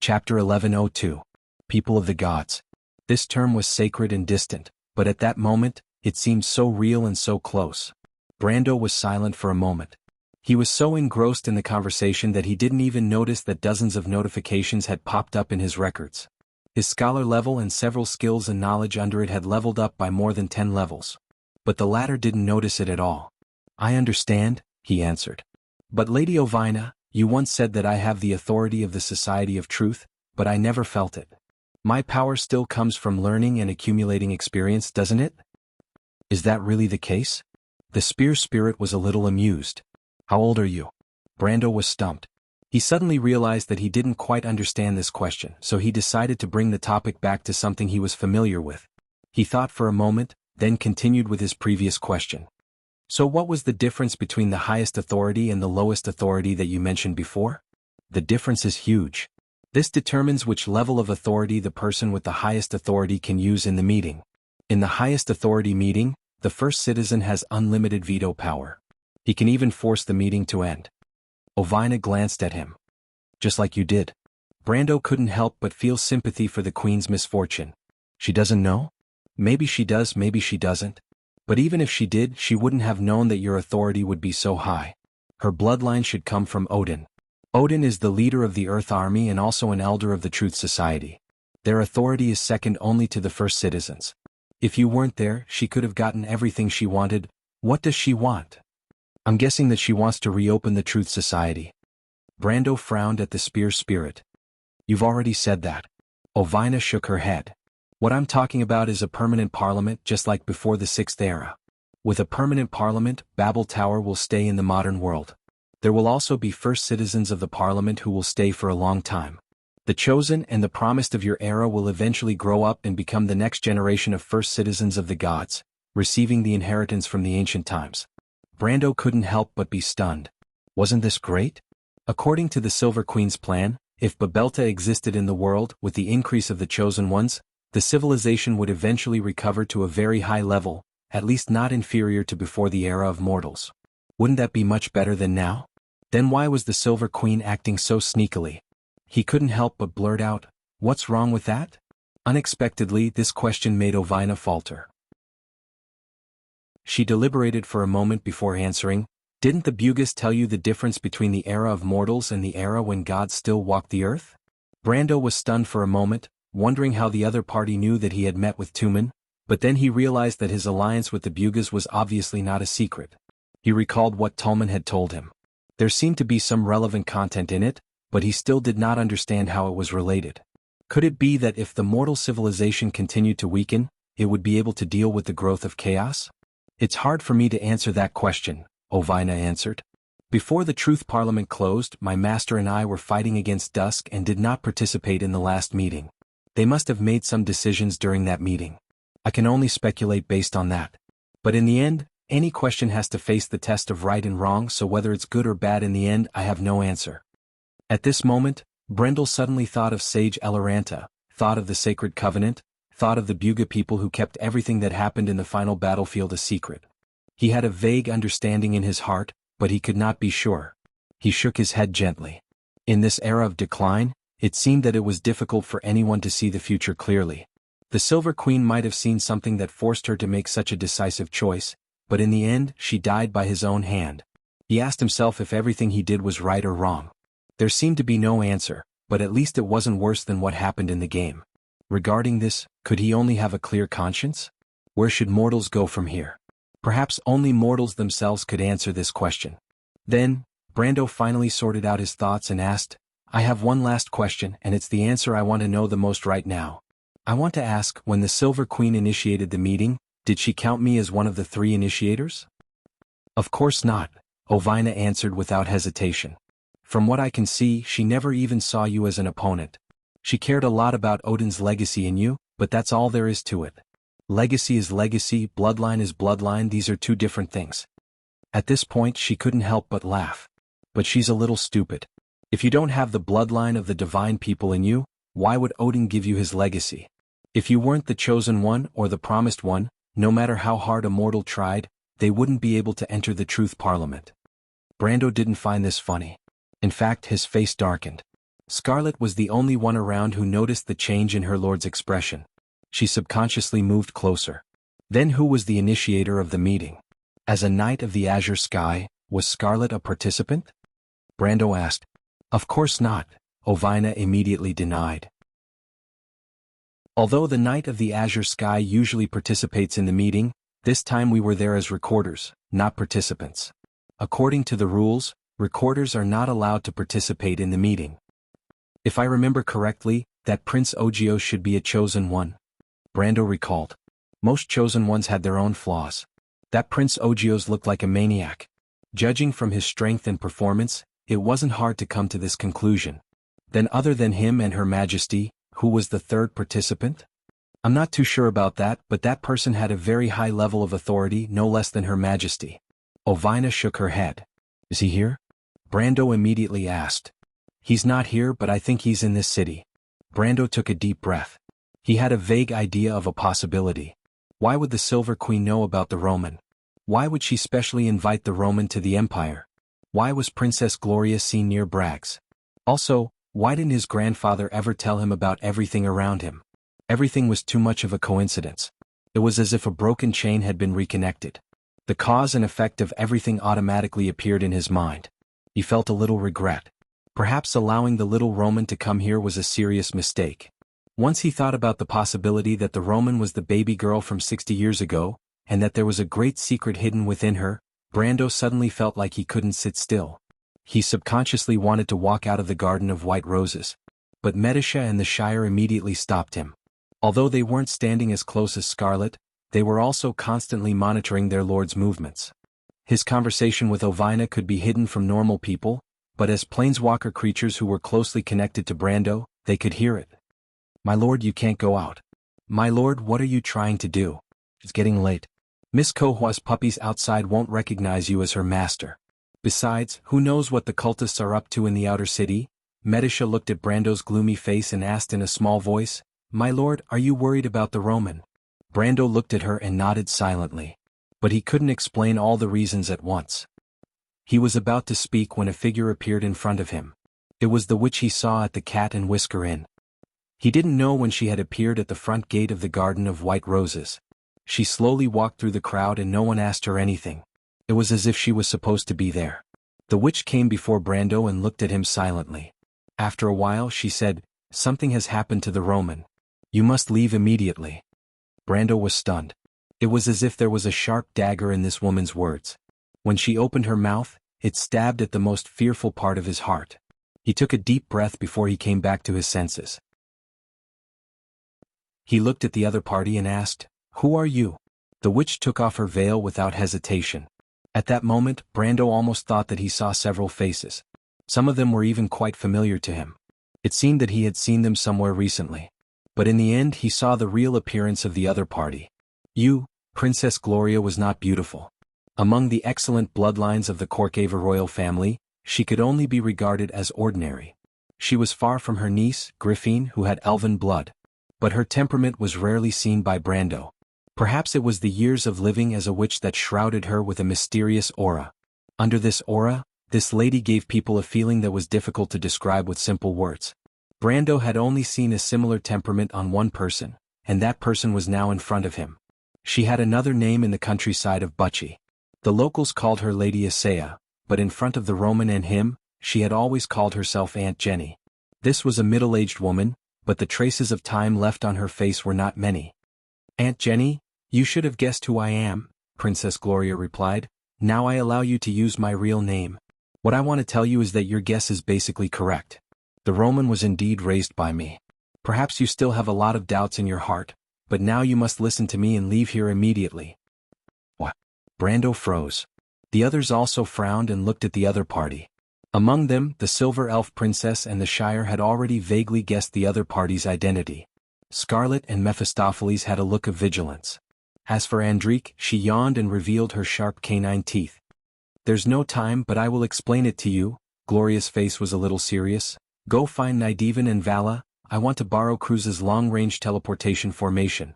Chapter 1102. People of the Gods. This term was sacred and distant, but at that moment, it seemed so real and so close. Brando was silent for a moment. He was so engrossed in the conversation that he didn't even notice that dozens of notifications had popped up in his records. His scholar level and several skills and knowledge under it had leveled up by more than 10 levels. But the latter didn't notice it at all. I understand, he answered. But Lady Ovina, you once said that I have the authority of the Society of Truth, but I never felt it. My power still comes from learning and accumulating experience, doesn't it? Is that really the case? The spear spirit was a little amused. How old are you? Brando was stumped. He suddenly realized that he didn't quite understand this question, so he decided to bring the topic back to something he was familiar with. He thought for a moment, then continued with his previous question. So what was the difference between the highest authority and the lowest authority that you mentioned before? The difference is huge. This determines which level of authority the person with the highest authority can use in the meeting. In the highest authority meeting, the first citizen has unlimited veto power. He can even force the meeting to end. Ovina glanced at him. Just like you did. Brando couldn't help but feel sympathy for the Queen's misfortune. She doesn't know? Maybe she does, maybe she doesn't. But even if she did, she wouldn't have known that your authority would be so high. Her bloodline should come from Odin. Odin is the leader of the Earth Army and also an elder of the Truth Society. Their authority is second only to the first citizens. If you weren't there, she could have gotten everything she wanted. What does she want? I'm guessing that she wants to reopen the Truth Society. Brando frowned at the spear spirit. You've already said that. Ovina shook her head. What I'm talking about is a permanent parliament just like before the Sixth Era. With a permanent parliament, Babel Tower will stay in the modern world. There will also be first citizens of the parliament who will stay for a long time. The chosen and the promised of your era will eventually grow up and become the next generation of first citizens of the gods, receiving the inheritance from the ancient times. Brando couldn't help but be stunned. Wasn't this great? According to the Silver Queen's plan, if Babelta existed in the world with the increase of the chosen ones, the civilization would eventually recover to a very high level, at least not inferior to before the era of mortals. Wouldn't that be much better than now? Then why was the Silver Queen acting so sneakily? He couldn't help but blurt out, "What's wrong with that?" Unexpectedly, this question made Ovina falter. She deliberated for a moment before answering, "Didn't the Bugis tell you the difference between the era of mortals and the era when gods still walked the earth?" Brando was stunned for a moment, wondering how the other party knew that he had met with Tumen, but then he realized that his alliance with the Bugis was obviously not a secret. He recalled what Tulman had told him. There seemed to be some relevant content in it, but he still did not understand how it was related. Could it be that if the mortal civilization continued to weaken, it would be able to deal with the growth of chaos? "It's hard for me to answer that question," Ovina answered. "Before the Truth Parliament closed, my master and I were fighting against Dusk and did not participate in the last meeting. They must have made some decisions during that meeting. I can only speculate based on that. But in the end, any question has to face the test of right and wrong, so whether it's good or bad in the end, I have no answer." At this moment, Brendel suddenly thought of Sage Eloranta, thought of the Sacred Covenant, thought of the Buga people who kept everything that happened in the final battlefield a secret. He had a vague understanding in his heart, but he could not be sure. He shook his head gently. In this era of decline, it seemed that it was difficult for anyone to see the future clearly. The Silver Queen might have seen something that forced her to make such a decisive choice, but in the end, she died by his own hand. He asked himself if everything he did was right or wrong. There seemed to be no answer, but at least it wasn't worse than what happened in the game. Regarding this, could he only have a clear conscience? Where should mortals go from here? Perhaps only mortals themselves could answer this question. Then, Brando finally sorted out his thoughts and asked, "I have one last question, and it's the answer I want to know the most right now. I want to ask, when the Silver Queen initiated the meeting, did she count me as one of the 3 initiators?" "Of course not," Ovina answered without hesitation. "From what I can see, she never even saw you as an opponent. She cared a lot about Odin's legacy in you, but that's all there is to it. Legacy is legacy, bloodline is bloodline, these are 2 different things." At this point she couldn't help but laugh. But she's a little stupid. If you don't have the bloodline of the divine people in you, why would Odin give you his legacy? If you weren't the chosen one or the promised one, no matter how hard a mortal tried, they wouldn't be able to enter the Truth Parliament. Brando didn't find this funny. In fact, his face darkened. Scarlet was the only one around who noticed the change in her lord's expression. She subconsciously moved closer. Then who was the initiator of the meeting? As a knight of the azure sky, was Scarlet a participant? Brando asked. "Of course not," Ovina immediately denied. "Although the Knight of the Azure Sky usually participates in the meeting, this time we were there as recorders, not participants. According to the rules, recorders are not allowed to participate in the meeting. If I remember correctly, that Prince Ogios should be a chosen one," Brando recalled. "Most chosen ones had their own flaws. That Prince Ogios looked like a maniac. Judging from his strength and performance, it wasn't hard to come to this conclusion. Then other than him and Her Majesty, who was the 3rd participant? I'm not too sure about that, but that person had a very high level of authority, no less than Her Majesty." Ovina shook her head. "Is he here?" Brando immediately asked. "He's not here, but I think he's in this city." Brando took a deep breath. He had a vague idea of a possibility. Why would the Silver Queen know about the Roman? Why would she specially invite the Roman to the Empire? Why was Princess Gloria seen near Bragg's? Also, why didn't his grandfather ever tell him about everything around him? Everything was too much of a coincidence. It was as if a broken chain had been reconnected. The cause and effect of everything automatically appeared in his mind. He felt a little regret. Perhaps allowing the little Roman to come here was a serious mistake. Once he thought about the possibility that the Roman was the baby girl from 60 years ago, and that there was a great secret hidden within her, Brando suddenly felt like he couldn't sit still. He subconsciously wanted to walk out of the Garden of White Roses. But Medisha and the Shire immediately stopped him. Although they weren't standing as close as Scarlet, they were also constantly monitoring their lord's movements. His conversation with Ovina could be hidden from normal people, but as planeswalker creatures who were closely connected to Brando, they could hear it. "My lord, you can't go out." "My lord, what are you trying to do? It's getting late. Miss Kohua's puppies outside won't recognize you as her master. Besides, who knows what the cultists are up to in the outer city?" Medisha looked at Brando's gloomy face and asked in a small voice, "My lord, are you worried about the Roman?" Brando looked at her and nodded silently. But he couldn't explain all the reasons at once. He was about to speak when a figure appeared in front of him. It was the witch he saw at the Cat and Whisker Inn. He didn't know when she had appeared at the front gate of the Garden of White Roses. She slowly walked through the crowd and no one asked her anything. It was as if she was supposed to be there. The witch came before Brando and looked at him silently. After a while she said, "Something has happened to the Roman. You must leave immediately." Brando was stunned. It was as if there was a sharp dagger in this woman's words. When she opened her mouth, it stabbed at the most fearful part of his heart. He took a deep breath before he came back to his senses. He looked at the other party and asked, "Who are you?" The witch took off her veil without hesitation. At that moment, Brando almost thought that he saw several faces. Some of them were even quite familiar to him. It seemed that he had seen them somewhere recently. But in the end he saw the real appearance of the other party. You, Princess Gloria, was not beautiful. Among the excellent bloodlines of the Corcava royal family, she could only be regarded as ordinary. She was far from her niece, Griffine, who had elven blood. But her temperament was rarely seen by Brando. Perhaps it was the years of living as a witch that shrouded her with a mysterious aura. Under this aura, this lady gave people a feeling that was difficult to describe with simple words. Brando had only seen a similar temperament on one person, and that person was now in front of him. She had another name in the countryside of Bucci. The locals called her Lady Isaiah, but in front of the Roman and him, she had always called herself Aunt Jenny. This was a middle-aged woman, but the traces of time left on her face were not many. "Aunt Jenny, you should have guessed who I am," Princess Gloria replied. "Now I allow you to use my real name. What I want to tell you is that your guess is basically correct. The Roman was indeed raised by me. Perhaps you still have a lot of doubts in your heart, but now you must listen to me and leave here immediately." What? Brando froze. The others also frowned and looked at the other party. Among them, the Silver Elf Princess and the Shire had already vaguely guessed the other party's identity. Scarlet and Mephistopheles had a look of vigilance. As for Andrique, she yawned and revealed her sharp canine teeth. "There's no time, but I will explain it to you." Gloria's face was a little serious. "Go find Nydivan and Vala. I want to borrow Cruz's long-range teleportation formation."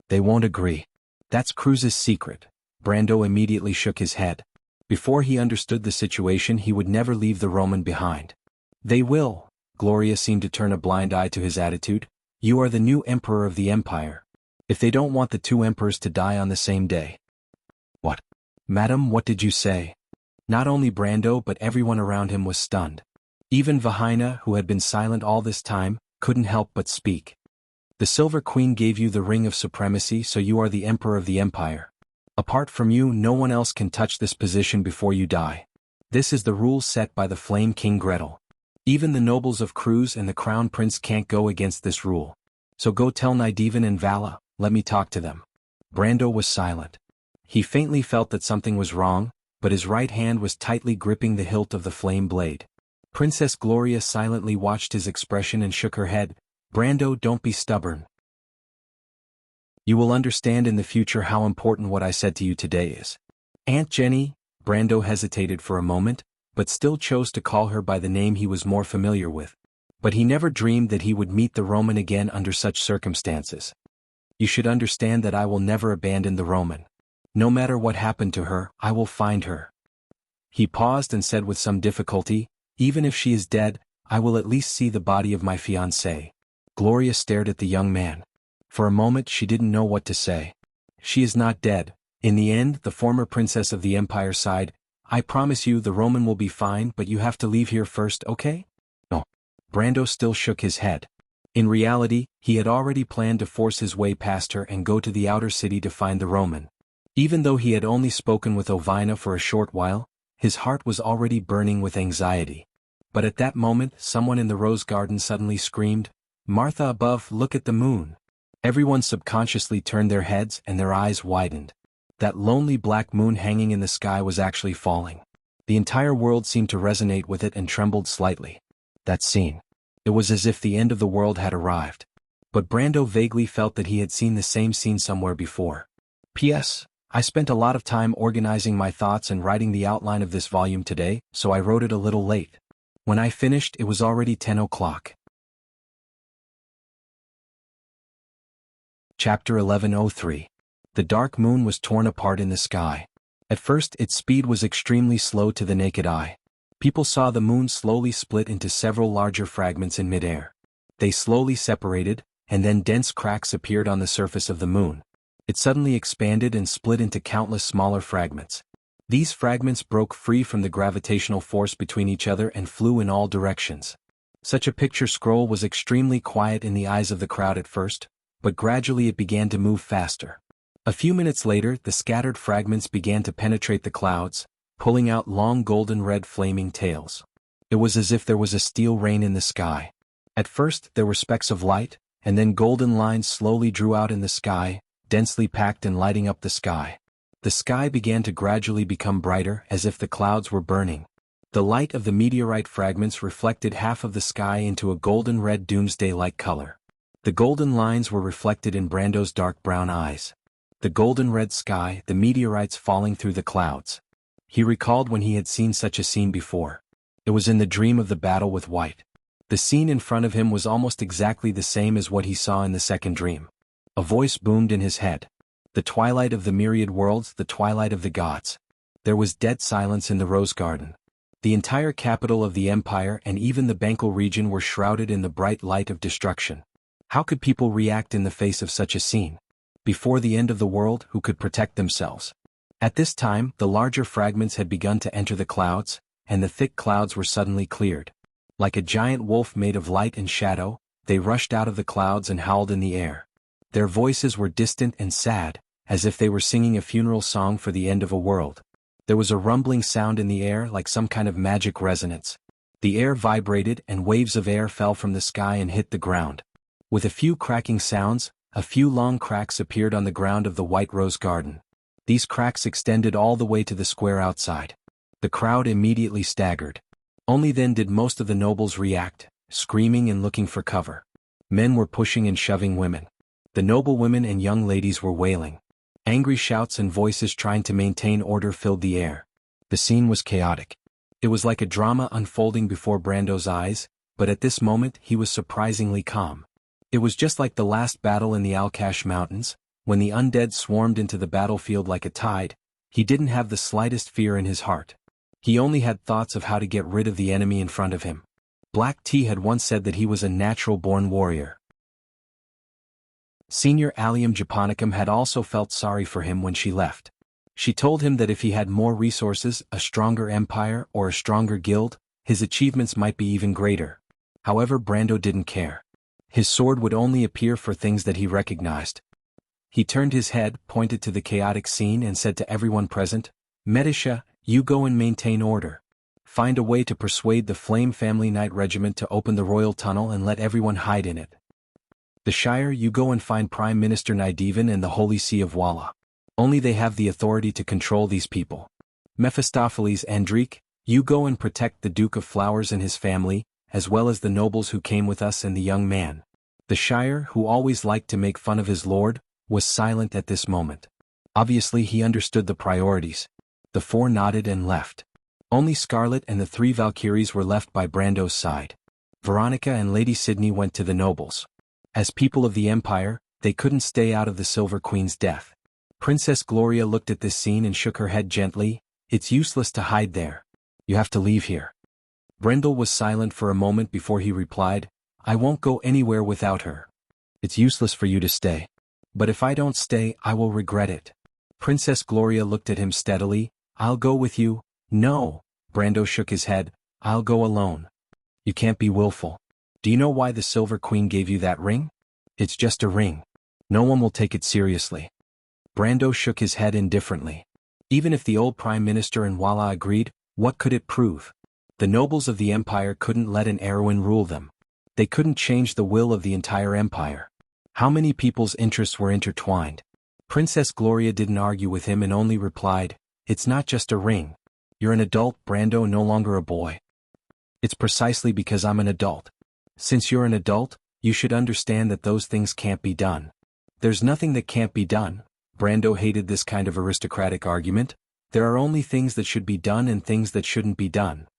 "They won't agree. That's Cruz's secret." Brando immediately shook his head. Before he understood the situation, he would never leave the Roman behind. "They will." Gloria seemed to turn a blind eye to his attitude. "You are the new emperor of the empire. If they don't want the two emperors to die on the same day." "What? Madam, what did you say?" Not only Brando but everyone around him was stunned. Even Vahina, who had been silent all this time, couldn't help but speak. "The Silver Queen gave you the Ring of Supremacy, so you are the emperor of the empire. Apart from you, no one else can touch this position before you die. This is the rule set by the Flame King Gretel. Even the nobles of Cruz and the Crown Prince can't go against this rule. So go tell Nydivan and Vala, let me talk to them." Brando was silent. He faintly felt that something was wrong, but his right hand was tightly gripping the hilt of the flame blade. Princess Gloria silently watched his expression and shook her head. "Brando, don't be stubborn. You will understand in the future how important what I said to you today is." "Aunt Jenny," Brando hesitated for a moment, but still chose to call her by the name he was more familiar with. But he never dreamed that he would meet the Roman again under such circumstances. "You should understand that I will never abandon the Roman. No matter what happened to her, I will find her." He paused and said with some difficulty, "Even if she is dead, I will at least see the body of my fiancée." Gloria stared at the young man. For a moment she didn't know what to say. "She is not dead." In the end, the former princess of the empire sighed. "I promise you the Roman will be fine, but you have to leave here first, okay?" "No." Brando still shook his head. In reality, he had already planned to force his way past her and go to the outer city to find the Roman. Even though he had only spoken with Ovina for a short while, his heart was already burning with anxiety. But at that moment, someone in the rose garden suddenly screamed, "Martha above, look at the moon." Everyone subconsciously turned their heads and their eyes widened. That lonely black moon hanging in the sky was actually falling. The entire world seemed to resonate with it and trembled slightly. That scene. It was as if the end of the world had arrived. But Brando vaguely felt that he had seen the same scene somewhere before. P.S. I spent a lot of time organizing my thoughts and writing the outline of this volume today, so I wrote it a little late. When I finished, it was already 10 o'clock. Chapter 11:03. The dark moon was torn apart in the sky. At first, its speed was extremely slow to the naked eye. People saw the moon slowly split into several larger fragments in midair. They slowly separated, and then dense cracks appeared on the surface of the moon. It suddenly expanded and split into countless smaller fragments. These fragments broke free from the gravitational force between each other and flew in all directions. Such a picture scroll was extremely quiet in the eyes of the crowd at first, but gradually it began to move faster. A few minutes later, the scattered fragments began to penetrate the clouds, pulling out long golden-red flaming tails. It was as if there was a steel rain in the sky. At first, there were specks of light, and then golden lines slowly drew out in the sky, densely packed and lighting up the sky. The sky began to gradually become brighter as if the clouds were burning. The light of the meteorite fragments reflected half of the sky into a golden-red doomsday-like color. The golden lines were reflected in Brando's dark brown eyes. The golden-red sky, the meteorites falling through the clouds. He recalled when he had seen such a scene before. It was in the dream of the battle with White. The scene in front of him was almost exactly the same as what he saw in the second dream. A voice boomed in his head. The twilight of the myriad worlds, the twilight of the gods. There was dead silence in the rose garden. The entire capital of the empire and even the Bengal region were shrouded in the bright light of destruction. How could people react in the face of such a scene? Before the end of the world, who could protect themselves? At this time, the larger fragments had begun to enter the clouds, and the thick clouds were suddenly cleared. Like a giant wolf made of light and shadow, they rushed out of the clouds and howled in the air. Their voices were distant and sad, as if they were singing a funeral song for the end of a world. There was a rumbling sound in the air like some kind of magic resonance. The air vibrated and waves of air fell from the sky and hit the ground. With a few cracking sounds, a few long cracks appeared on the ground of the White Rose Garden. These cracks extended all the way to the square outside. The crowd immediately staggered. Only then did most of the nobles react, screaming and looking for cover. Men were pushing and shoving women. The noble women and young ladies were wailing. Angry shouts and voices trying to maintain order filled the air. The scene was chaotic. It was like a drama unfolding before Brando's eyes, but at this moment he was surprisingly calm. It was just like the last battle in the Alkash Mountains, when the undead swarmed into the battlefield like a tide. He didn't have the slightest fear in his heart. He only had thoughts of how to get rid of the enemy in front of him. Black Tea had once said that he was a natural-born warrior. Senior Allium Japonicum had also felt sorry for him when she left. She told him that if he had more resources, a stronger empire, or a stronger guild, his achievements might be even greater. However, Brando didn't care. His sword would only appear for things that he recognized. He turned his head, pointed to the chaotic scene and said to everyone present, "Medisha, you go and maintain order. Find a way to persuade the Flame Family Knight Regiment to open the royal tunnel and let everyone hide in it. The Shire, you go and find Prime Minister Naidevan and the Holy See of Walla. Only they have the authority to control these people. Mephistopheles Andrique, you go and protect the Duke of Flowers and his family, as well as the nobles who came with us and the young man." The Shire, who always liked to make fun of his lord, was silent at this moment. Obviously he understood the priorities. The four nodded and left. Only Scarlet and the three Valkyries were left by Brando's side. Veronica and Lady Sydney went to the nobles. As people of the Empire, they couldn't stay out of the Silver Queen's death. Princess Gloria looked at this scene and shook her head gently. "It's useless to hide there. You have to leave here." Brendel was silent for a moment before he replied, "I won't go anywhere without her. It's useless for you to stay. But if I don't stay, I will regret it." Princess Gloria looked at him steadily. "I'll go with you." "No." Brando shook his head. "I'll go alone." "You can't be willful. Do you know why the Silver Queen gave you that ring? It's just a ring. No one will take it seriously." Brando shook his head indifferently. Even if the old Prime Minister and Walla agreed, what could it prove? The nobles of the Empire couldn't let an heroine rule them. They couldn't change the will of the entire Empire. How many people's interests were intertwined? Princess Gloria didn't argue with him and only replied, "It's not just a ring. You're an adult, Brando, no longer a boy." "It's precisely because I'm an adult. Since you're an adult, you should understand that those things can't be done." "There's nothing that can't be done." Brando hated this kind of aristocratic argument. "There are only things that should be done and things that shouldn't be done.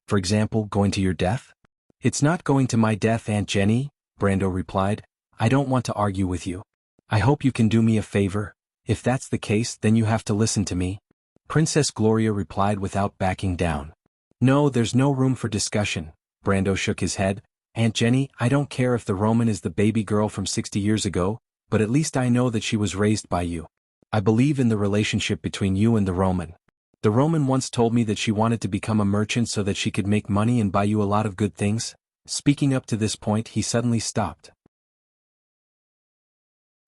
For example, going to your death?" "It's not going to my death, Aunt Jenny," Brando replied. "I don't want to argue with you. I hope you can do me a favor. If that's the case, then you have to listen to me." Princess Gloria replied without backing down. "No, there's no room for discussion." Brando shook his head. "Aunt Jenny, I don't care if the Roman is the baby girl from 60 years ago, but at least I know that she was raised by you. I believe in the relationship between you and the Roman. The Roman once told me that she wanted to become a merchant so that she could make money and buy you a lot of good things." Speaking up to this point, he suddenly stopped.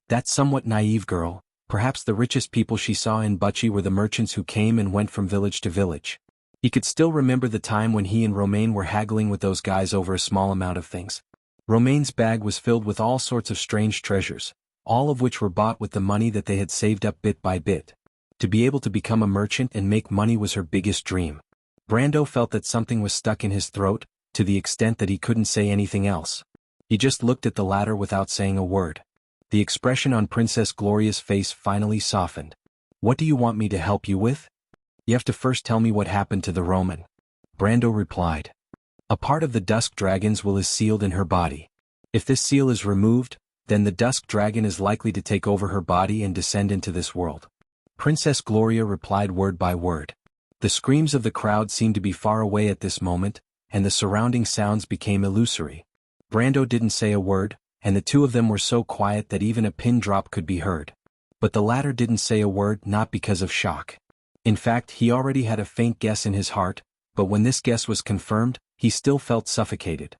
"That somewhat naive girl, perhaps the richest people she saw in Bucci were the merchants who came and went from village to village." He could still remember the time when he and Romaine were haggling with those guys over a small amount of things. Romaine's bag was filled with all sorts of strange treasures, all of which were bought with the money that they had saved up bit by bit. To be able to become a merchant and make money was her biggest dream. Brando felt that something was stuck in his throat, to the extent that he couldn't say anything else. He just looked at the latter without saying a word. The expression on Princess Gloria's face finally softened. "What do you want me to help you with?" "You have to first tell me what happened to the Roman." Brando replied. "A part of the Dusk Dragon's will is sealed in her body. If this seal is removed, then the Dusk Dragon is likely to take over her body and descend into this world." Princess Gloria replied word by word. The screams of the crowd seemed to be far away at this moment, and the surrounding sounds became illusory. Brando didn't say a word, and the two of them were so quiet that even a pin drop could be heard. But the latter didn't say a word, not because of shock. In fact, he already had a faint guess in his heart, but when this guess was confirmed, he still felt suffocated.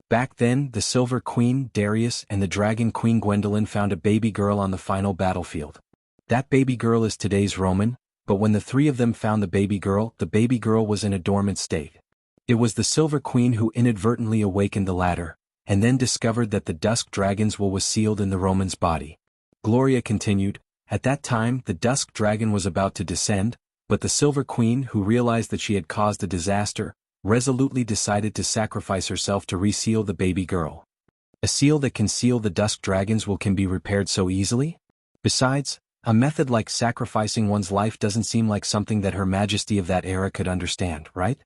Back then, the Silver Queen, Darius, and the Dragon Queen Gwendolyn found a baby girl on the final battlefield. That baby girl is today's Roman, but when the three of them found the baby girl was in a dormant state. It was the Silver Queen who inadvertently awakened the latter, and then discovered that the Dusk Dragon's will was sealed in the Roman's body. Gloria continued, "At that time the Dusk Dragon was about to descend, but the Silver Queen, who realized that she had caused a disaster, resolutely decided to sacrifice herself to reseal the baby girl." "A seal that can seal the Dusk Dragon's will can be repaired so easily? Besides, a method like sacrificing one's life doesn't seem like something that Her Majesty of that era could understand, right?"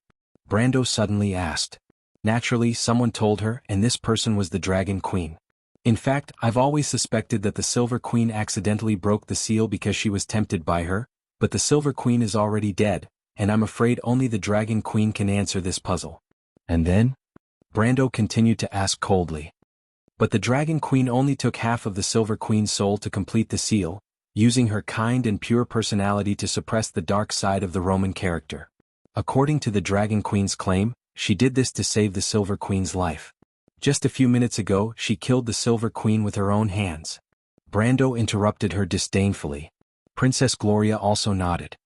Brando suddenly asked. "Naturally, someone told her, and this person was the Dragon Queen. In fact, I've always suspected that the Silver Queen accidentally broke the seal because she was tempted by her, but the Silver Queen is already dead, and I'm afraid only the Dragon Queen can answer this puzzle." "And then?" Brando continued to ask coldly. "But the Dragon Queen only took half of the Silver Queen's soul to complete the seal, using her kind and pure personality to suppress the dark side of the Roman character. According to the Dragon Queen's claim, she did this to save the Silver Queen's life. Just a few minutes ago, she killed the Silver Queen with her own hands." Brando interrupted her disdainfully. Princess Gloria also nodded.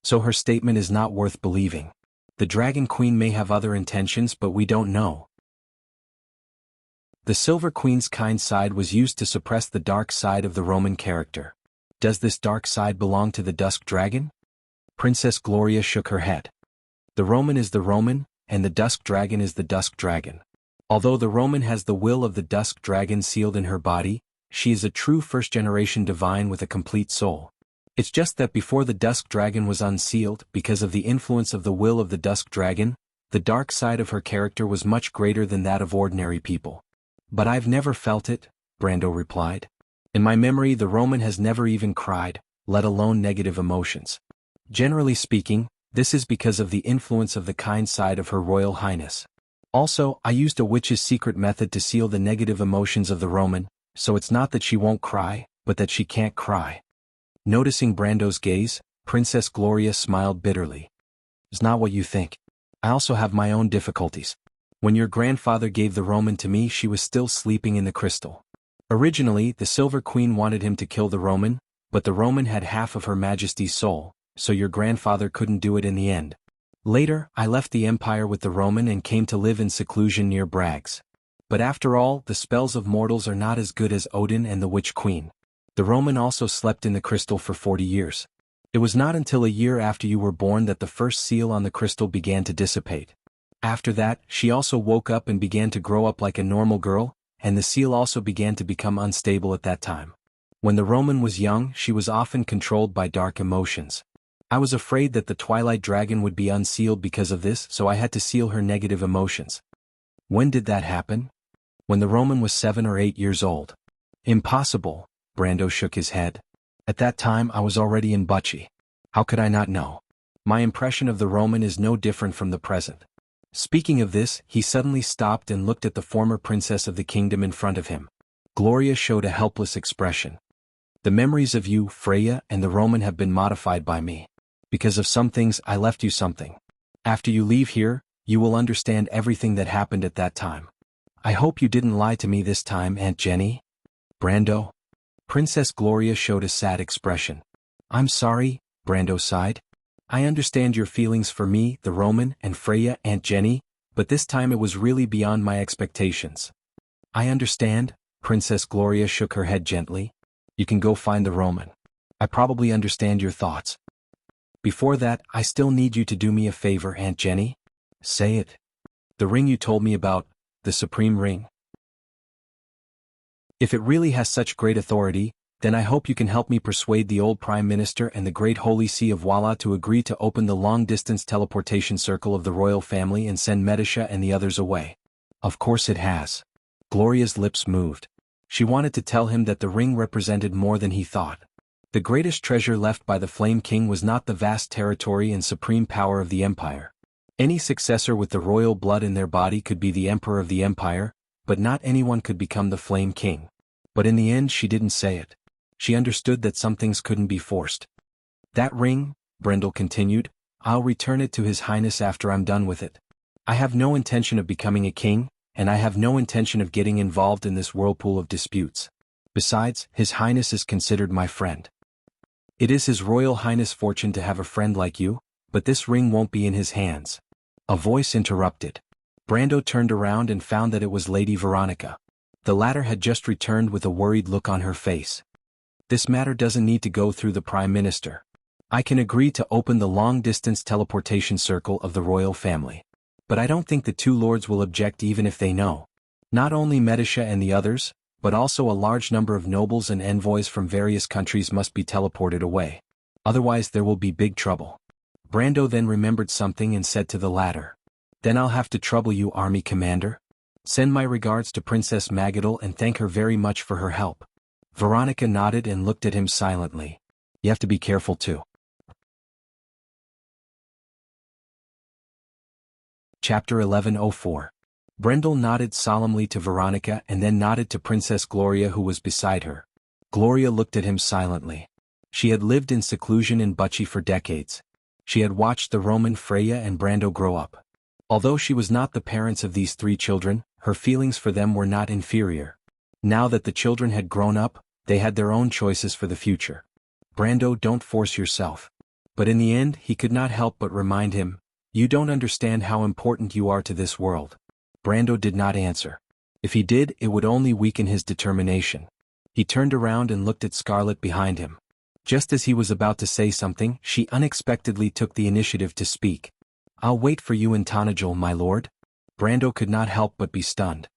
"So her statement is not worth believing. The Dragon Queen may have other intentions, but we don't know." "The Silver Queen's kind side was used to suppress the dark side of the Roman character. Does this dark side belong to the Dusk Dragon?" Princess Gloria shook her head. "The Roman is the Roman, and the Dusk Dragon is the Dusk Dragon. Although the Roman has the will of the Dusk Dragon sealed in her body, she is a true first-generation divine with a complete soul. It's just that before the Dusk Dragon was unsealed, because of the influence of the will of the Dusk Dragon, the dark side of her character was much greater than that of ordinary people." "But I've never felt it," Brando replied. "In my memory, the Roman has never even cried, let alone negative emotions. Generally speaking, this is because of the influence of the kind side of Her Royal Highness. Also, I used a witch's secret method to seal the negative emotions of the Roman, so it's not that she won't cry, but that she can't cry." Noticing Brando's gaze, Princess Gloria smiled bitterly. "It's not what you think. I also have my own difficulties. When your grandfather gave the Roman to me, she was still sleeping in the crystal. Originally, the Silver Queen wanted him to kill the Roman, but the Roman had half of Her Majesty's soul, so your grandfather couldn't do it in the end. Later, I left the Empire with the Roman and came to live in seclusion near Bragg's. But after all, the spells of mortals are not as good as Odin and the Witch Queen. The Roman also slept in the crystal for 40 years. It was not until a year after you were born that the first seal on the crystal began to dissipate. After that, she also woke up and began to grow up like a normal girl, and the seal also began to become unstable at that time. When the Roman was young, she was often controlled by dark emotions. I was afraid that the Twilight Dragon would be unsealed because of this, so I had to seal her negative emotions. When did that happen? When the Roman was 7 or 8 years old. Impossible, Brando shook his head. At that time I was already in Bucci. How could I not know? My impression of the Roman is no different from the present. Speaking of this, he suddenly stopped and looked at the former princess of the kingdom in front of him. Gloria showed a helpless expression. The memories of you, Freya, and the Roman have been modified by me. Because of some things, I left you something. After you leave here, you will understand everything that happened at that time. I hope you didn't lie to me this time, Aunt Jenny. Brando? Princess Gloria showed a sad expression. I'm sorry, Brando sighed. I understand your feelings for me, the Roman, and Freya, Aunt Jenny, but this time it was really beyond my expectations. I understand, Princess Gloria shook her head gently. You can go find the Roman. I probably understand your thoughts. Before that, I still need you to do me a favor, Aunt Jenny. Say it. The ring you told me about, the Supreme Ring. If it really has such great authority, then I hope you can help me persuade the old Prime Minister and the Great Holy See of Walla to agree to open the long-distance teleportation circle of the royal family and send Medisha and the others away. Of course it has. Gloria's lips moved. She wanted to tell him that the ring represented more than he thought. The greatest treasure left by the Flame King was not the vast territory and supreme power of the Empire. Any successor with the royal blood in their body could be the Emperor of the Empire, but not anyone could become the Flame King. But in the end she didn't say it. She understood that some things couldn't be forced. That ring, Brendel continued, I'll return it to His Highness after I'm done with it. I have no intention of becoming a king, and I have no intention of getting involved in this whirlpool of disputes. Besides, His Highness is considered my friend. It is His Royal Highness' fortune to have a friend like you, but this ring won't be in his hands. A voice interrupted. Brando turned around and found that it was Lady Veronica. The latter had just returned with a worried look on her face. This matter doesn't need to go through the Prime Minister. I can agree to open the long-distance teleportation circle of the royal family. But I don't think the two lords will object even if they know. Not only Medisha and the others, but also a large number of nobles and envoys from various countries must be teleported away. Otherwise there will be big trouble. Brando then remembered something and said to the latter. Then I'll have to trouble you, army commander. Send my regards to Princess Magadal and thank her very much for her help. Veronica nodded and looked at him silently. You have to be careful too. Chapter 1104. Brendel nodded solemnly to Veronica and then nodded to Princess Gloria who was beside her. Gloria looked at him silently. She had lived in seclusion in Bucci for decades. She had watched the Roman Freya and Brando grow up. Although she was not the parents of these 3 children, her feelings for them were not inferior. Now that the children had grown up, they had their own choices for the future. Brando, don't force yourself. But in the end he could not help but remind him, you don't understand how important you are to this world. Brando did not answer. If he did, it would only weaken his determination. He turned around and looked at Scarlet behind him. Just as he was about to say something, she unexpectedly took the initiative to speak. I'll wait for you in Tonajul, my lord. Brando could not help but be stunned.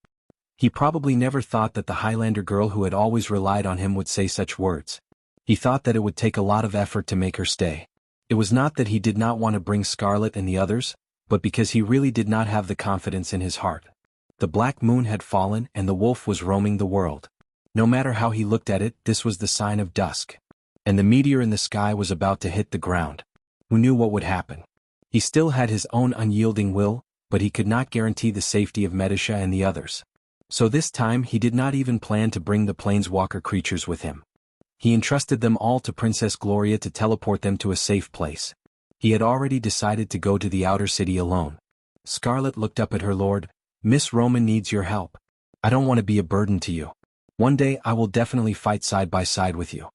He probably never thought that the Highlander girl who had always relied on him would say such words. He thought that it would take a lot of effort to make her stay. It was not that he did not want to bring Scarlet and the others, but because he really did not have the confidence in his heart. The black moon had fallen and the wolf was roaming the world. No matter how he looked at it, this was the sign of dusk. And the meteor in the sky was about to hit the ground. Who knew what would happen? He still had his own unyielding will, but he could not guarantee the safety of Medisha and the others. So this time he did not even plan to bring the planeswalker creatures with him. He entrusted them all to Princess Gloria to teleport them to a safe place. He had already decided to go to the outer city alone. Scarlet looked up at her lord. Miss Roman needs your help. I don't want to be a burden to you. One day I will definitely fight side by side with you.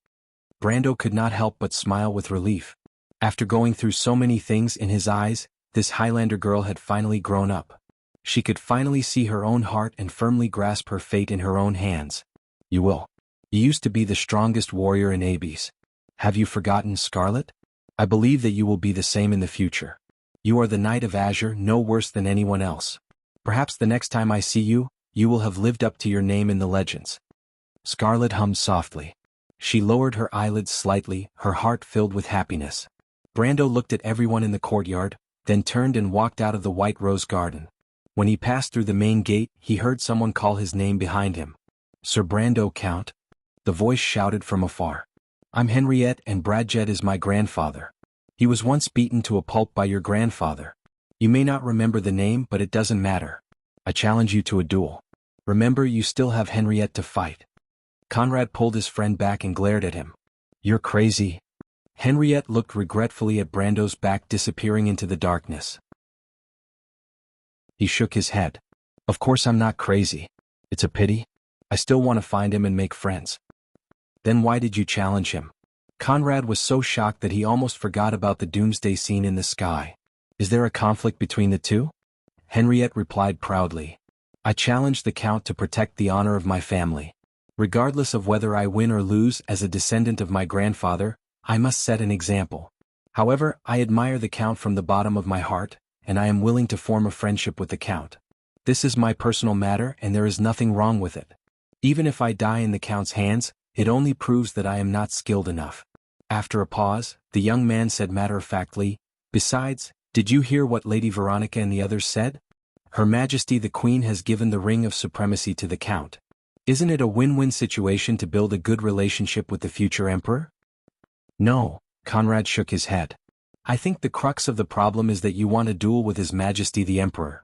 Brando could not help but smile with relief. After going through so many things in his eyes, this Highlander girl had finally grown up. She could finally see her own heart and firmly grasp her fate in her own hands. You will. You used to be the strongest warrior in Abyss. Have you forgotten, Scarlet? I believe that you will be the same in the future. You are the Knight of Azure, no worse than anyone else. Perhaps the next time I see you, you will have lived up to your name in the legends. Scarlet hummed softly. She lowered her eyelids slightly, her heart filled with happiness. Brando looked at everyone in the courtyard, then turned and walked out of the White Rose Garden. When he passed through the main gate, he heard someone call his name behind him. Sir Brando, Count? The voice shouted from afar. I'm Henriette, and Bradjet is my grandfather. He was once beaten to a pulp by your grandfather. You may not remember the name, but it doesn't matter. I challenge you to a duel. Remember, you still have Henriette to fight. Conrad pulled his friend back and glared at him. You're crazy. Henriette looked regretfully at Brando's back disappearing into the darkness. He shook his head. Of course I'm not crazy. It's a pity. I still want to find him and make friends. Then why did you challenge him? Conrad was so shocked that he almost forgot about the doomsday scene in the sky. Is there a conflict between the two? Henriette replied proudly. I challenged the Count to protect the honor of my family. Regardless of whether I win or lose, as a descendant of my grandfather, I must set an example. However, I admire the Count from the bottom of my heart, and I am willing to form a friendship with the Count. This is my personal matter, and there is nothing wrong with it. Even if I die in the Count's hands, it only proves that I am not skilled enough. After a pause, the young man said matter-of-factly, Besides, did you hear what Lady Veronica and the others said? Her Majesty the Queen has given the Ring of Supremacy to the Count. Isn't it a win-win situation to build a good relationship with the future Emperor? No, Conrad shook his head. I think the crux of the problem is that you want a duel with His Majesty the Emperor.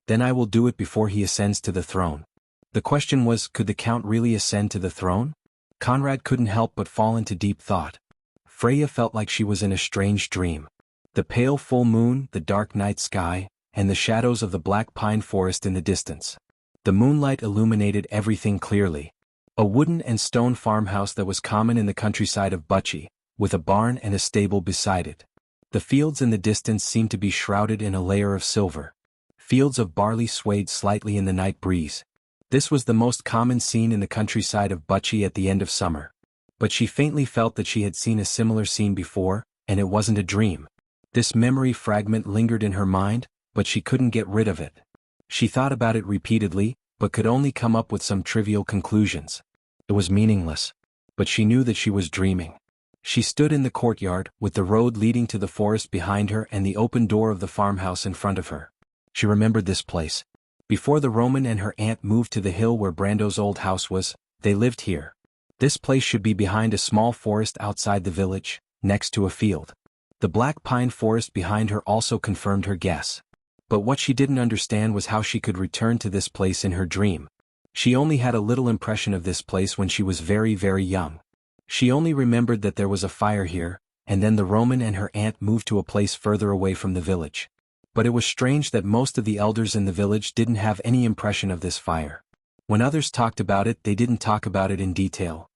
Then I will do it before he ascends to the throne. The question was, could the Count really ascend to the throne? Conrad couldn't help but fall into deep thought. Freya felt like she was in a strange dream. The pale full moon, the dark night sky, and the shadows of the black pine forest in the distance. The moonlight illuminated everything clearly. A wooden and stone farmhouse that was common in the countryside of Bucci, with a barn and a stable beside it. The fields in the distance seemed to be shrouded in a layer of silver. Fields of barley swayed slightly in the night breeze. This was the most common scene in the countryside of Bucci at the end of summer. But she faintly felt that she had seen a similar scene before, and it wasn't a dream. This memory fragment lingered in her mind, but she couldn't get rid of it. She thought about it repeatedly, but could only come up with some trivial conclusions. It was meaningless. But she knew that she was dreaming. She stood in the courtyard, with the road leading to the forest behind her and the open door of the farmhouse in front of her. She remembered this place. Before the Roman and her aunt moved to the hill where Brando's old house was, they lived here. This place should be behind a small forest outside the village, next to a field. The black pine forest behind her also confirmed her guess. But what she didn't understand was how she could return to this place in her dream. She only had a little impression of this place when she was very, very young. She only remembered that there was a fire here, and then the Roman and her aunt moved to a place further away from the village. But it was strange that most of the elders in the village didn't have any impression of this fire. When others talked about it, they didn't talk about it in detail.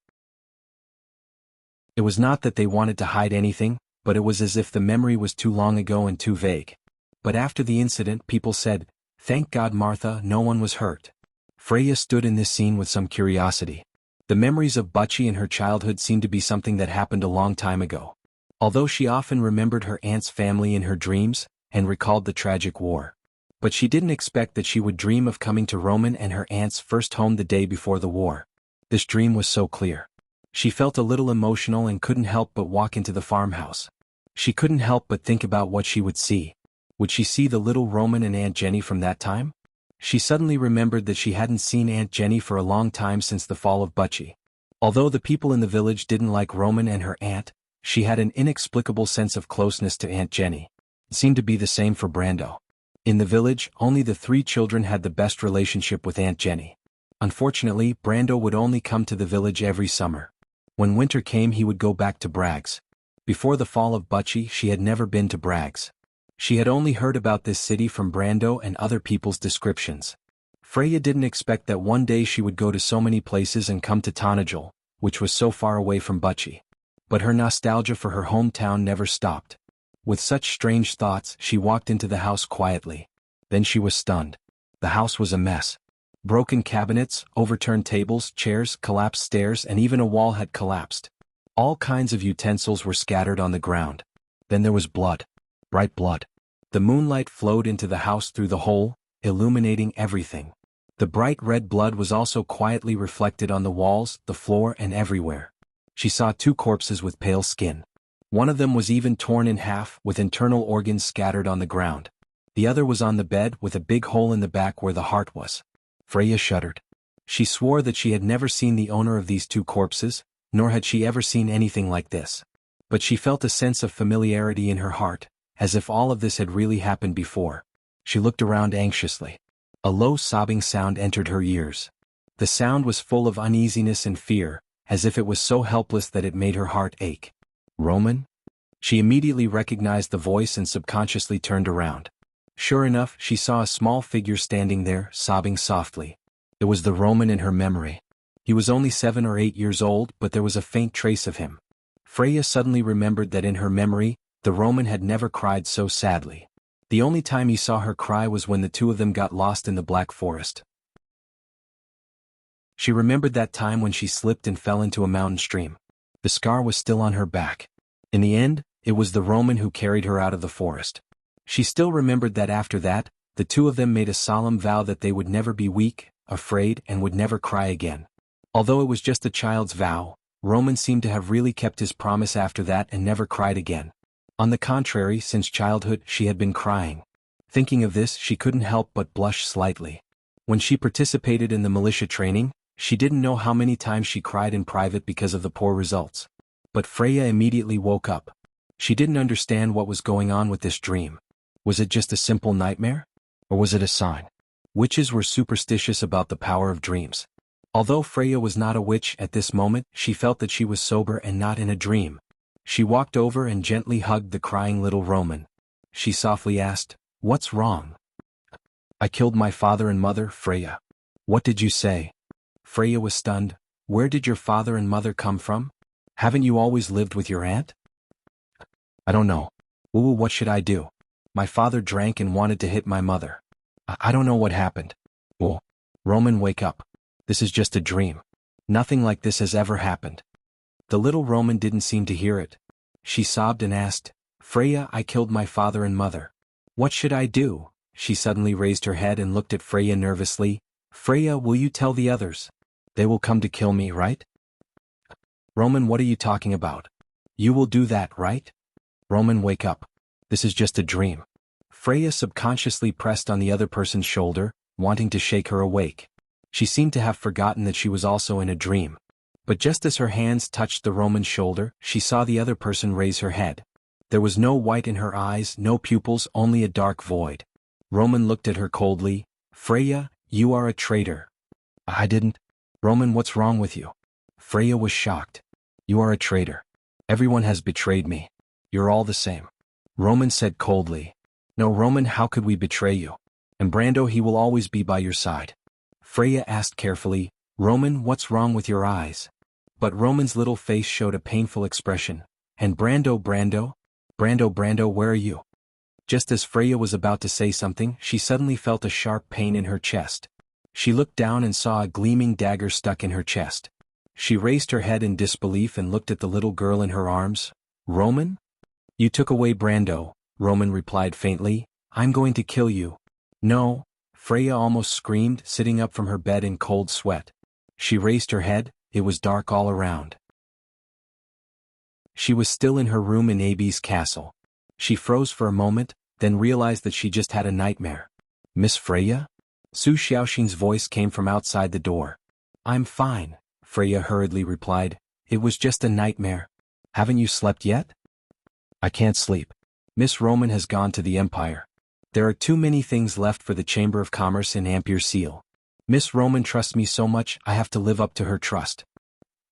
It was not that they wanted to hide anything, but it was as if the memory was too long ago and too vague. But after the incident, people said, "Thank God, Martha, no one was hurt." Freya stood in this scene with some curiosity. The memories of Bucci in her childhood seemed to be something that happened a long time ago. Although she often remembered her aunt's family in her dreams, and recalled the tragic war. But she didn't expect that she would dream of coming to Roman and her aunt's first home the day before the war. This dream was so clear. She felt a little emotional and couldn't help but walk into the farmhouse. She couldn't help but think about what she would see. Would she see the little Roman and Aunt Jenny from that time? She suddenly remembered that she hadn't seen Aunt Jenny for a long time since the fall of Bucci. Although the people in the village didn't like Roman and her aunt, she had an inexplicable sense of closeness to Aunt Jenny. It seemed to be the same for Brando. In the village, only the three children had the best relationship with Aunt Jenny. Unfortunately, Brando would only come to the village every summer. When winter came, he would go back to Bragg's. Before the fall of Bucci, she had never been to Bragg's. She had only heard about this city from Brando and other people's descriptions. Freya didn't expect that one day she would go to so many places and come to Tonajol, which was so far away from Bucci. But her nostalgia for her hometown never stopped. With such strange thoughts, she walked into the house quietly. Then she was stunned. The house was a mess. Broken cabinets, overturned tables, chairs, collapsed stairs, and even a wall had collapsed. All kinds of utensils were scattered on the ground. Then there was blood. Bright blood. The moonlight flowed into the house through the hole, illuminating everything. The bright red blood was also quietly reflected on the walls, the floor, and everywhere. She saw 2 corpses with pale skin. One of them was even torn in half, with internal organs scattered on the ground. The other was on the bed with a big hole in the back where the heart was. Freya shuddered. She swore that she had never seen the owner of these 2 corpses, nor had she ever seen anything like this. But she felt a sense of familiarity in her heart, as if all of this had really happened before. She looked around anxiously. A low sobbing sound entered her ears. The sound was full of uneasiness and fear, as if it was so helpless that it made her heart ache. Roman? She immediately recognized the voice and subconsciously turned around. Sure enough, she saw a small figure standing there, sobbing softly. It was the Roman in her memory. He was only 7 or 8 years old, but there was a faint trace of him. Freya suddenly remembered that in her memory, the Roman had never cried so sadly. The only time he saw her cry was when the 2 of them got lost in the Black Forest. She remembered that time when she slipped and fell into a mountain stream. The scar was still on her back. In the end, it was the Roman who carried her out of the forest. She still remembered that after that, the 2 of them made a solemn vow that they would never be weak, afraid, and would never cry again. Although it was just a child's vow, Roman seemed to have really kept his promise after that and never cried again. On the contrary, since childhood, she had been crying. Thinking of this, she couldn't help but blush slightly. When she participated in the militia training, she didn't know how many times she cried in private because of the poor results. But Freya immediately woke up. She didn't understand what was going on with this dream. Was it just a simple nightmare? Or was it a sign? Witches were superstitious about the power of dreams. Although Freya was not a witch at this moment, she felt that she was sober and not in a dream. She walked over and gently hugged the crying little Roman. She softly asked, "What's wrong?" "I killed my father and mother, Freya." "What did you say?" Freya was stunned. "Where did your father and mother come from? Haven't you always lived with your aunt?" "I don't know. Ooh, what should I do? My father drank and wanted to hit my mother. I don't know what happened." "Oh, Roman, wake up. This is just a dream. Nothing like this has ever happened." The little Roman didn't seem to hear it. She sobbed and asked, "Freya, I killed my father and mother. What should I do?" She suddenly raised her head and looked at Freya nervously. "Freya, will you tell the others? They will come to kill me, right?" "Roman, what are you talking about? You will do that, right? Roman, wake up. This is just a dream." Freya subconsciously pressed on the other person's shoulder, wanting to shake her awake. She seemed to have forgotten that she was also in a dream. But just as her hands touched the Roman's shoulder, she saw the other person raise her head. There was no white in her eyes, no pupils, only a dark void. Roman looked at her coldly. "Freya, you are a traitor." "I didn't." "Roman, what's wrong with you?" Freya was shocked. "You are a traitor. Everyone has betrayed me. You're all the same." Roman said coldly. "No, Roman, how could we betray you? And Brando, he will always be by your side." Freya asked carefully, "Roman, what's wrong with your eyes?" But Roman's little face showed a painful expression. "And Brando, where are you?" Just as Freya was about to say something, she suddenly felt a sharp pain in her chest. She looked down and saw a gleaming dagger stuck in her chest. She raised her head in disbelief and looked at the little girl in her arms. "Roman?" "You took away Brando," Roman replied faintly. "I'm going to kill you." "No," Freya almost screamed, sitting up from her bed in cold sweat. She raised her head. It was dark all around. She was still in her room in Abby's castle. She froze for a moment, then realized that she just had a nightmare. "Miss Freya?" Su Xiaoxing's voice came from outside the door. "I'm fine," Freya hurriedly replied. "It was just a nightmare. Haven't you slept yet?" "I can't sleep. Miss Roman has gone to the Empire. There are too many things left for the Chamber of Commerce in Ampere Seal. Miss Roman trusts me so much, I have to live up to her trust."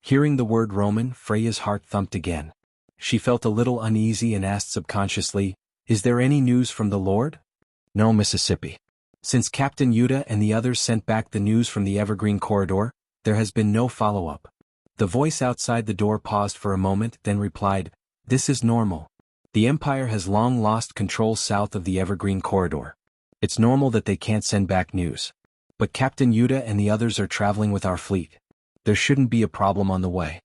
Hearing the word Roman, Freya's heart thumped again. She felt a little uneasy and asked subconsciously, "Is there any news from the Lord?" "No, Mississippi. Since Captain Yuta and the others sent back the news from the Evergreen Corridor, there has been no follow-up." The voice outside the door paused for a moment, then replied, "This is normal. The Empire has long lost control south of the Evergreen Corridor. It's normal that they can't send back news. But Captain Yuta and the others are traveling with our fleet. There shouldn't be a problem on the way.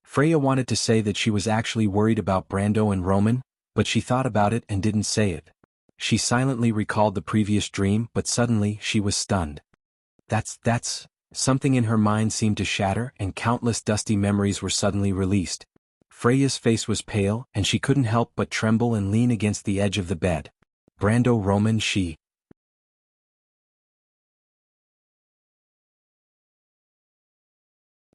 Freya wanted to say that she was actually worried about Brando and Roman, but she thought about it and didn't say it. She silently recalled the previous dream, but suddenly she was stunned. That's... Something in her mind seemed to shatter, and countless dusty memories were suddenly released. Freya's face was pale, and she couldn't help but tremble and lean against the edge of the bed. Brando, Roman, she...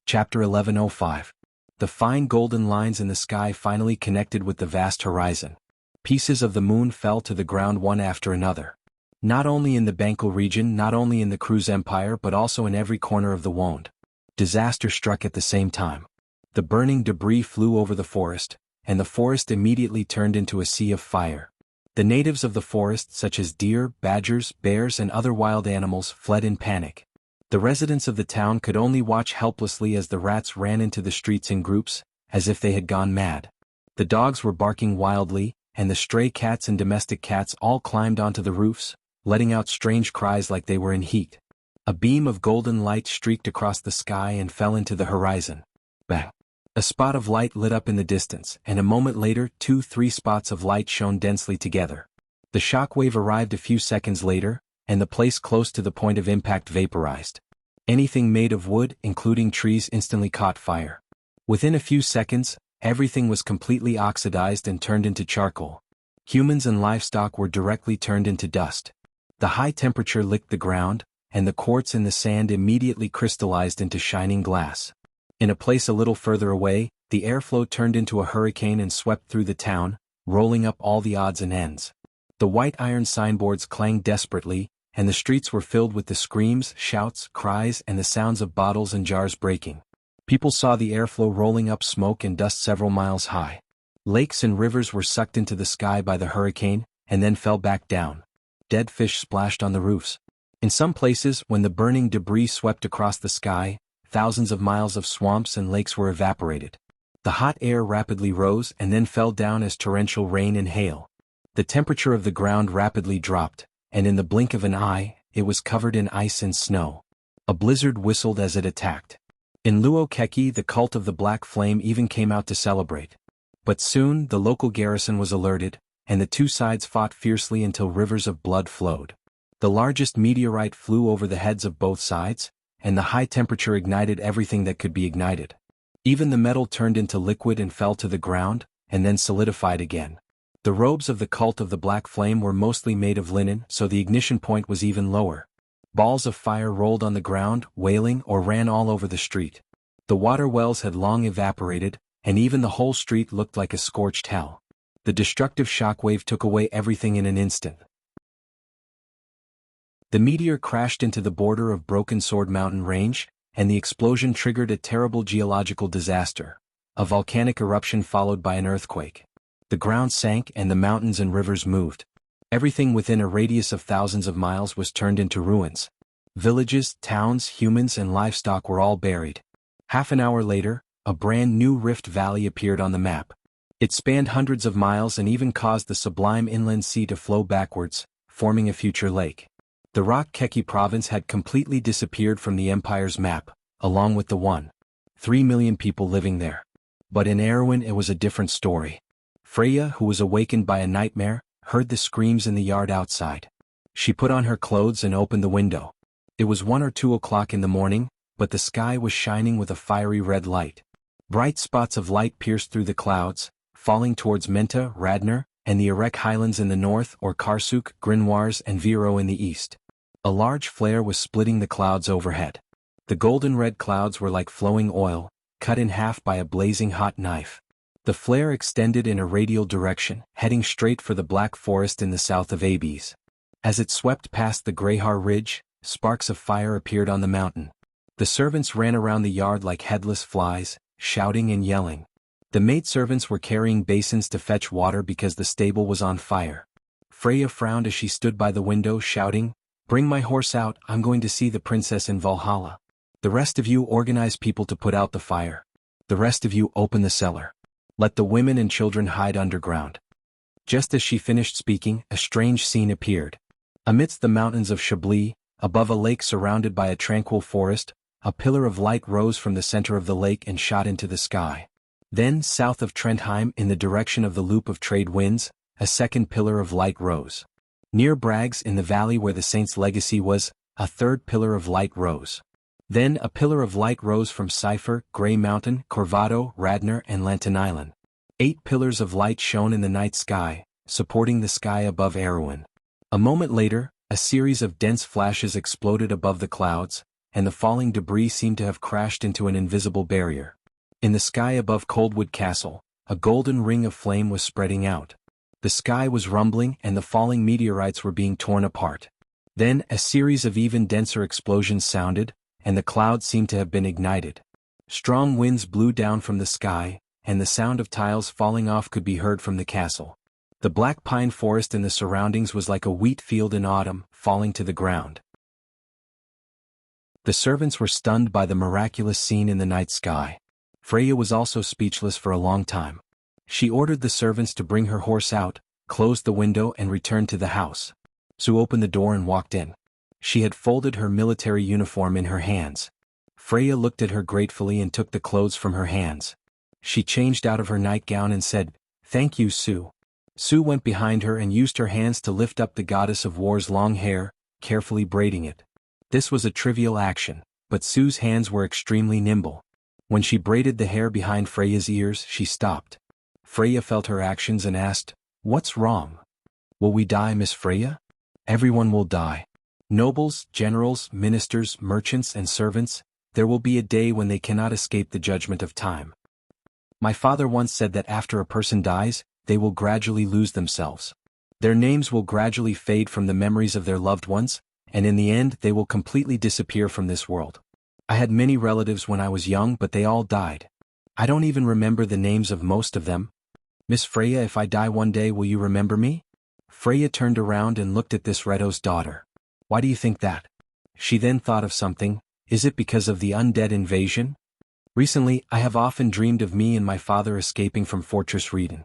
Chapter 11:05. The fine golden lines in the sky finally connected with the vast horizon. Pieces of the moon fell to the ground one after another. Not only in the Bankel region, not only in the Cruz Empire, but also in every corner of the Wond. Disaster struck at the same time. The burning debris flew over the forest, and the forest immediately turned into a sea of fire. The natives of the forest, such as deer, badgers, bears, and other wild animals, fled in panic. The residents of the town could only watch helplessly as the rats ran into the streets in groups, as if they had gone mad. The dogs were barking wildly, and the stray cats and domestic cats all climbed onto the roofs, letting out strange cries like they were in heat. A beam of golden light streaked across the sky and fell into the horizon. Bang! A spot of light lit up in the distance, and a moment later 2-3 spots of light shone densely together. The shockwave arrived a few seconds later, and the place close to the point of impact vaporized. Anything made of wood, including trees, instantly caught fire. Within a few seconds, everything was completely oxidized and turned into charcoal. Humans and livestock were directly turned into dust. The high temperature licked the ground, and the quartz in the sand immediately crystallized into shining glass. In a place a little further away, the airflow turned into a hurricane and swept through the town, rolling up all the odds and ends. The white iron signboards clanged desperately, and the streets were filled with the screams, shouts, cries, and the sounds of bottles and jars breaking. People saw the airflow rolling up smoke and dust several miles high. Lakes and rivers were sucked into the sky by the hurricane, and then fell back down. Dead fish splashed on the roofs. In some places, when the burning debris swept across the sky, thousands of miles of swamps and lakes were evaporated. The hot air rapidly rose and then fell down as torrential rain and hail. The temperature of the ground rapidly dropped, and in the blink of an eye, it was covered in ice and snow. A blizzard whistled as it attacked. In Luokeki, the cult of the Black Flame even came out to celebrate. But soon, the local garrison was alerted, and the two sides fought fiercely until rivers of blood flowed. The largest meteorite flew over the heads of both sides, and the high temperature ignited everything that could be ignited. Even the metal turned into liquid and fell to the ground, and then solidified again. The robes of the cult of the Black Flame were mostly made of linen, so the ignition point was even lower. Balls of fire rolled on the ground, wailing, or ran all over the street. The water wells had long evaporated, and even the whole street looked like a scorched hell. The destructive shockwave took away everything in an instant. The meteor crashed into the border of Broken Sword Mountain Range, and the explosion triggered a terrible geological disaster, a volcanic eruption followed by an earthquake. The ground sank and the mountains and rivers moved. Everything within a radius of thousands of miles was turned into ruins. Villages, towns, humans, and livestock were all buried. Half an hour later, a brand new rift valley appeared on the map. It spanned hundreds of miles and even caused the sublime inland sea to flow backwards, forming a future lake. The Rock Keki province had completely disappeared from the Empire's map, along with the 1.3 million people living there. But in Erewhon it was a different story. Freya, who was awakened by a nightmare, heard the screams in the yard outside. She put on her clothes and opened the window. It was 1 or 2 o'clock in the morning, but the sky was shining with a fiery red light. Bright spots of light pierced through the clouds, falling towards Menta, Radnor, and the Erek Highlands in the north, or Karsuk, Grinoires, and Viro in the east. A large flare was splitting the clouds overhead. The golden-red clouds were like flowing oil, cut in half by a blazing hot knife. The flare extended in a radial direction, heading straight for the Black Forest in the south of Abes. As it swept past the Greyhar Ridge, sparks of fire appeared on the mountain. The servants ran around the yard like headless flies, shouting and yelling. The maidservants were carrying basins to fetch water because the stable was on fire. Freya frowned as she stood by the window, shouting, "Bring my horse out, I'm going to see the princess in Valhalla. The rest of you organize people to put out the fire. The rest of you open the cellar. Let the women and children hide underground." Just as she finished speaking, a strange scene appeared. Amidst the mountains of Chablis, above a lake surrounded by a tranquil forest, a pillar of light rose from the center of the lake and shot into the sky. Then, south of Trentheim in the direction of the loop of trade winds, a second pillar of light rose. Near Brags in the valley where the saint's legacy was, a third pillar of light rose. Then a pillar of light rose from Cipher, Grey Mountain, Corvado, Radnor and Lantanilin. 8 pillars of light shone in the night sky, supporting the sky above Erewhon. A moment later, a series of dense flashes exploded above the clouds, and the falling debris seemed to have crashed into an invisible barrier. In the sky above Coldwood Castle, a golden ring of flame was spreading out. The sky was rumbling and the falling meteorites were being torn apart. Then a series of even denser explosions sounded, and the clouds seemed to have been ignited. Strong winds blew down from the sky, and the sound of tiles falling off could be heard from the castle. The black pine forest in the surroundings was like a wheat field in autumn, falling to the ground. The servants were stunned by the miraculous scene in the night sky. Freya was also speechless for a long time. She ordered the servants to bring her horse out, closed the window and returned to the house. Sue opened the door and walked in. She had folded her military uniform in her hands. Freya looked at her gratefully and took the clothes from her hands. She changed out of her nightgown and said, "Thank you, Sue." Sue went behind her and used her hands to lift up the goddess of war's long hair, carefully braiding it. This was a trivial action, but Sue's hands were extremely nimble. When she braided the hair behind Freya's ears, she stopped. Freya felt her actions and asked, "What's wrong? Will we die, Miss Freya?" "Everyone will die. Nobles, generals, ministers, merchants and servants, there will be a day when they cannot escape the judgment of time. My father once said that after a person dies, they will gradually lose themselves. Their names will gradually fade from the memories of their loved ones, and in the end they will completely disappear from this world. I had many relatives when I was young, but they all died. I don't even remember the names of most of them. Miss Freya, if I die one day, will you remember me?" Freya turned around and looked at this Redo's daughter. "Why do you think that?" She then thought of something. "Is it because of the undead invasion? Recently, I have often dreamed of me and my father escaping from Fortress Reden.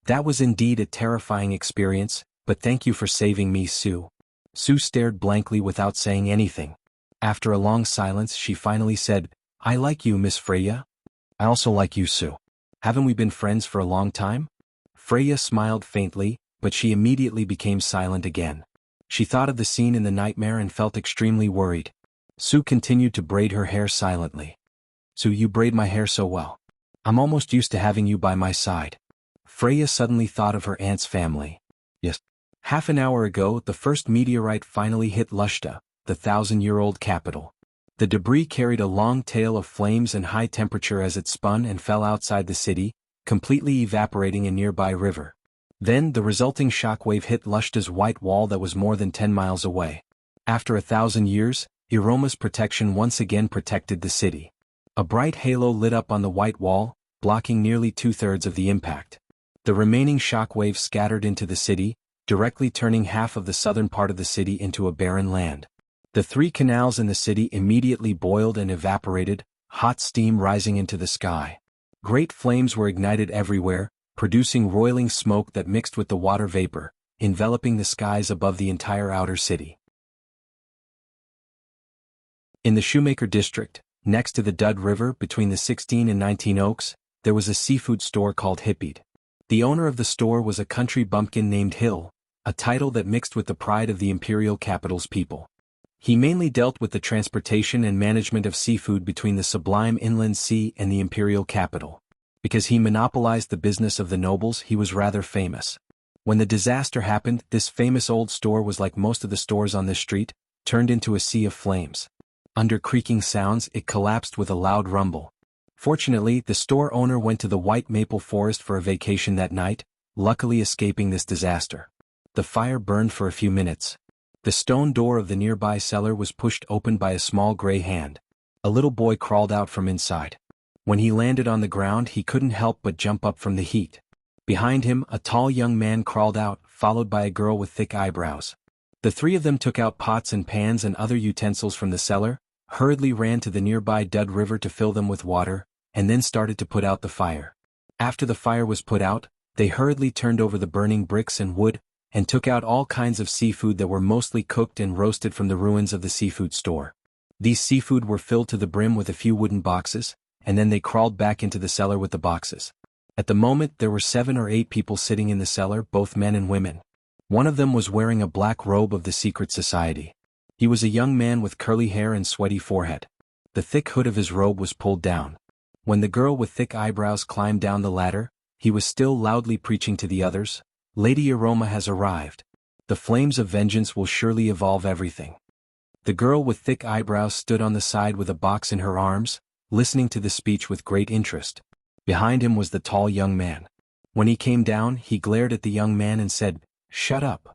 That was indeed a terrifying experience, but thank you for saving me, Sue." Sue stared blankly without saying anything. After a long silence, she finally said, "I like you, Miss Freya." "I also like you, Sue. Haven't we been friends for a long time?" Freya smiled faintly, but she immediately became silent again. She thought of the scene in the nightmare and felt extremely worried. Sue continued to braid her hair silently. "Sue, you braid my hair so well. I'm almost used to having you by my side." Freya suddenly thought of her aunt's family. Yes. Half an hour ago, the first meteorite finally hit Lushta, the 1,000-year-old capital. The debris carried a long tail of flames and high temperature as it spun and fell outside the city, completely evaporating a nearby river. Then the resulting shockwave hit Lushta's white wall that was more than 10 miles away. After 1,000 years, Iroma's protection once again protected the city. A bright halo lit up on the white wall, blocking nearly 2/3 of the impact. The remaining shockwave scattered into the city, directly turning half of the southern part of the city into a barren land. The 3 canals in the city immediately boiled and evaporated, hot steam rising into the sky. Great flames were ignited everywhere, producing roiling smoke that mixed with the water vapor, enveloping the skies above the entire outer city. In the Shoemaker district, next to the Dud River between the 16 and 19 Oaks, there was a seafood store called Hippied. The owner of the store was a country bumpkin named Hill, a title that mixed with the pride of the imperial capital's people. He mainly dealt with the transportation and management of seafood between the sublime inland sea and the imperial capital. Because he monopolized the business of the nobles, he was rather famous. When the disaster happened, this famous old store was like most of the stores on this street, turned into a sea of flames. Under creaking sounds, it collapsed with a loud rumble. Fortunately, the store owner went to the White Maple Forest for a vacation that night, luckily escaping this disaster. The fire burned for a few minutes. The stone door of the nearby cellar was pushed open by a small gray hand. A little boy crawled out from inside. When he landed on the ground, he couldn't help but jump up from the heat. Behind him, a tall young man crawled out, followed by a girl with thick eyebrows. The 3 of them took out pots and pans and other utensils from the cellar, hurriedly ran to the nearby Dud River to fill them with water, and then started to put out the fire. After the fire was put out, they hurriedly turned over the burning bricks and wood, and took out all kinds of seafood that were mostly cooked and roasted from the ruins of the seafood store. These seafood were filled to the brim with a few wooden boxes, and then they crawled back into the cellar with the boxes. At the moment there were 7 or 8 people sitting in the cellar, both men and women. One of them was wearing a black robe of the secret society. He was a young man with curly hair and sweaty forehead. The thick hood of his robe was pulled down. When the girl with thick eyebrows climbed down the ladder, he was still loudly preaching to the others, "Lady Aroma has arrived. The flames of vengeance will surely evolve everything." The girl with thick eyebrows stood on the side with a box in her arms, listening to the speech with great interest. Behind him was the tall young man. When he came down, he glared at the young man and said, "Shut up.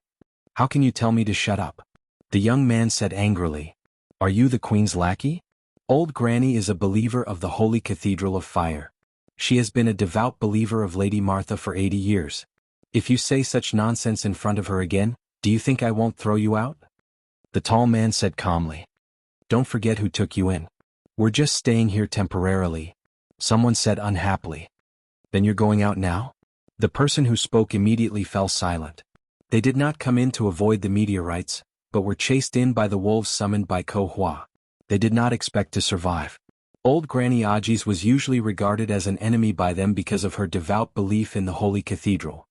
How can you tell me to shut up?" The young man said angrily, "Are you the Queen's lackey?" Old Granny is a believer of the Holy Cathedral of Fire. She has been a devout believer of Lady Martha for 80 years. If you say such nonsense in front of her again, do you think I won't throw you out? The tall man said calmly. "Don't forget who took you in. We're just staying here temporarily." Someone said unhappily. "Then you're going out now?" The person who spoke immediately fell silent. They did not come in to avoid the meteorites, but were chased in by the wolves summoned by Ko Hua. They did not expect to survive. Old Granny Ajis was usually regarded as an enemy by them because of her devout belief in the Holy Cathedral.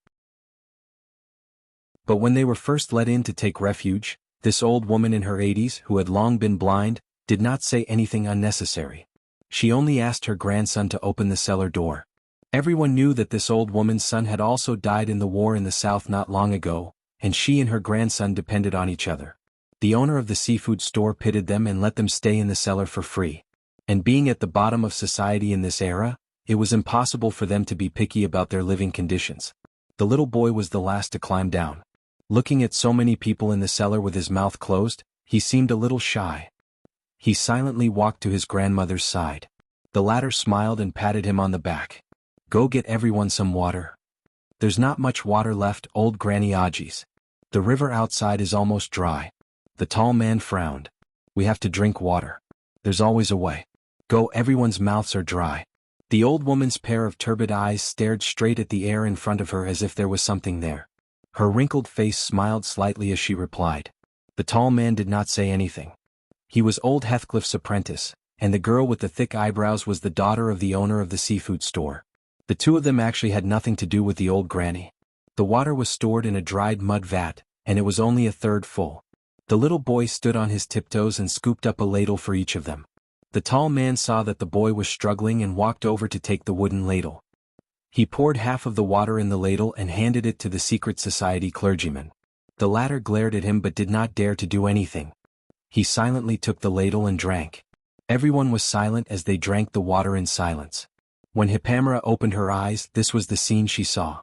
But when they were first let in to take refuge, this old woman in her 80s, who had long been blind, did not say anything unnecessary. She only asked her grandson to open the cellar door. Everyone knew that this old woman's son had also died in the war in the south not long ago, and she and her grandson depended on each other. The owner of the seafood store pitied them and let them stay in the cellar for free. And being at the bottom of society in this era, it was impossible for them to be picky about their living conditions. The little boy was the last to climb down. Looking at so many people in the cellar with his mouth closed, he seemed a little shy. He silently walked to his grandmother's side. The latter smiled and patted him on the back. "Go get everyone some water." "There's not much water left, old Granny Ajis. The river outside is almost dry." The tall man frowned. "We have to drink water. There's always a way. Go, everyone's mouths are dry." The old woman's pair of turbid eyes stared straight at the air in front of her as if there was something there. Her wrinkled face smiled slightly as she replied. The tall man did not say anything. He was old Heathcliff's apprentice, and the girl with the thick eyebrows was the daughter of the owner of the seafood store. The two of them actually had nothing to do with the old granny. The water was stored in a dried mud vat, and it was only a third full. The little boy stood on his tiptoes and scooped up a ladle for each of them. The tall man saw that the boy was struggling and walked over to take the wooden ladle. He poured half of the water in the ladle and handed it to the secret society clergyman. The latter glared at him but did not dare to do anything. He silently took the ladle and drank. Everyone was silent as they drank the water in silence. When Hippamera opened her eyes, this was the scene she saw.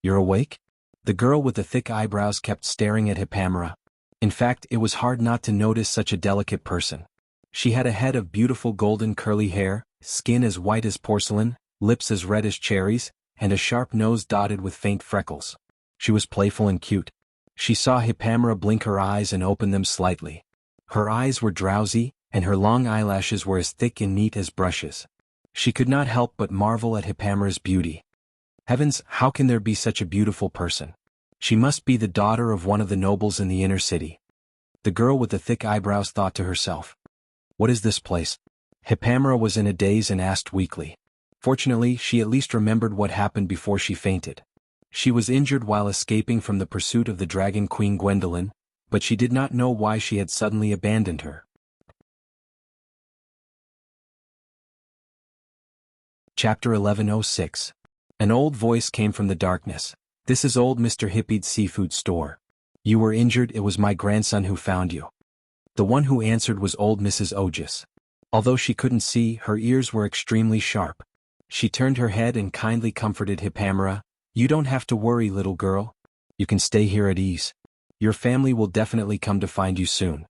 "You're awake?" The girl with the thick eyebrows kept staring at Hippamera. In fact, it was hard not to notice such a delicate person. She had a head of beautiful golden curly hair, skin as white as porcelain, lips as red as cherries, and a sharp nose dotted with faint freckles. She was playful and cute. She saw Hippamera blink her eyes and open them slightly. Her eyes were drowsy, and her long eyelashes were as thick and neat as brushes. She could not help but marvel at Hippamera's beauty. Heavens, how can there be such a beautiful person? She must be the daughter of one of the nobles in the inner city. The girl with the thick eyebrows thought to herself. What is this place? Hippamera was in a daze and asked weakly. Fortunately, she at least remembered what happened before she fainted. She was injured while escaping from the pursuit of the Dragon Queen Gwendolyn, but she did not know why she had suddenly abandoned her. Chapter 1106. An old voice came from the darkness. "This is old Mr. Hippie's seafood store. You were injured, it was my grandson who found you." The one who answered was old Mrs. Ogis. Although she couldn't see, her ears were extremely sharp. She turned her head and kindly comforted Hippamera. "You don't have to worry, little girl. You can stay here at ease. Your family will definitely come to find you soon."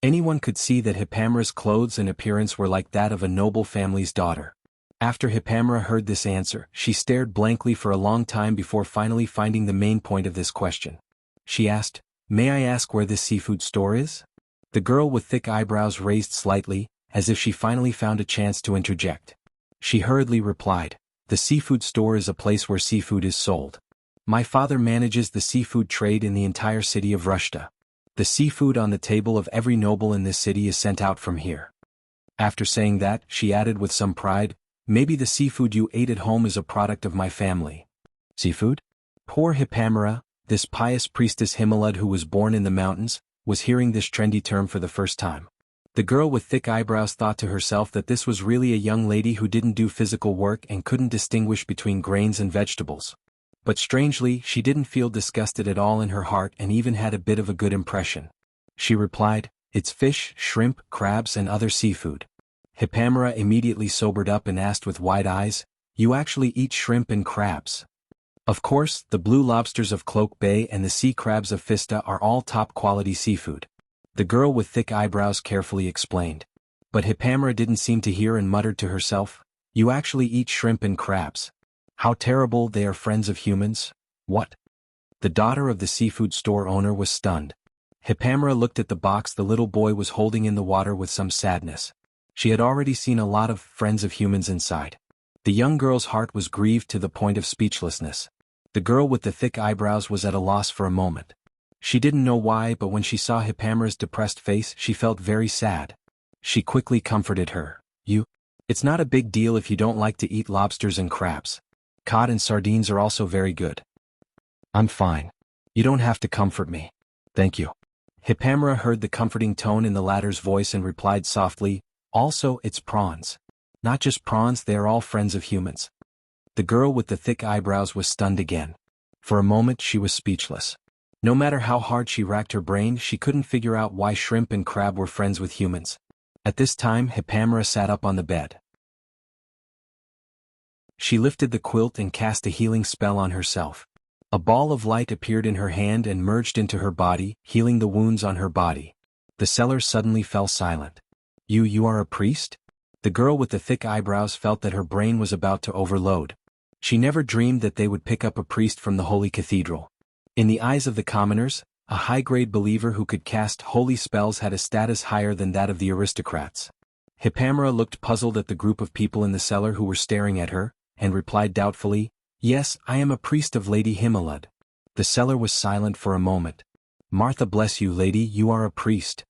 Anyone could see that Hippamera's clothes and appearance were like that of a noble family's daughter. After Hippamera heard this answer, she stared blankly for a long time before finally finding the main point of this question. She asked, "May I ask where this seafood store is?" The girl with thick eyebrows raised slightly, as if she finally found a chance to interject. She hurriedly replied, "The seafood store is a place where seafood is sold." My father manages the seafood trade in the entire city of Rushta. The seafood on the table of every noble in this city is sent out from here. After saying that, she added with some pride, maybe the seafood you ate at home is a product of my family. Seafood? Poor Hippamera, this pious priestess Himalud who was born in the mountains, was hearing this trendy term for the first time. The girl with thick eyebrows thought to herself that this was really a young lady who didn't do physical work and couldn't distinguish between grains and vegetables. But strangely, she didn't feel disgusted at all in her heart and even had a bit of a good impression. She replied, "It's fish, shrimp, crabs and other seafood." Hippamera immediately sobered up and asked with wide eyes, "You actually eat shrimp and crabs?" Of course, the blue lobsters of Cloak Bay and the sea crabs of Fista are all top-quality seafood. The girl with thick eyebrows carefully explained. But Hippamera didn't seem to hear and muttered to herself, "You actually eat shrimp and crabs? How terrible, they are friends of humans? What?" The daughter of the seafood store owner was stunned. Hippamera looked at the box the little boy was holding in the water with some sadness. She had already seen a lot of friends of humans inside. The young girl's heart was grieved to the point of speechlessness. The girl with the thick eyebrows was at a loss for a moment. She didn't know why, but when she saw Hippamera's depressed face, she felt very sad. She quickly comforted her. It's not a big deal if you don't like to eat lobsters and crabs. Cod and sardines are also very good. I'm fine. You don't have to comfort me. Thank you." Hippamera heard the comforting tone in the latter's voice and replied softly, "Also, it's prawns. Not just prawns, they are all friends of humans." The girl with the thick eyebrows was stunned again. For a moment she was speechless. No matter how hard she racked her brain, she couldn't figure out why shrimp and crab were friends with humans. At this time, Hippamera sat up on the bed. She lifted the quilt and cast a healing spell on herself. A ball of light appeared in her hand and merged into her body, healing the wounds on her body. The seller suddenly fell silent. You are a priest?" The girl with the thick eyebrows felt that her brain was about to overload. She never dreamed that they would pick up a priest from the holy cathedral. In the eyes of the commoners, a high-grade believer who could cast holy spells had a status higher than that of the aristocrats. Hippamera looked puzzled at the group of people in the cellar who were staring at her, and replied doubtfully, "Yes, I am a priest of Lady Himalud." The seller was silent for a moment. "Martha bless you, lady, you are a priest."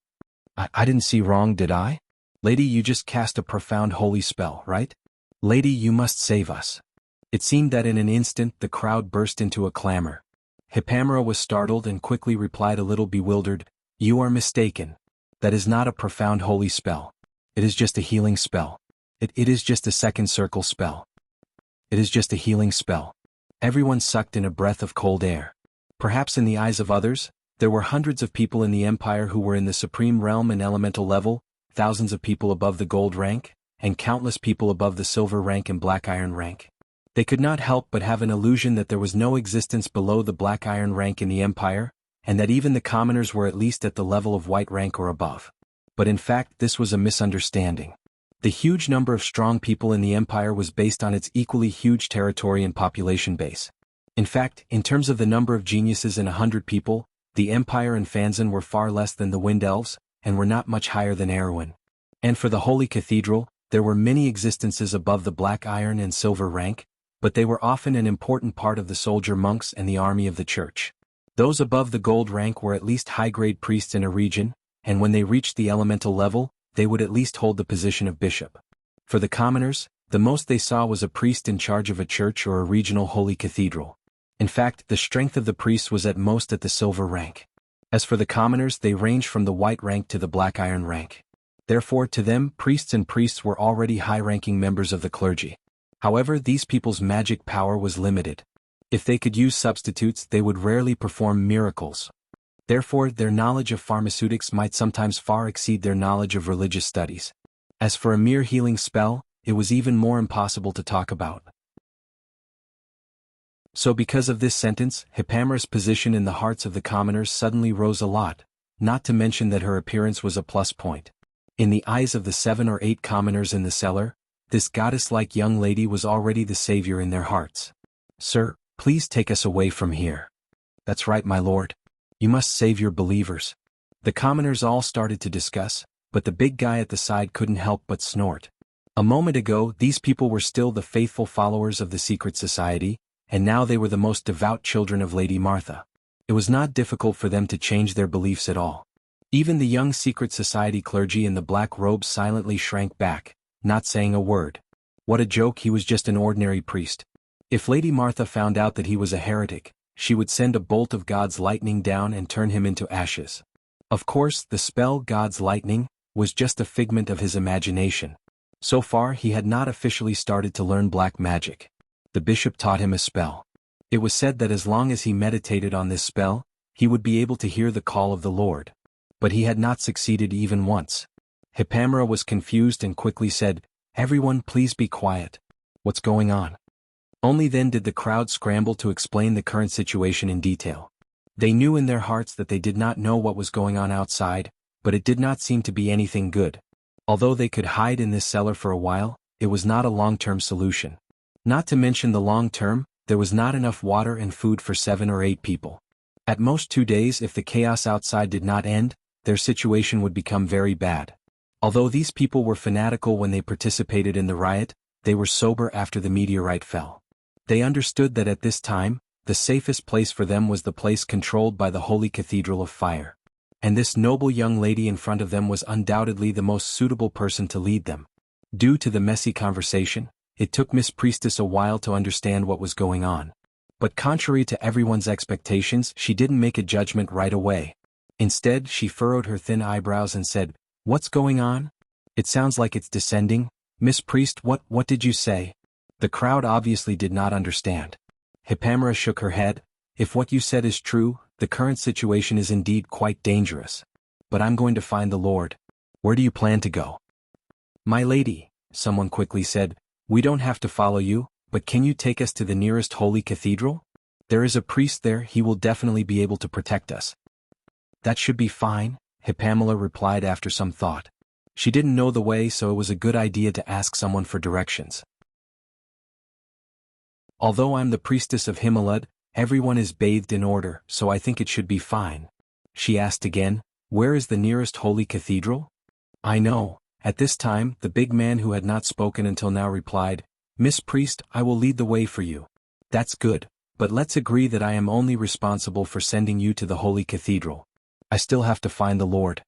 I didn't see wrong, did I? Lady, you just cast a profound holy spell, right? Lady, you must save us." It seemed that in an instant the crowd burst into a clamor. Hippamera was startled and quickly replied a little bewildered, "You are mistaken. That is not a profound holy spell. It is just a healing spell. It is just a second circle spell. It is just a healing spell." Everyone sucked in a breath of cold air. Perhaps in the eyes of others, there were hundreds of people in the empire who were in the supreme realm and elemental level, thousands of people above the gold rank, and countless people above the silver rank and black iron rank. They could not help but have an illusion that there was no existence below the black iron rank in the empire, and that even the commoners were at least at the level of white rank or above. But in fact this was a misunderstanding. The huge number of strong people in the empire was based on its equally huge territory and population base. In fact, in terms of the number of geniuses in 100 people, the empire and Fanzan were far less than the Wind Elves, and were not much higher than Erewhon. And for the Holy Cathedral, there were many existences above the black iron and silver rank, but they were often an important part of the soldier monks and the army of the church. Those above the gold rank were at least high-grade priests in a region, and when they reached the elemental level, they would at least hold the position of bishop. For the commoners, the most they saw was a priest in charge of a church or a regional holy cathedral. In fact, the strength of the priests was at most at the silver rank. As for the commoners, they ranged from the white rank to the black iron rank. Therefore, to them, priests were already high-ranking members of the clergy. However, these people's magic power was limited. If they could use substitutes, they would rarely perform miracles. Therefore, their knowledge of pharmaceutics might sometimes far exceed their knowledge of religious studies. As for a mere healing spell, it was even more impossible to talk about. So because of this sentence, Hippamera's position in the hearts of the commoners suddenly rose a lot, not to mention that her appearance was a plus point. In the eyes of the 7 or 8 commoners in the cellar, this goddess-like young lady was already the savior in their hearts. "Sir, please take us away from here." "That's right, my lord. You must save your believers." The commoners all started to discuss, but the big guy at the side couldn't help but snort. A moment ago, these people were still the faithful followers of the secret society, and now they were the most devout children of Lady Martha. It was not difficult for them to change their beliefs at all. Even the young secret society clergy in the black robes silently shrank back, not saying a word. What a joke, he was just an ordinary priest. If Lady Martha found out that he was a heretic, she would send a bolt of God's lightning down and turn him into ashes. Of course, the spell God's lightning was just a figment of his imagination. So far he had not officially started to learn black magic. The bishop taught him a spell. It was said that as long as he meditated on this spell, he would be able to hear the call of the Lord. But he had not succeeded even once. Hippamera was confused and quickly said, "Everyone, please be quiet. What's going on?" Only then did the crowd scramble to explain the current situation in detail. They knew in their hearts that they did not know what was going on outside, but it did not seem to be anything good. Although they could hide in this cellar for a while, it was not a long-term solution. Not to mention the long term, there was not enough water and food for 7 or 8 people. At most 2 days, if the chaos outside did not end, their situation would become very bad. Although these people were fanatical when they participated in the riot, they were sober after the meteorite fell. They understood that at this time, the safest place for them was the place controlled by the Holy Cathedral of Fire. And this noble young lady in front of them was undoubtedly the most suitable person to lead them. Due to the messy conversation, it took Miss Priestess a while to understand what was going on. But contrary to everyone's expectations, she didn't make a judgment right away. Instead, she furrowed her thin eyebrows and said, "What's going on? It sounds like it's descending. Miss Priest, what did you say?" The crowd obviously did not understand. Hippamera shook her head. "If what you said is true, the current situation is indeed quite dangerous. But I'm going to find the Lord. Where do you plan to go?" "My lady," someone quickly said, "we don't have to follow you, but can you take us to the nearest holy cathedral? There is a priest there, he will definitely be able to protect us." "That should be fine," Hippamela replied after some thought. She didn't know the way, so it was a good idea to ask someone for directions. "Although I'm the priestess of Himalud, everyone is bathed in order, so I think it should be fine." She asked again, "Where is the nearest holy cathedral?" "I know." At this time, the big man who had not spoken until now replied, "Miss Priest, I will lead the way for you." "That's good, but let's agree that I am only responsible for sending you to the holy cathedral. I still have to find the Lord,"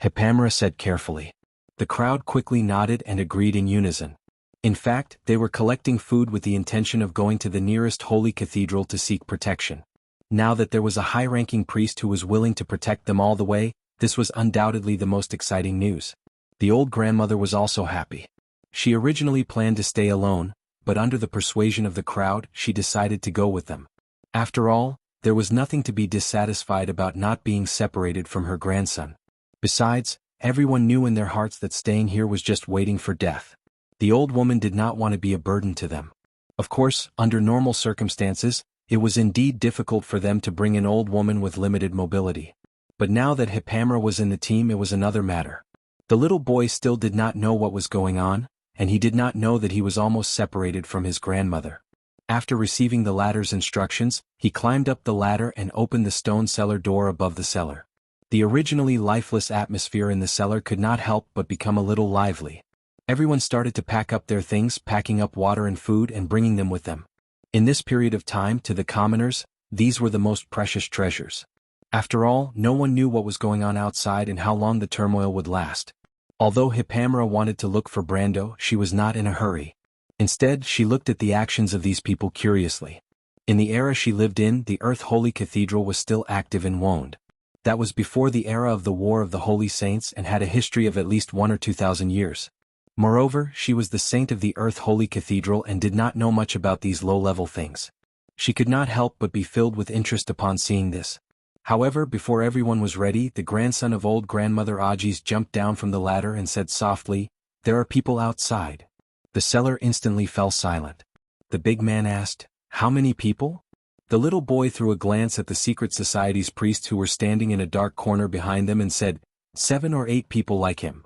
Hippamera said carefully. The crowd quickly nodded and agreed in unison. In fact, they were collecting food with the intention of going to the nearest holy cathedral to seek protection. Now that there was a high-ranking priest who was willing to protect them all the way, this was undoubtedly the most exciting news. The old grandmother was also happy. She originally planned to stay alone, but under the persuasion of the crowd, she decided to go with them. After all, there was nothing to be dissatisfied about not being separated from her grandson. Besides, everyone knew in their hearts that staying here was just waiting for death. The old woman did not want to be a burden to them. Of course, under normal circumstances, it was indeed difficult for them to bring an old woman with limited mobility. But now that Hippamera was in the team, it was another matter. The little boy still did not know what was going on, and he did not know that he was almost separated from his grandmother. After receiving the ladder's instructions, he climbed up the ladder and opened the stone cellar door above the cellar. The originally lifeless atmosphere in the cellar could not help but become a little lively. Everyone started to pack up their things, packing up water and food and bringing them with them. In this period of time, to the commoners, these were the most precious treasures. After all, no one knew what was going on outside and how long the turmoil would last. Although Hippamera wanted to look for Brando, she was not in a hurry. Instead, she looked at the actions of these people curiously. In the era she lived in, the Earth Holy Cathedral was still active in Wonde. That was before the era of the War of the Holy Saints and had a history of at least 1 or 2,000 years. Moreover, she was the saint of the Earth Holy Cathedral and did not know much about these low-level things. She could not help but be filled with interest upon seeing this. However, before everyone was ready, the grandson of old grandmother Ajis jumped down from the ladder and said softly, "There are people outside." The cellar instantly fell silent. The big man asked, "How many people?" The little boy threw a glance at the secret society's priests who were standing in a dark corner behind them and said, 7 or 8 people like him.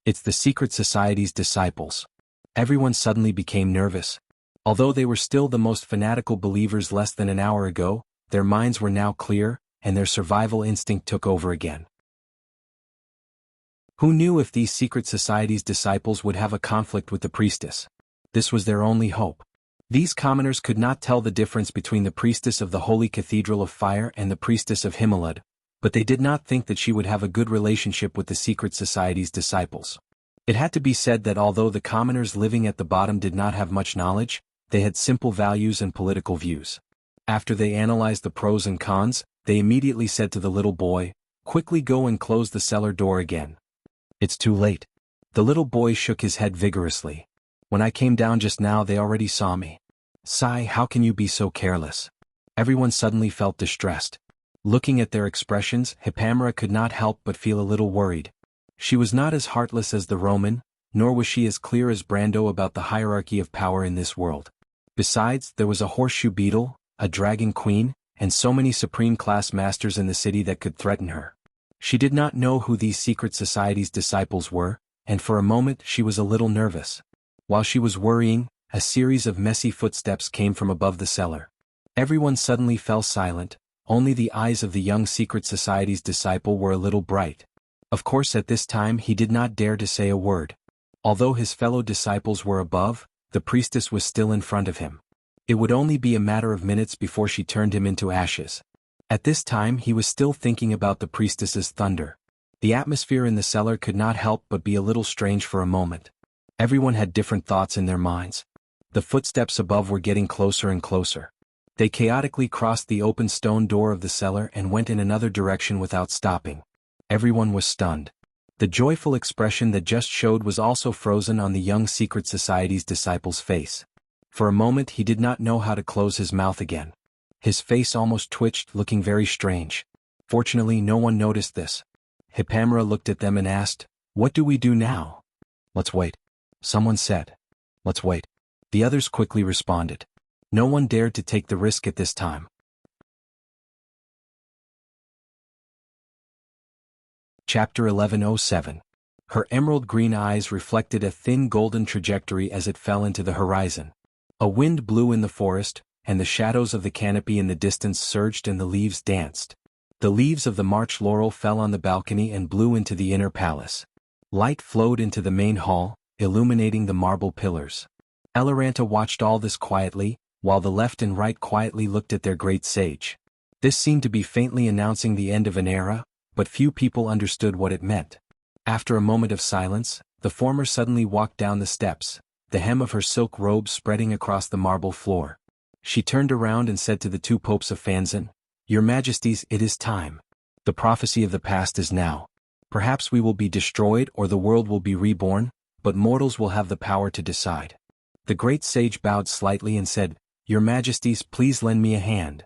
It's the secret society's disciples." Everyone suddenly became nervous. Although they were still the most fanatical believers less than an hour ago, their minds were now clear, and their survival instinct took over again. Who knew if these secret society's disciples would have a conflict with the priestess? This was their only hope. These commoners could not tell the difference between the priestess of the Holy Cathedral of Fire and the priestess of Himalad, but they did not think that she would have a good relationship with the secret society's disciples. It had to be said that although the commoners living at the bottom did not have much knowledge, they had simple values and political views. After they analyzed the pros and cons, they immediately said to the little boy, "Quickly go and close the cellar door again. It's too late." The little boy shook his head vigorously. "When I came down just now they already saw me." "Sai, how can you be so careless?" Everyone suddenly felt distressed. Looking at their expressions, Hippamera could not help but feel a little worried. She was not as heartless as the Roman, nor was she as clear as Brando about the hierarchy of power in this world. Besides, there was a horseshoe beetle, a dragon queen, and so many supreme-class masters in the city that could threaten her. She did not know who these secret society's disciples were, and for a moment she was a little nervous. While she was worrying, a series of messy footsteps came from above the cellar. Everyone suddenly fell silent, only the eyes of the young secret society's disciple were a little bright. Of course at this time he did not dare to say a word. Although his fellow disciples were above, the priestess was still in front of him. It would only be a matter of minutes before she turned him into ashes. At this time he was still thinking about the priestess's thunder. The atmosphere in the cellar could not help but be a little strange for a moment. Everyone had different thoughts in their minds. The footsteps above were getting closer and closer. They chaotically crossed the open stone door of the cellar and went in another direction without stopping. Everyone was stunned. The joyful expression that just showed was also frozen on the young secret society's disciple's face. For a moment he did not know how to close his mouth again. His face almost twitched, looking very strange. Fortunately no one noticed this. Hippamera looked at them and asked, "What do we do now?" "Let's wait." Someone said. "Let's wait." The others quickly responded. No one dared to take the risk at this time. Chapter 1107. Her emerald green eyes reflected a thin golden trajectory as it fell into the horizon. A wind blew in the forest, and the shadows of the canopy in the distance surged and the leaves danced. The leaves of the March laurel fell on the balcony and blew into the inner palace. Light flowed into the main hall, illuminating the marble pillars. Eloranta watched all this quietly, while the left and right quietly looked at their great sage. This seemed to be faintly announcing the end of an era, but few people understood what it meant. After a moment of silence, the former suddenly walked down the steps, the hem of her silk robe spreading across the marble floor. She turned around and said to the two popes of Fanzan, "Your Majesties, it is time. The prophecy of the past is now. Perhaps we will be destroyed or the world will be reborn, but mortals will have the power to decide." The great sage bowed slightly and said, "Your Majesties, please lend me a hand."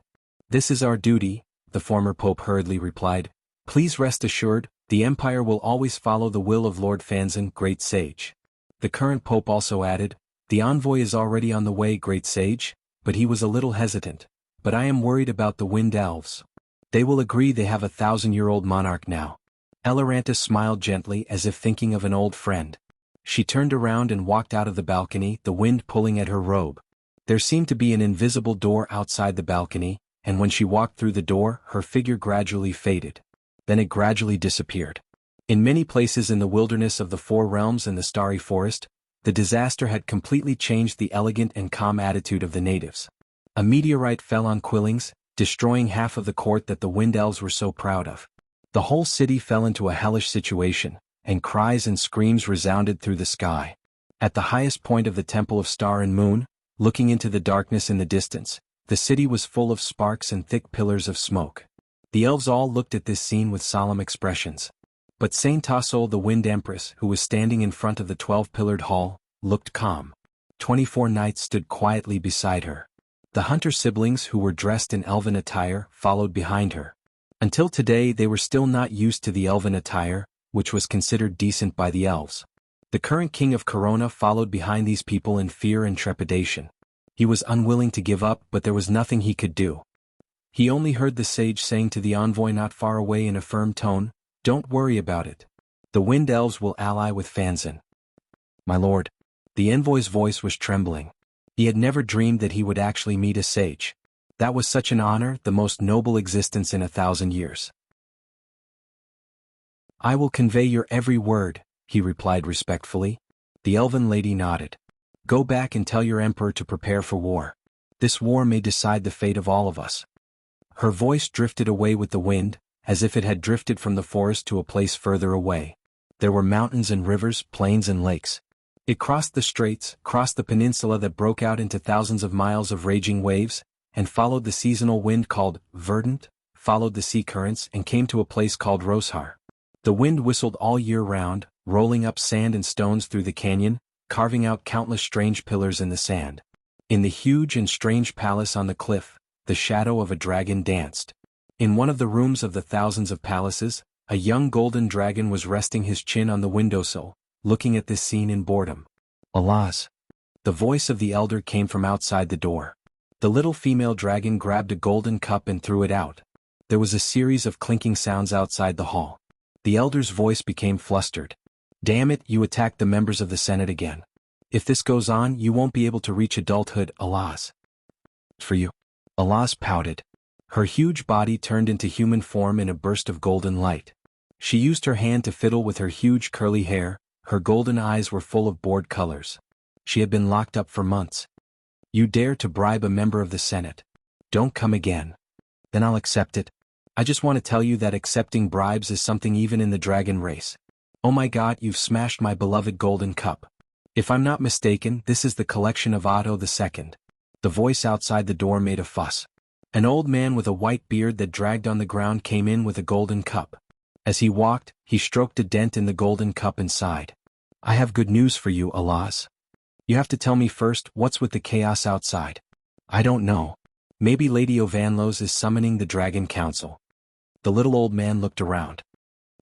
"This is our duty," the former pope hurriedly replied. "Please rest assured, the empire will always follow the will of Lord Fanzan, great sage." The current pope also added, "The envoy is already on the way, great sage," but he was a little hesitant. "But I am worried about the wind elves. They will agree they have a 1,000-year-old monarch now." Eloranta smiled gently as if thinking of an old friend. She turned around and walked out of the balcony, the wind pulling at her robe. There seemed to be an invisible door outside the balcony, and when she walked through the door, her figure gradually faded. Then it gradually disappeared. In many places in the wilderness of the Four Realms and the Starry Forest, the disaster had completely changed the elegant and calm attitude of the natives. A meteorite fell on Quillings, destroying half of the court that the Wind Elves were so proud of. The whole city fell into a hellish situation, and cries and screams resounded through the sky. At the highest point of the Temple of Star and Moon, looking into the darkness in the distance, the city was full of sparks and thick pillars of smoke. The elves all looked at this scene with solemn expressions. But Saint Tassol, the Wind Empress, who was standing in front of the 12-pillared hall, looked calm. 24 knights stood quietly beside her. The hunter siblings who were dressed in elven attire followed behind her. Until today they were still not used to the elven attire, which was considered decent by the elves. The current king of Corona followed behind these people in fear and trepidation. He was unwilling to give up, but there was nothing he could do. He only heard the sage saying to the envoy not far away in a firm tone, "Don't worry about it. The Wind Elves will ally with Fanzan." "My lord." The envoy's voice was trembling. He had never dreamed that he would actually meet a sage. That was such an honor, the most noble existence in 1,000 years. "I will convey your every word," he replied respectfully. The elven lady nodded. Go back and tell your emperor to prepare for war. This war may decide the fate of all of us. Her voice drifted away with the wind, as if it had drifted from the forest to a place further away. There were mountains and rivers, plains and lakes. It crossed the straits, crossed the peninsula that broke out into thousands of miles of raging waves, and followed the seasonal wind called verdant, followed the sea currents and came to a place called Roshar. The wind whistled all year round, rolling up sand and stones through the canyon, carving out countless strange pillars in the sand. In the huge and strange palace on the cliff, the shadow of a dragon danced. In one of the rooms of the thousands of palaces, a young golden dragon was resting his chin on the windowsill, looking at this scene in boredom. Alas! The voice of the elder came from outside the door. The little female dragon grabbed a golden cup and threw it out. There was a series of clinking sounds outside the hall. The elder's voice became flustered. Damn it, you attacked the members of the Senate again. If this goes on, you won't be able to reach adulthood, alas. For you. Alas pouted. Her huge body turned into human form in a burst of golden light. She used her hand to fiddle with her huge curly hair, her golden eyes were full of bored colors. She had been locked up for months. You dare to bribe a member of the Senate. Don't come again. Then I'll accept it. I just want to tell you that accepting bribes is something even in the dragon race. Oh my God, you've smashed my beloved golden cup. If I'm not mistaken, this is the collection of Otto II. The voice outside the door made a fuss. An old man with a white beard that dragged on the ground came in with a golden cup. As he walked, he stroked a dent in the golden cup and sighed. I have good news for you, alas. You have to tell me first, what's with the chaos outside? I don't know. Maybe Lady Ovanlos is summoning the Dragon Council. The little old man looked around.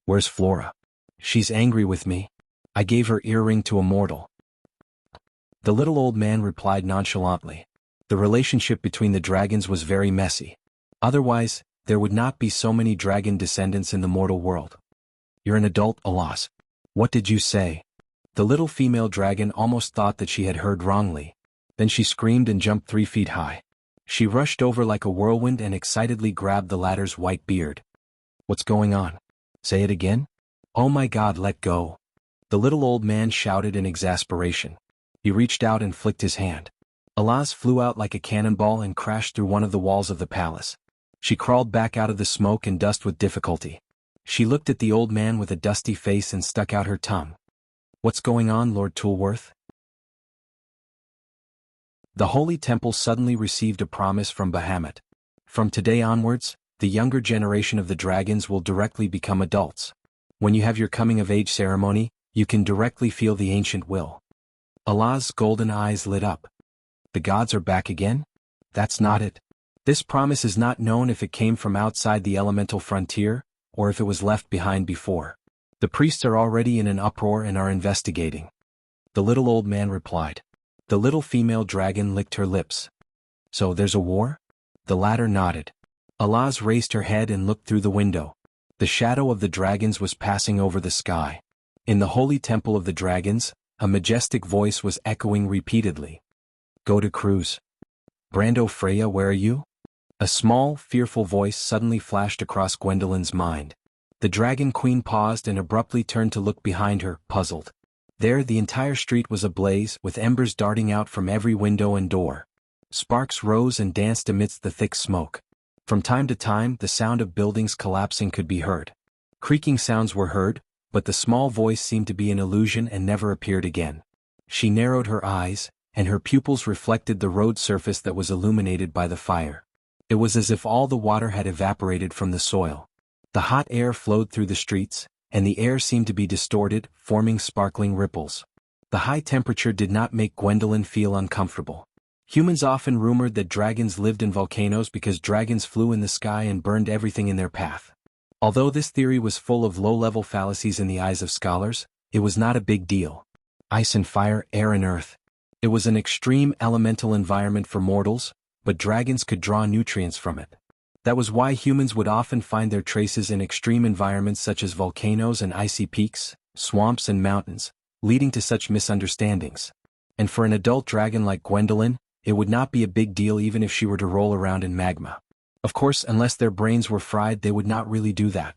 Where's Flora? She's angry with me. I gave her earring to a mortal. The little old man replied nonchalantly. The relationship between the dragons was very messy. Otherwise, there would not be so many dragon descendants in the mortal world. You're an adult, alas. What did you say? The little female dragon almost thought that she had heard wrongly. Then she screamed and jumped 3 feet high. She rushed over like a whirlwind and excitedly grabbed the latter's white beard. What's going on? Say it again? Oh my God, let go. The little old man shouted in exasperation. He reached out and flicked his hand. Alas flew out like a cannonball and crashed through one of the walls of the palace. She crawled back out of the smoke and dust with difficulty. She looked at the old man with a dusty face and stuck out her tongue. What's going on, Lord Toolworth? The Holy Temple suddenly received a promise from Bahamut. From today onwards, the younger generation of the dragons will directly become adults. When you have your coming-of-age ceremony, you can directly feel the ancient will. Allah's golden eyes lit up. The gods are back again? That's not it. This promise is not known if it came from outside the elemental frontier, or if it was left behind before. The priests are already in an uproar and are investigating. The little old man replied. The little female dragon licked her lips. So there's a war? The latter nodded. Alaz raised her head and looked through the window. The shadow of the dragons was passing over the sky. In the holy temple of the dragons, a majestic voice was echoing repeatedly. Go to cruise. Brando Freya, where are you? A small, fearful voice suddenly flashed across Gwendolyn's mind. The dragon queen paused and abruptly turned to look behind her, puzzled. There the entire street was ablaze, with embers darting out from every window and door. Sparks rose and danced amidst the thick smoke. From time to time, the sound of buildings collapsing could be heard. Creaking sounds were heard, but the small voice seemed to be an illusion and never appeared again. She narrowed her eyes, and her pupils reflected the road surface that was illuminated by the fire. It was as if all the water had evaporated from the soil. The hot air flowed through the streets, and the air seemed to be distorted, forming sparkling ripples. The high temperature did not make Gwendolyn feel uncomfortable. Humans often rumored that dragons lived in volcanoes because dragons flew in the sky and burned everything in their path. Although this theory was full of low-level fallacies in the eyes of scholars, it was not a big deal. Ice and fire, air and earth. It was an extreme elemental environment for mortals, but dragons could draw nutrients from it. That was why humans would often find their traces in extreme environments such as volcanoes and icy peaks, swamps and mountains, leading to such misunderstandings. And for an adult dragon like Gwendolyn, it would not be a big deal even if she were to roll around in magma. Of course, unless their brains were fried, they would not really do that.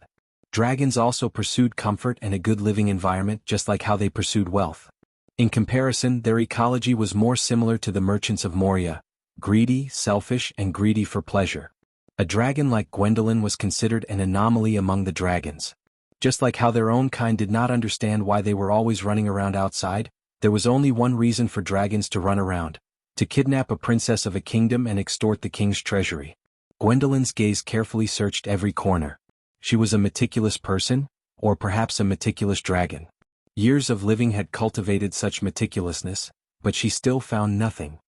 Dragons also pursued comfort and a good living environment just like how they pursued wealth. In comparison, their ecology was more similar to the merchants of Moria, greedy, selfish, and greedy for pleasure. A dragon like Gwendolyn was considered an anomaly among the dragons. Just like how their own kind did not understand why they were always running around outside, there was only one reason for dragons to run around: to kidnap a princess of a kingdom and extort the king's treasury. Gwendolyn's gaze carefully searched every corner. She was a meticulous person, or perhaps a meticulous dragon. Years of living had cultivated such meticulousness, but she still found nothing.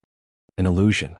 An illusion.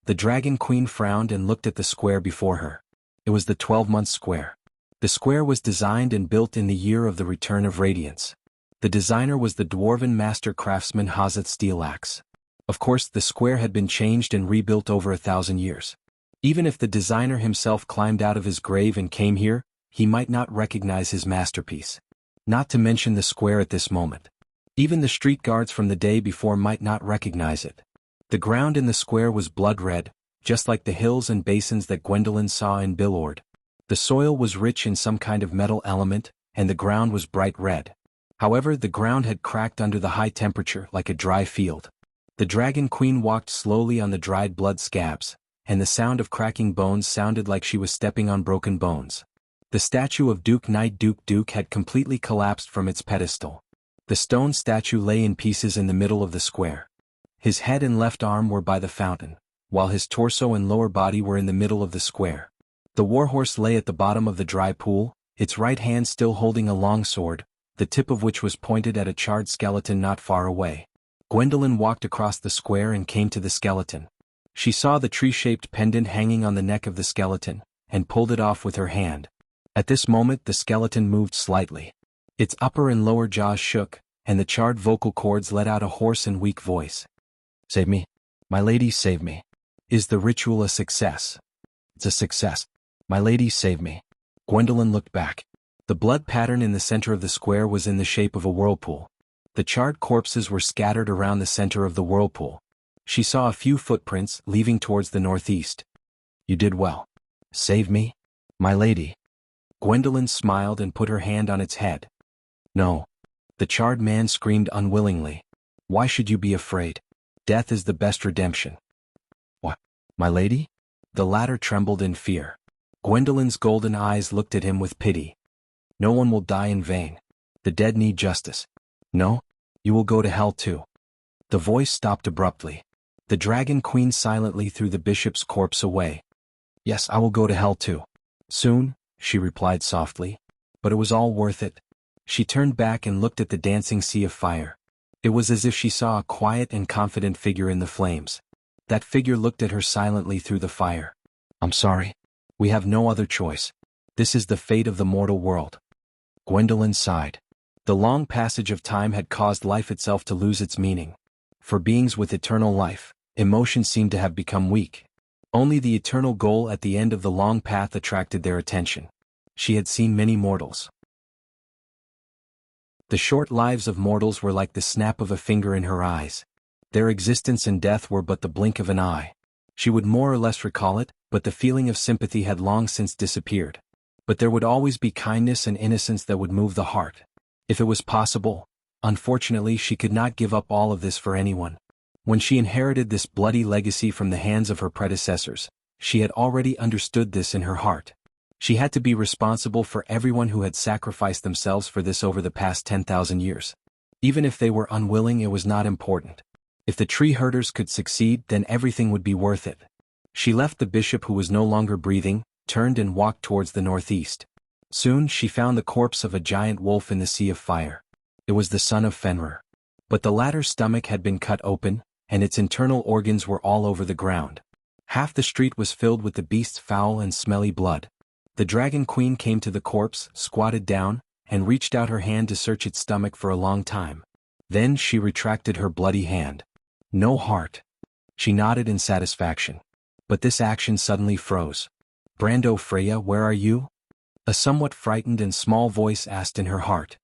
The Dragon Queen frowned and looked at the square before her. It was the 12-month square. The square was designed and built in the year of the return of radiance. The designer was the dwarven master craftsman Hazeth Steelaxe. Of course, the square had been changed and rebuilt over 1,000 years. Even if the designer himself climbed out of his grave and came here, he might not recognize his masterpiece. Not to mention the square at this moment. Even the street guards from the day before might not recognize it. The ground in the square was blood red, just like the hills and basins that Gwendolyn saw in Billord. The soil was rich in some kind of metal element, and the ground was bright red. However, the ground had cracked under the high temperature like a dry field. The Dragon Queen walked slowly on the dried blood scabs, and the sound of cracking bones sounded like she was stepping on broken bones. The statue of Duke Knight Duke had completely collapsed from its pedestal. The stone statue lay in pieces in the middle of the square. His head and left arm were by the fountain, while his torso and lower body were in the middle of the square. The warhorse lay at the bottom of the dry pool, its right hand still holding a long sword, the tip of which was pointed at a charred skeleton not far away. Gwendolyn walked across the square and came to the skeleton. She saw the tree-shaped pendant hanging on the neck of the skeleton, and pulled it off with her hand. At this moment the skeleton moved slightly. Its upper and lower jaws shook, and the charred vocal cords let out a hoarse and weak voice. "Save me. My lady, save me. Is the ritual a success?" "It's a success. My lady, save me." Gwendolyn looked back. The blood pattern in the center of the square was in the shape of a whirlpool. The charred corpses were scattered around the center of the whirlpool. She saw a few footprints leaving towards the northeast. "You did well. Save me, my lady." Gwendolyn smiled and put her hand on its head. "No." The charred man screamed unwillingly. "Why should you be afraid? Death is the best redemption." "What, my lady?" The latter trembled in fear. Gwendolyn's golden eyes looked at him with pity. "No one will die in vain. The dead need justice. No, you will go to hell too." The voice stopped abruptly. The Dragon Queen silently threw the bishop's corpse away. "Yes, I will go to hell too. Soon," she replied softly. "But it was all worth it." She turned back and looked at the dancing sea of fire. It was as if she saw a quiet and confident figure in the flames. That figure looked at her silently through the fire. "I'm sorry. We have no other choice. This is the fate of the mortal world." Gwendolyn sighed. The long passage of time had caused life itself to lose its meaning. For beings with eternal life, emotion seemed to have become weak. Only the eternal goal at the end of the long path attracted their attention. She had seen many mortals. The short lives of mortals were like the snap of a finger in her eyes. Their existence and death were but the blink of an eye. She would more or less recall it, but the feeling of sympathy had long since disappeared. But there would always be kindness and innocence that would move the heart. If it was possible. Unfortunately, she could not give up all of this for anyone. When she inherited this bloody legacy from the hands of her predecessors, she had already understood this in her heart. She had to be responsible for everyone who had sacrificed themselves for this over the past 10,000 years. Even if they were unwilling, it was not important. If the tree herders could succeed, then everything would be worth it. She left the bishop, who was no longer breathing, turned and walked towards the northeast. Soon she found the corpse of a giant wolf in the sea of fire. It was the son of Fenrir. But the latter's stomach had been cut open, and its internal organs were all over the ground. Half the street was filled with the beast's foul and smelly blood. The Dragon Queen came to the corpse, squatted down, and reached out her hand to search its stomach for a long time. Then she retracted her bloody hand. No heart. She nodded in satisfaction. But this action suddenly froze. "Brando Freya, where are you?" A somewhat frightened and small voice asked in her heart.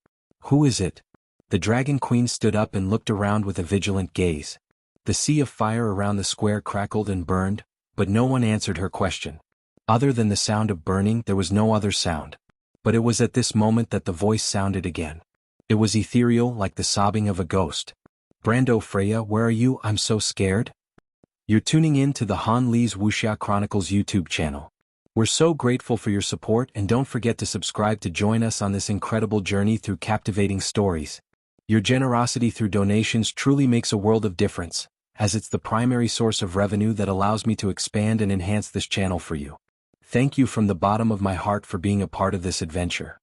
"Who is it?" The Dragon Queen stood up and looked around with a vigilant gaze. The sea of fire around the square crackled and burned, but no one answered her question. Other than the sound of burning, there was no other sound. But it was at this moment that the voice sounded again. It was ethereal like the sobbing of a ghost. Brando Freya, where are you? I'm so scared. You're tuning in to the Han Lee's Wuxia Chronicles YouTube channel. We're so grateful for your support, and don't forget to subscribe to join us on this incredible journey through captivating stories. Your generosity through donations truly makes a world of difference, as it's the primary source of revenue that allows me to expand and enhance this channel for you. Thank you from the bottom of my heart for being a part of this adventure.